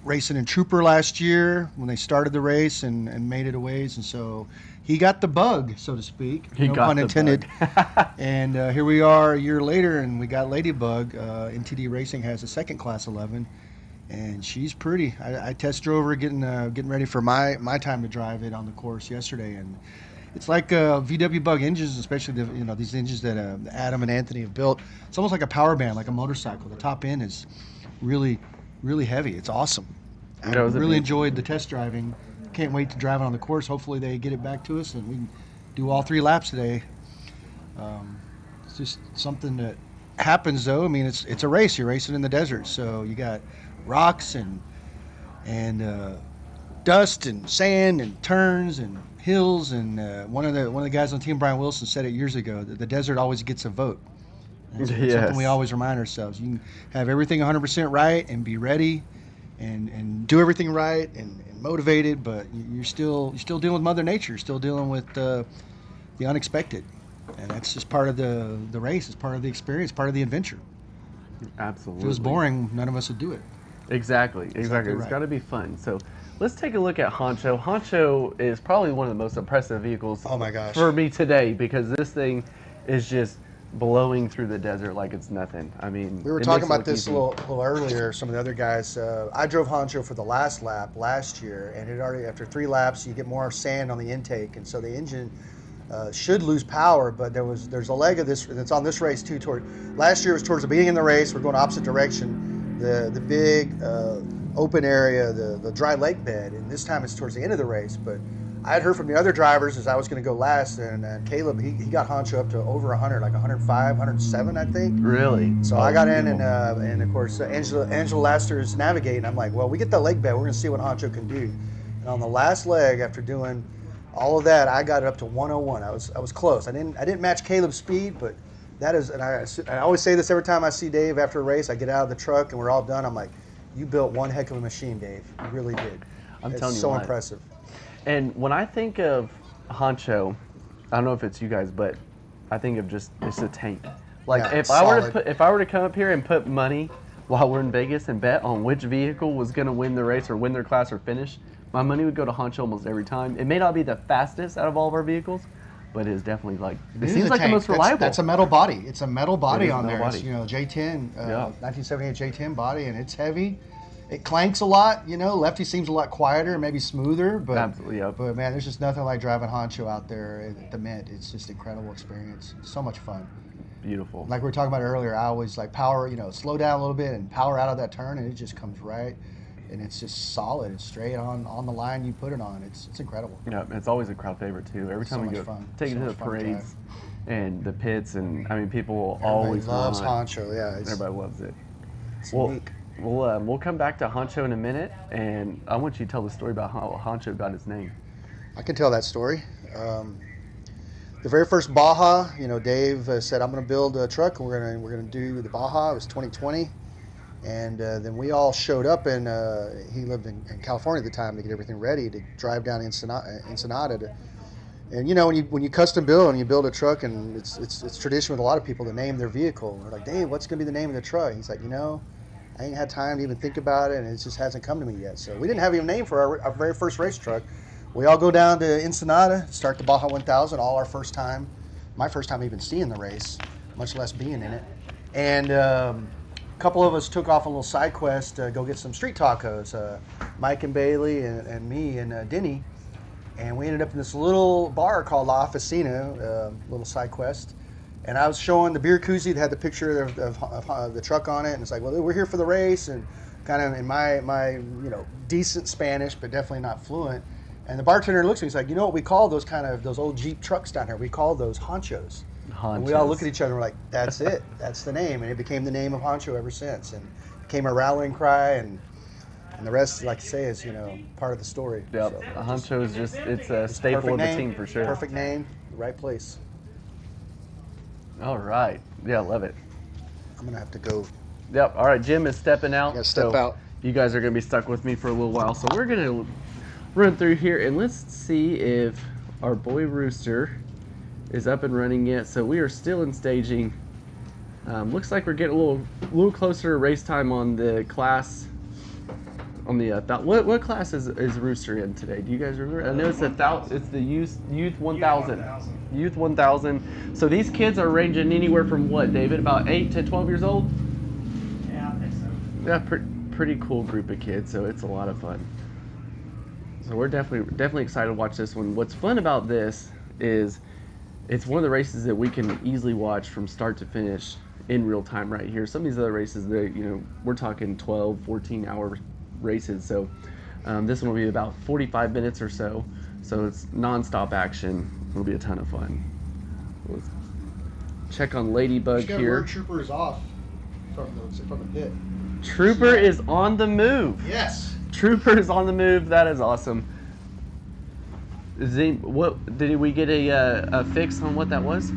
S9: racing in Trooper last year when they started the race and made it a ways, and so he got the bug, so to speak.
S3: He
S9: no
S3: got
S9: pun
S3: the
S9: intended.
S3: bug.
S9: And here we are a year later, and we got Ladybug. NTD Racing has a second class 11, and she's pretty. I test drove her getting ready for my time to drive it on the course yesterday, and it's like VW Bug engines, especially these engines that Adam and Anthony have built. It's almost like a power band, like a motorcycle. The top end is really, really heavy. It's awesome. I really enjoyed the test driving. Can't wait to drive it on the course. Hopefully they get it back to us and we can do all 3 laps today. It's just something that happens, though. I mean, it's a race. You're racing in the desert, so you got rocks and dust and sand and turns and hills. And one of the guys on team, Brian Wilson, said it years ago that the desert always gets a vote. It's something we always remind ourselves. You can have everything 100% right and be ready and do everything right and motivated, but you're still dealing with Mother Nature. You're still dealing with the unexpected, and that's just part of the race. It's part of the experience, part of the adventure.
S3: Absolutely.
S9: If it was boring, none of us would do it.
S3: Exactly. It's
S9: right.
S3: got to be fun. So let's take a look at Honcho. Honcho is probably one of the most impressive vehicles
S9: Oh my gosh.
S3: for me today, because this thing is just blowing through the desert like it's nothing. I mean,
S9: We were talking about this a little earlier. Some of the other guys. I drove Honcho for the last lap last year, and it already after 3 laps you get more sand on the intake, and so the engine should lose power. But there's a leg of this that's on this race too. Last year was towards the beginning of the race. We're going opposite direction. The big open area, the dry lake bed, and this time it's towards the end of the race. But I had heard from the other drivers as I was going to go last, and Caleb, he got Honcho up to over 100, like 105, 107, I think.
S3: Really?
S9: So I got in, and of course, Angela Laster's navigating. I'm like, well, we get the lake bed. We're going to see what Honcho can do. And on the last leg, after doing all of that, I got it up to 101. I was close. I didn't match Caleb's speed, but that is, and I always say this every time I see Dave after a race. I get out of the truck and we're all done. I'm like, you built one heck of a machine, Dave. You really did.
S3: I'm telling you,
S9: so impressive.
S3: And when I think of Honcho, I don't know if it's you guys, but I think of just it's a tank. Like
S9: Yeah,
S3: if I were to come up here and put money while we're in Vegas and bet on which vehicle was going to win the race or win their class or finish, my money would go to Honcho almost every time. It may not be the fastest out of all of our vehicles, but it is definitely like it seems like the most reliable.
S9: That's a metal body. It's a metal body on there.
S3: Body.
S9: It's, J10,
S3: Yeah.
S9: 1978 J10 body, and it's heavy. It clanks a lot. Lefty seems a lot quieter, maybe smoother, but
S3: Absolutely, yep.
S9: But man, there's just nothing like driving Honcho out there at the Mint. It's just an incredible experience. So much fun.
S3: Beautiful.
S9: Like we were talking about earlier, I always like power, slow down a little bit and power out of that turn, and it just comes right. And it's just solid. It's straight on the line you put it on. It's incredible.
S3: Yeah, it's always a crowd favorite too. Every time we go, take it to the parades and the pits, and I mean, people will always
S9: loves
S3: want.
S9: Honcho. Yeah,
S3: Everybody loves it.
S9: It's unique.
S3: We'll come back to Honcho in a minute, and I want you to tell the story about how Honcho got its name.
S9: I can tell that story. The very first Baja, Dave said, "I'm going to build a truck, and we're going to do the Baja." It was 2020, and then we all showed up, and he lived in California at the time to get everything ready to drive down Ensenada. And when you custom build and you build a truck, and it's tradition with a lot of people to name their vehicle. We're like, "Dave, what's going to be the name of the truck?" He's like, I ain't had time to even think about it, and it just hasn't come to me yet. So we didn't have even a name for our very first race truck. We all go down to Ensenada, start the Baja 1000, all our first time. My first time even seeing the race, much less being in it. And a couple of us took off a little side quest to go get some street tacos. Mike and Bailey and me and Denny. And we ended up in this little bar called La Oficina, little side quest. And I was showing the beer koozie that had the picture of the truck on it, and it's like, well, we're here for the race, and kind of in my decent Spanish, but definitely not fluent. And the bartender looks at me, he's like, what we call those old Jeep trucks down here? We call those Honchos. And we all look at each other and we're like, that's it, that's the name, and it became the name of Honcho ever since, and became a rallying cry, and the rest, like I say, is part of the story.
S3: Yeah, so, Honcho is it's a staple of the team for sure.
S9: Perfect name, the right place.
S3: All right. Yeah, love it.
S9: I'm going to have to go.
S3: Yep. All right, Jim is stepping out.
S9: Yeah, step out.
S3: You guys are going to be stuck with me for a little while. So we're going to run through here, and let's see if our boy Rooster is up and running yet. So we are still in staging. Looks like we're getting a little closer to race time on the class. On the what class is Rooster in today? Do you guys remember? I know it's the youth 1000. Youth 1000. So these kids are ranging anywhere from what, David? About 8 to 12 years old?
S8: Yeah, I think so.
S3: Yeah, pretty cool group of kids, so it's a lot of fun. So we're definitely excited to watch this one. What's fun about this is it's one of the races that we can easily watch from start to finish in real time right here. Some of these other races, we're talking 12, 14-hour races. So this one will be about 45 minutes or so. So it's non-stop action. It'll be a ton of fun. Let's check on Ladybug here.
S9: Trooper is off from the pit.
S3: Trooper is on the move.
S9: Yes.
S3: Trooper is on the move. That is awesome. What did we get a fix on what that was?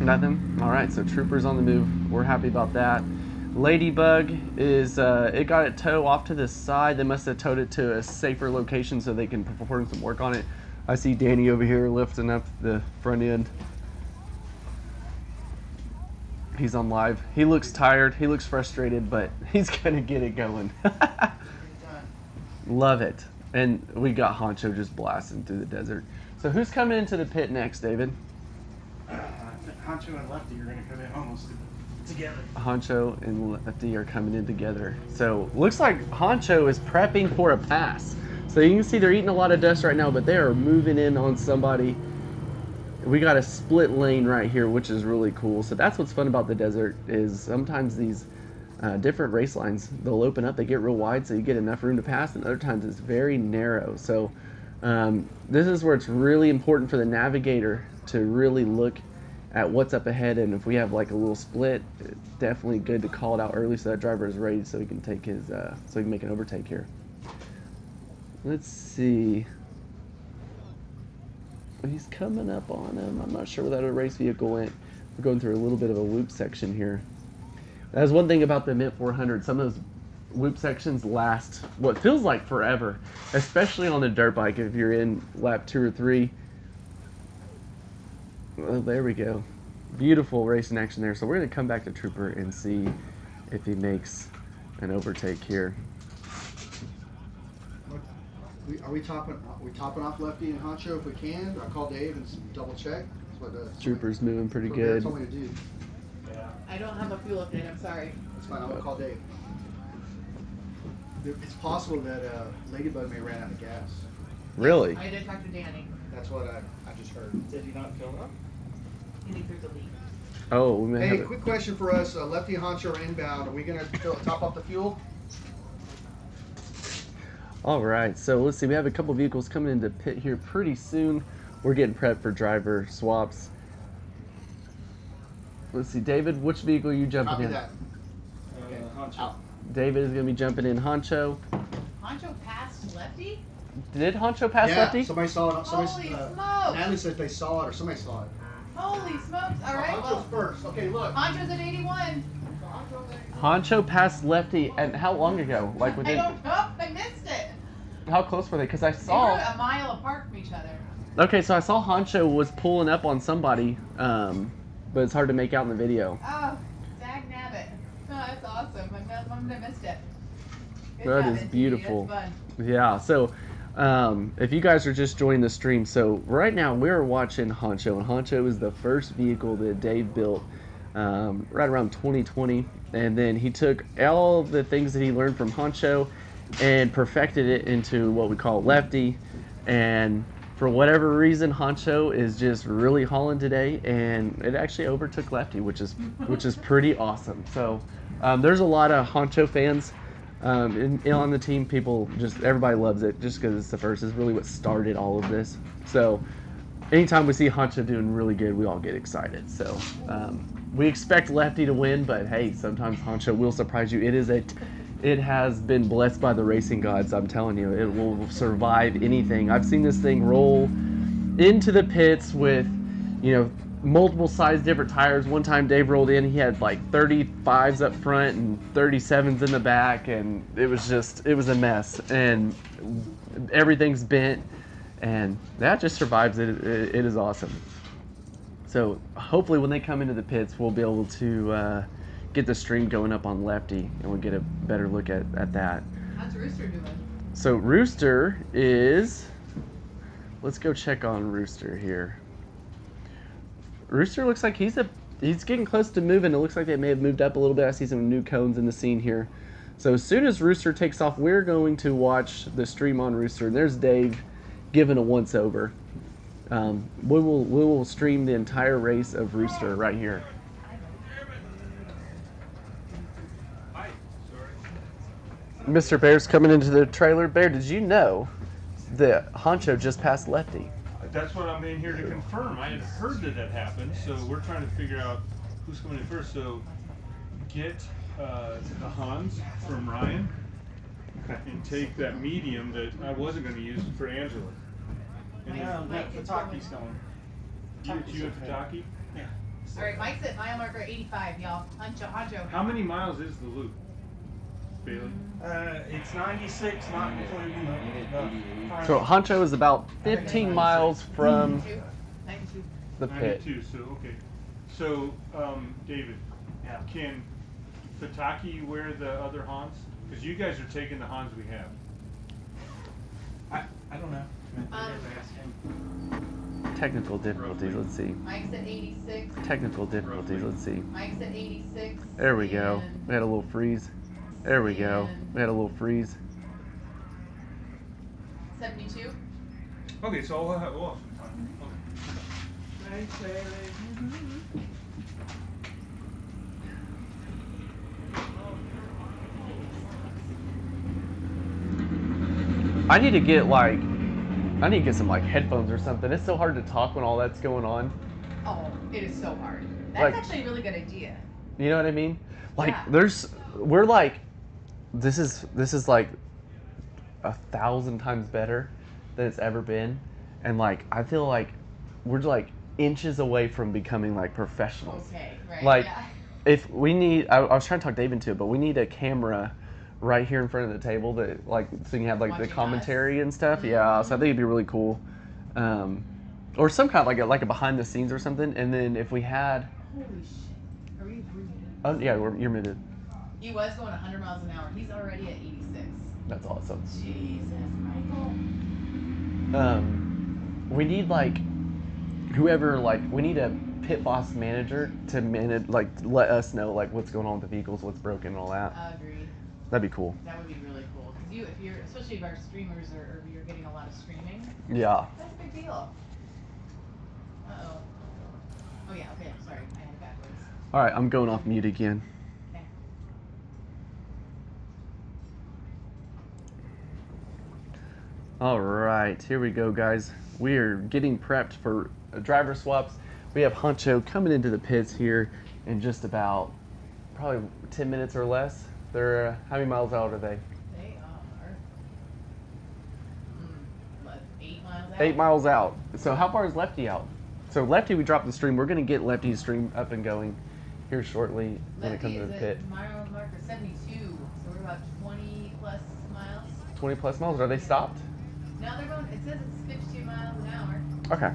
S3: Nothing. All right. So Trooper's on the move. We're happy about that. Ladybug is it got it towed off to the side. They must have towed it to a safer location so they can perform some work on it. I see Danny over here lifting up the front end. He's on live. He looks tired. He looks frustrated, but he's gonna get it going. Love it. And we got Honcho just blasting through the desert. So who's coming into the pit next, David?
S6: Honcho and Lefty are going to come in almost together.
S3: Honcho and Lefty are coming in together. So looks like Honcho is prepping for a pass. So you can see they're eating a lot of dust right now, but they are moving in on somebody. We got a split lane right here, which is really cool. So that's what's fun about the desert is sometimes these different race lines, they'll open up, they get real wide so you get enough room to pass, and other times it's very narrow. So this is where it's really important for the navigator to really look at what's up ahead, and if we have like a little split, it's definitely good to call it out early so that driver is ready so he can take his so he can make an overtake here. Let's see. He's coming up on him. I'm not sure where that race vehicle went. We're going through a little bit of a loop section here. That's one thing about the Mint 400. Some of those loop sections last what feels like forever, especially on the dirt bike if you're in lap 2 or 3. Well, there we go. Beautiful racing action there. So we're going to come back to Trooper and see if he makes an overtake here.
S9: Are we topping off Lefty and Honcho if we can? Do I call Dave and double check? That's what
S3: Trooper's moving pretty
S9: That's
S3: good.
S9: what told me to do.
S11: I don't have a fuel update, I'm sorry.
S9: That's fine, I'm gonna call Dave. It's possible that Ladybug may ran out of gas.
S3: Really?
S11: I did talk to Danny.
S9: That's what I just heard.
S8: Did he not fill up?
S11: He thinks there's a leak.
S3: Oh, we may
S9: Hey,
S3: have
S9: quick question for us. Lefty and Honcho are inbound. Are we gonna top off the fuel?
S3: All right, so let's see. We have a couple vehicles coming into pit here pretty soon. We're getting prepped for driver swaps. Let's see, David, which vehicle are you jumping
S9: Copy
S3: in?
S9: that.
S8: Honcho.
S3: David is going to be jumping in Honcho.
S11: Honcho passed Lefty?
S3: Did Honcho pass
S9: Yeah,
S3: Lefty?
S9: somebody saw it.
S11: Holy smokes!
S9: Natalie said they saw it, or somebody saw it.
S11: Holy smokes! All right,
S9: Honcho's
S11: well,
S9: first. Okay, look.
S11: Honcho's at 81.
S3: Honcho passed Lefty, and how long ago? Like
S11: I
S3: within?
S11: don't know. I missed it.
S3: How close were they? Because I
S11: They were
S3: saw.
S11: a mile apart from each other.
S3: Okay, so I saw Honcho was pulling up on somebody, but it's hard to make out in the video.
S11: Oh, dag nabbit. Oh, that's awesome. I missed it. Good
S3: That
S11: job,
S3: is
S11: NTD.
S3: beautiful.
S11: That's fun.
S3: Yeah, so if you guys are just joining the stream, so right now we're watching Honcho, and Honcho is the first vehicle that Dave built right around 2020, and then he took all the things that he learned from Honcho and perfected it into what we call Lefty, and for whatever reason Honcho is just really hauling today, and it actually overtook Lefty, which is pretty awesome. So there's a lot of Honcho fans on the team. People everybody loves it just because it's the first. It's really what started all of this. So anytime we see Honcho doing really good, we all get excited. So we expect Lefty to win, but hey, sometimes Honcho will surprise you. It has been blessed by the racing gods. I'm telling you, it will survive anything. I've seen this thing roll into the pits with, multiple size different tires. One time Dave rolled in, he had like 35s up front and 37s in the back, and it was a mess, and everything's bent, and that just survives it. It is awesome. So hopefully when they come into the pits, we'll be able to get the stream going up on Lefty, and we'll get a better look at that.
S11: How's Rooster doing?
S3: So Rooster is, let's go check on Rooster here. Rooster looks like he's getting close to moving. It looks like they may have moved up a little bit. I see some new cones in the scene here. So as soon as Rooster takes off, we're going to watch the stream on Rooster. There's Dave giving a once over. We will stream the entire race of Rooster right here. Mr. Bear's coming into the trailer. Bear, did you know that Honcho just passed Lefty?
S1: That's what I'm in here to confirm. I had heard that that happened, so we're trying to figure out who's coming in first. So get the Hans from Ryan and take that medium that I wasn't going to use for Angela. And
S6: Fataki's going.
S1: you and Fataki?
S6: Yeah.
S11: All right, Mike's at mile marker 85, y'all. Honcho.
S1: How many miles is the loop, Bailey?
S6: It's 96, not including the
S3: So Honcho is about 15 miles from
S11: 92.
S3: the pit.
S1: 92, so okay. So, David,
S6: Yeah.
S1: can Fataki wear the other Hans? Because you guys are taking the Hans we have.
S6: I don't know. Ask him.
S3: Technical difficulties, let's see.
S11: Mike's at 86.
S3: Technical difficulties, let's see.
S11: Mike's at 86.
S3: There we go.
S11: and-
S3: We had a little freeze. There we go. We had a little freeze.
S11: 72.
S1: Okay, so we'll have some time. Okay.
S6: Thanks, Bailey.
S3: I need to get some like headphones or something. It's so hard to talk when all that's going on.
S11: Oh, it is so hard. That's
S3: Like-
S11: actually a really good idea.
S3: You know what I mean? Like
S11: Yeah.
S3: we're like, this is like 1,000 times better than it's ever been, and like I feel like we're like inches away from becoming like professionals.
S11: Okay, right.
S3: Like
S11: yeah.
S3: if we need, I was trying to talk Dave into it, but we need a camera right here in front of the table that like so you can have like the
S11: Watching
S3: commentary and stuff. Yeah, so I think it'd be really cool, or some kind of like a behind the scenes or something. And then if we had,
S11: Holy shit. Are we muted?
S3: oh yeah, you're muted.
S11: He was going 100 miles an hour. He's already at 86.
S3: That's awesome.
S11: Jesus, Michael.
S3: We need like whoever like we need a pit boss manager to manage like let us know like what's going on with the vehicles, what's broken, and all that.
S11: Agreed.
S3: That'd be cool.
S11: That would be really cool. Because if you're, especially if our streamers or you're getting a lot of streaming,
S3: Yeah.
S11: that's a big deal. Uh-oh. Oh yeah, okay, sorry. I had it backwards.
S3: All right, I'm going off mute again.
S11: Okay.
S3: All right, here we go, guys. We are getting prepped for driver swaps. We have Honcho coming into the pits here in just about probably 10 minutes or less. They're how many miles out are they?
S11: They are, what, 8 miles out?
S3: 8 miles out. So how far is Lefty out? So Lefty, we dropped the stream. We're gonna get Lefty's stream up and going here shortly when it comes to the
S11: Lefty
S3: pit.
S11: is at mile marker 72, so we're about 20 plus miles.
S3: 20 plus miles. Are they stopped?
S11: No, they're going, it says it's 52 miles an hour.
S3: Okay.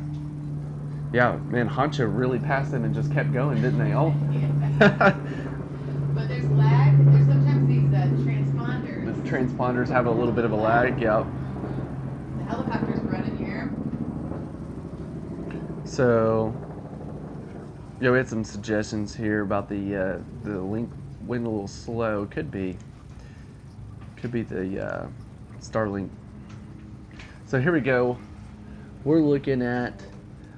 S3: Yeah, man, Honcho really passed them and just kept going, didn't they? Oh.
S11: Yeah. But there's lag. There's sometimes these transponders.
S3: The transponders have a little bit of a lag, yeah.
S11: The helicopter's running here.
S3: So, yeah, we had some suggestions here about the link went a little slow. Could be the Starlink. So here we go. We're looking at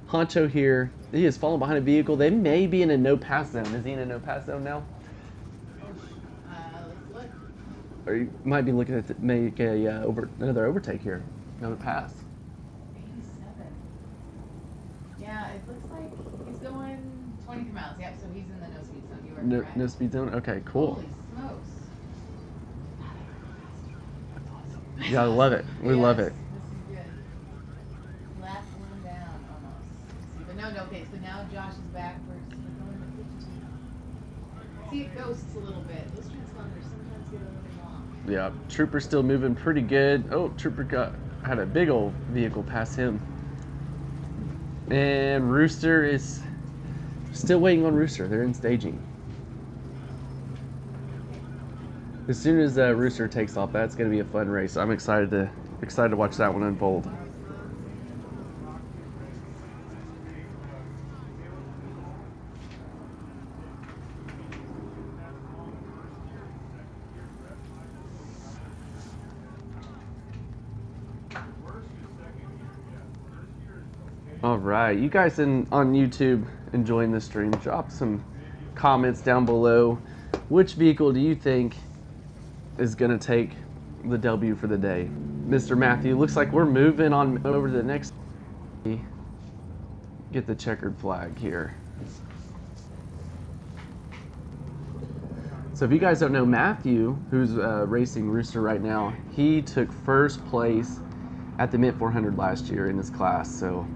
S3: Honcho here. He is falling behind a vehicle. They may be in a no pass zone. Is he in a no pass zone now?
S11: Let's look.
S3: Or you might be looking at make a another overtake here. Another pass.
S11: 87. Yeah, it looks like he's going 23 miles. Yep, so he's in the no speed zone. You are
S3: No,
S11: correct.
S3: no speed zone. Okay, cool.
S11: Holy smokes.
S3: Yeah, I love it. We love it.
S11: This is good. Last one down almost. Let's see, but no, okay, so now Josh is back. We're going to 52. See, it ghosts a little bit. Those transponders sometimes get a little bit long.
S3: Yeah, Trooper's still moving pretty good. Oh, Trooper had a big old vehicle pass him. And Rooster is still waiting on Rooster. They're in staging. As soon as Rooster takes off, that's going to be a fun race. I'm excited to watch that one unfold. right, you guys on YouTube enjoying the stream, drop some comments down below. Which vehicle do you think is going to take the W for the day? Mr. Matthew, looks like we're moving on over to the next. Get the checkered flag here. So if you guys don't know Matthew, who's racing Rooster right now, he took first place at the Mint 400 last year in his class. So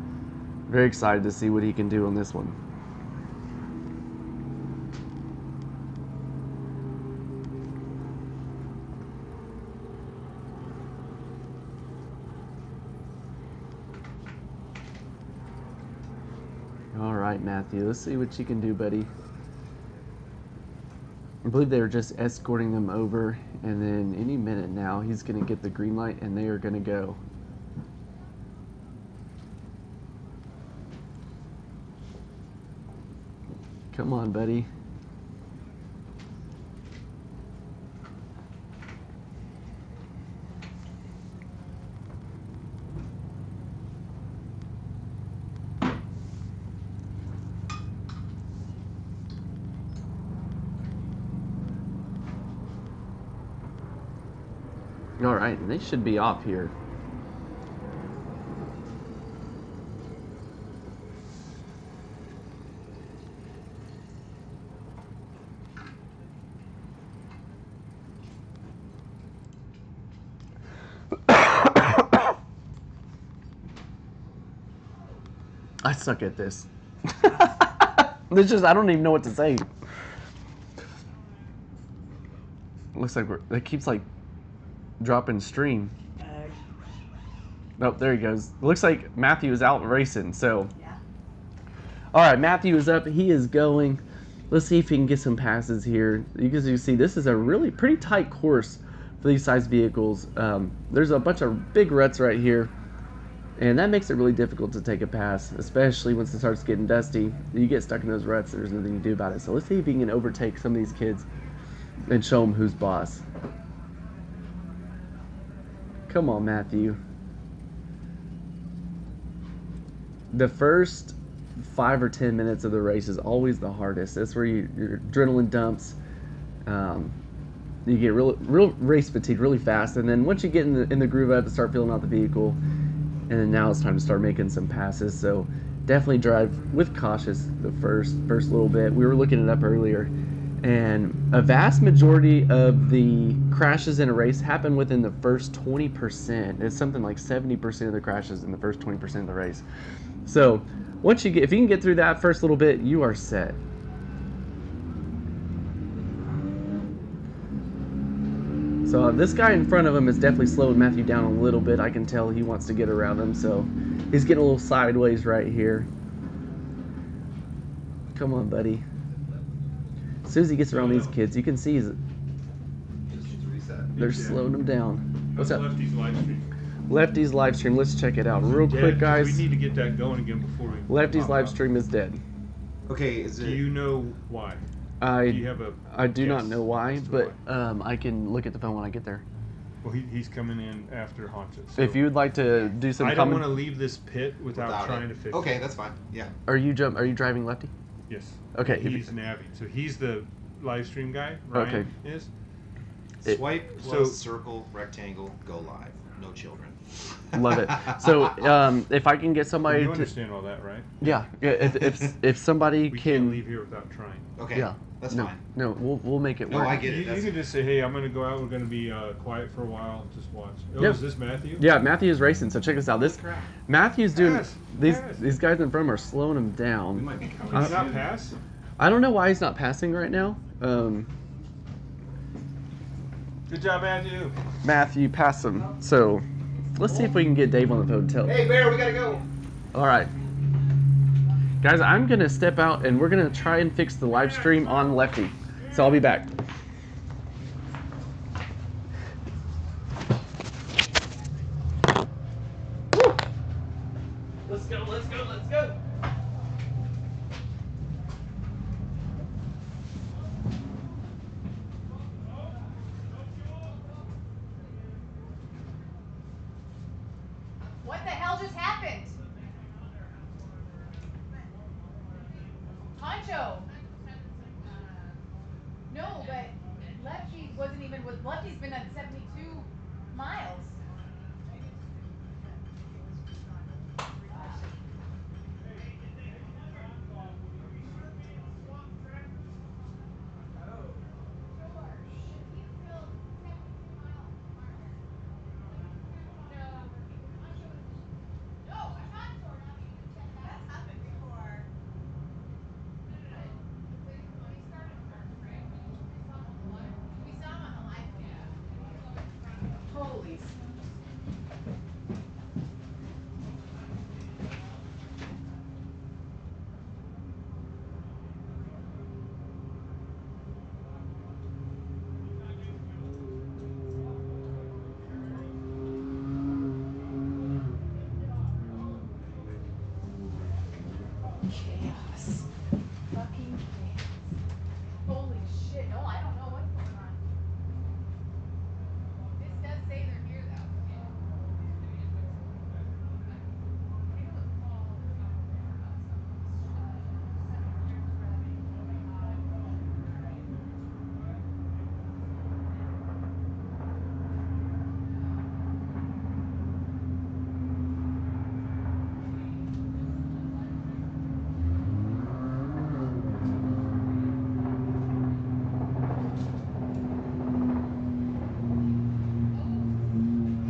S3: very excited to see what he can do on this one. All right, Matthew, let's see what you can do, buddy. I believe they were just escorting them over, and then any minute now he's going to get the green light and they are going to go. Come on, buddy. All right, and they should be off here. I suck at this. There's just, I don't even know what to say. Looks like it keeps like dropping stream. Oh, there he goes. Looks like Matthew is out racing, so.
S11: Yeah.
S3: All right, Matthew is up. He is going. Let's see if he can get some passes here. As you see, this is a really pretty tight course for these size vehicles. There's a bunch of big ruts right here, and that makes it really difficult to take a pass, especially once it starts getting dusty. You get stuck in those ruts, there's nothing to do about it. So let's see if he can overtake some of these kids and show them who's boss. Come on, Matthew. The first 5 or 10 minutes of the race is always the hardest. That's where your adrenaline dumps. You get real race fatigue really fast, and then once you get in the groove of it, start feeling out the vehicle, and then now it's time to start making some passes. So definitely drive with caution the first little bit. We were looking it up earlier, and a vast majority of the crashes in a race happen within the first 20%. It's something like 70% of the crashes in the first 20% of the race. So once if you can get through that first little bit, you are set. So this guy in front of him is definitely slowing Matthew down a little bit. I can tell he wants to get around him, so he's getting a little sideways right here. Come on, buddy. As soon as he gets around these kids, you can see they're slowing him down. What's up?
S1: Lefty's live stream.
S3: Lefty's live stream. Let's check it out real quick, guys.
S1: We need to get that going again before we.
S3: Lefty's live stream is dead.
S10: Okay, is it?
S1: Do you know why?
S3: I
S1: do you have a
S3: I do not
S1: guess
S3: know why,
S1: as to
S3: but I can look at the phone when I get there.
S1: Well, he's coming in after Honcho. So
S3: If you would like to do some
S1: I don't want to leave this pit without trying to fix
S10: Okay,
S1: it.
S10: that's fine. Yeah.
S3: Are you driving Lefty?
S1: Yes.
S3: Okay.
S1: He's Navi. So he's the live stream guy. Ryan is.
S10: Swipe plus
S1: so-
S10: circle rectangle go live. No children.
S3: Love it. So if I can get somebody
S1: You understand all that, right?
S3: Yeah. If somebody
S1: We
S3: can
S1: can't leave here without trying.
S10: Okay.
S3: Yeah.
S10: That's
S3: no,
S10: fine.
S3: No, we'll make it
S10: No,
S3: work.
S10: I get it.
S1: You
S10: That's-
S1: can just say, hey, I'm going to go out. We're going to be quiet for a while. Just watch. Oh,
S3: Yeah.
S1: is this Matthew?
S3: Yeah, Matthew is racing. So check this out. This
S1: crap.
S3: Matthew's doing
S1: Pass,
S3: these
S1: pass.
S3: these guys in front of him are slowing him down.
S10: We might be coming.
S1: Did he not pass?
S3: I don't know why he's not passing right now.
S1: Good job, Matthew.
S3: Matthew passed him. So let's see if we can get Dave on the phone.
S10: Hey, Bear, we gotta go.
S3: All right. Guys, I'm going to step out and we're going to try and fix the live stream on Lefty. So I'll be back. Woo. Let's go, let's go, let's go.
S11: What the hell just happened? Honcho. No, but Lefty wasn't even with. Lefty's been at 72 miles. Holy. Chaos. Fucking chaos. Holy shit. No, I don't know what's going on. This does say they're here though.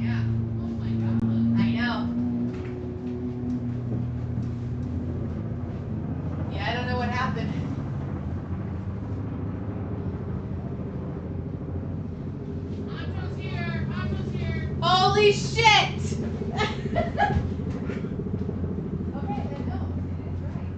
S11: Yeah. I know. Yeah, I don't know what happened. Honcho's here. Honcho's here. Holy shit! Okay, then no, it is right.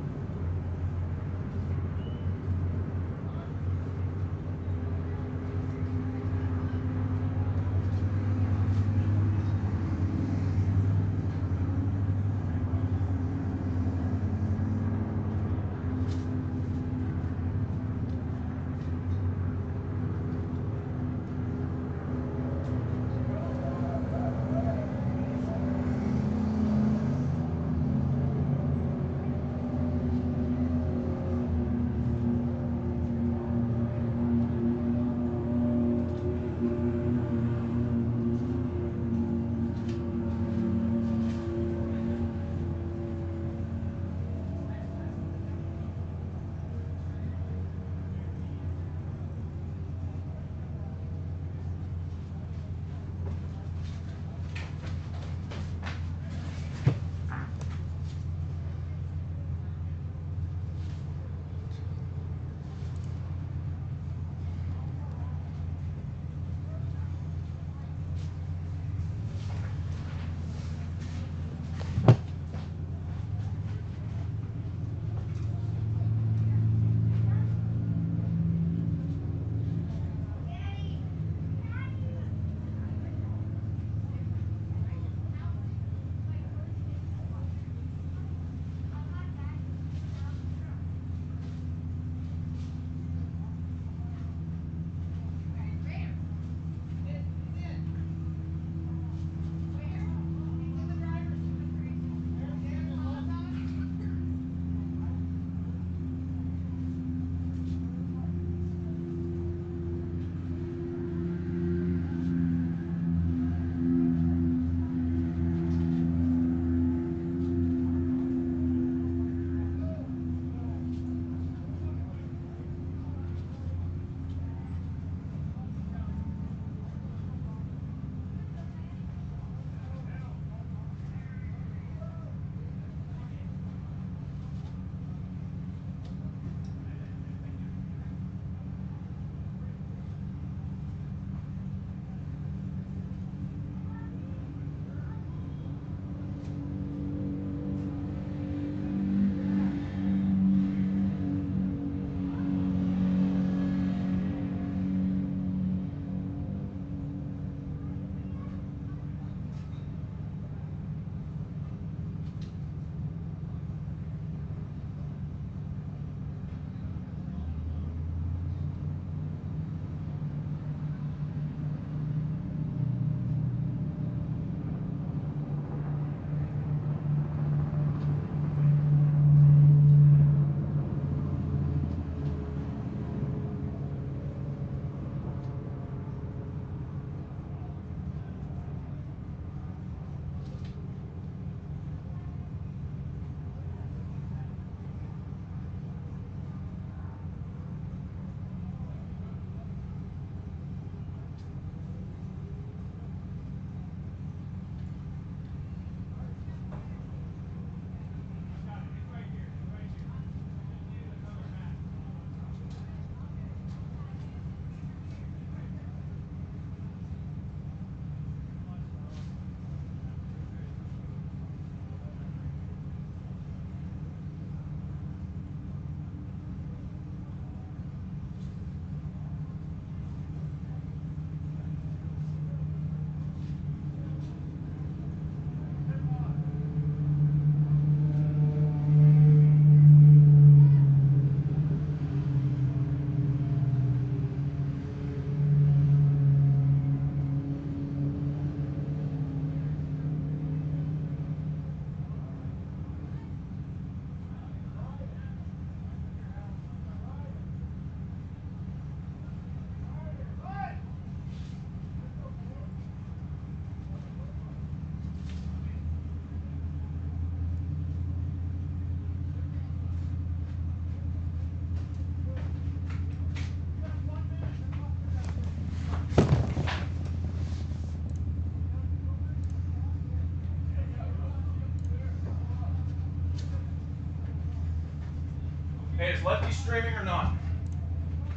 S8: Hey, is Lefty streaming or not?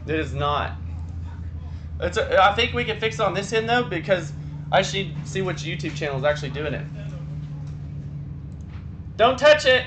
S3: It is not. I think we can fix it on this end though, because I should see which YouTube channel is actually doing it. Don't touch it.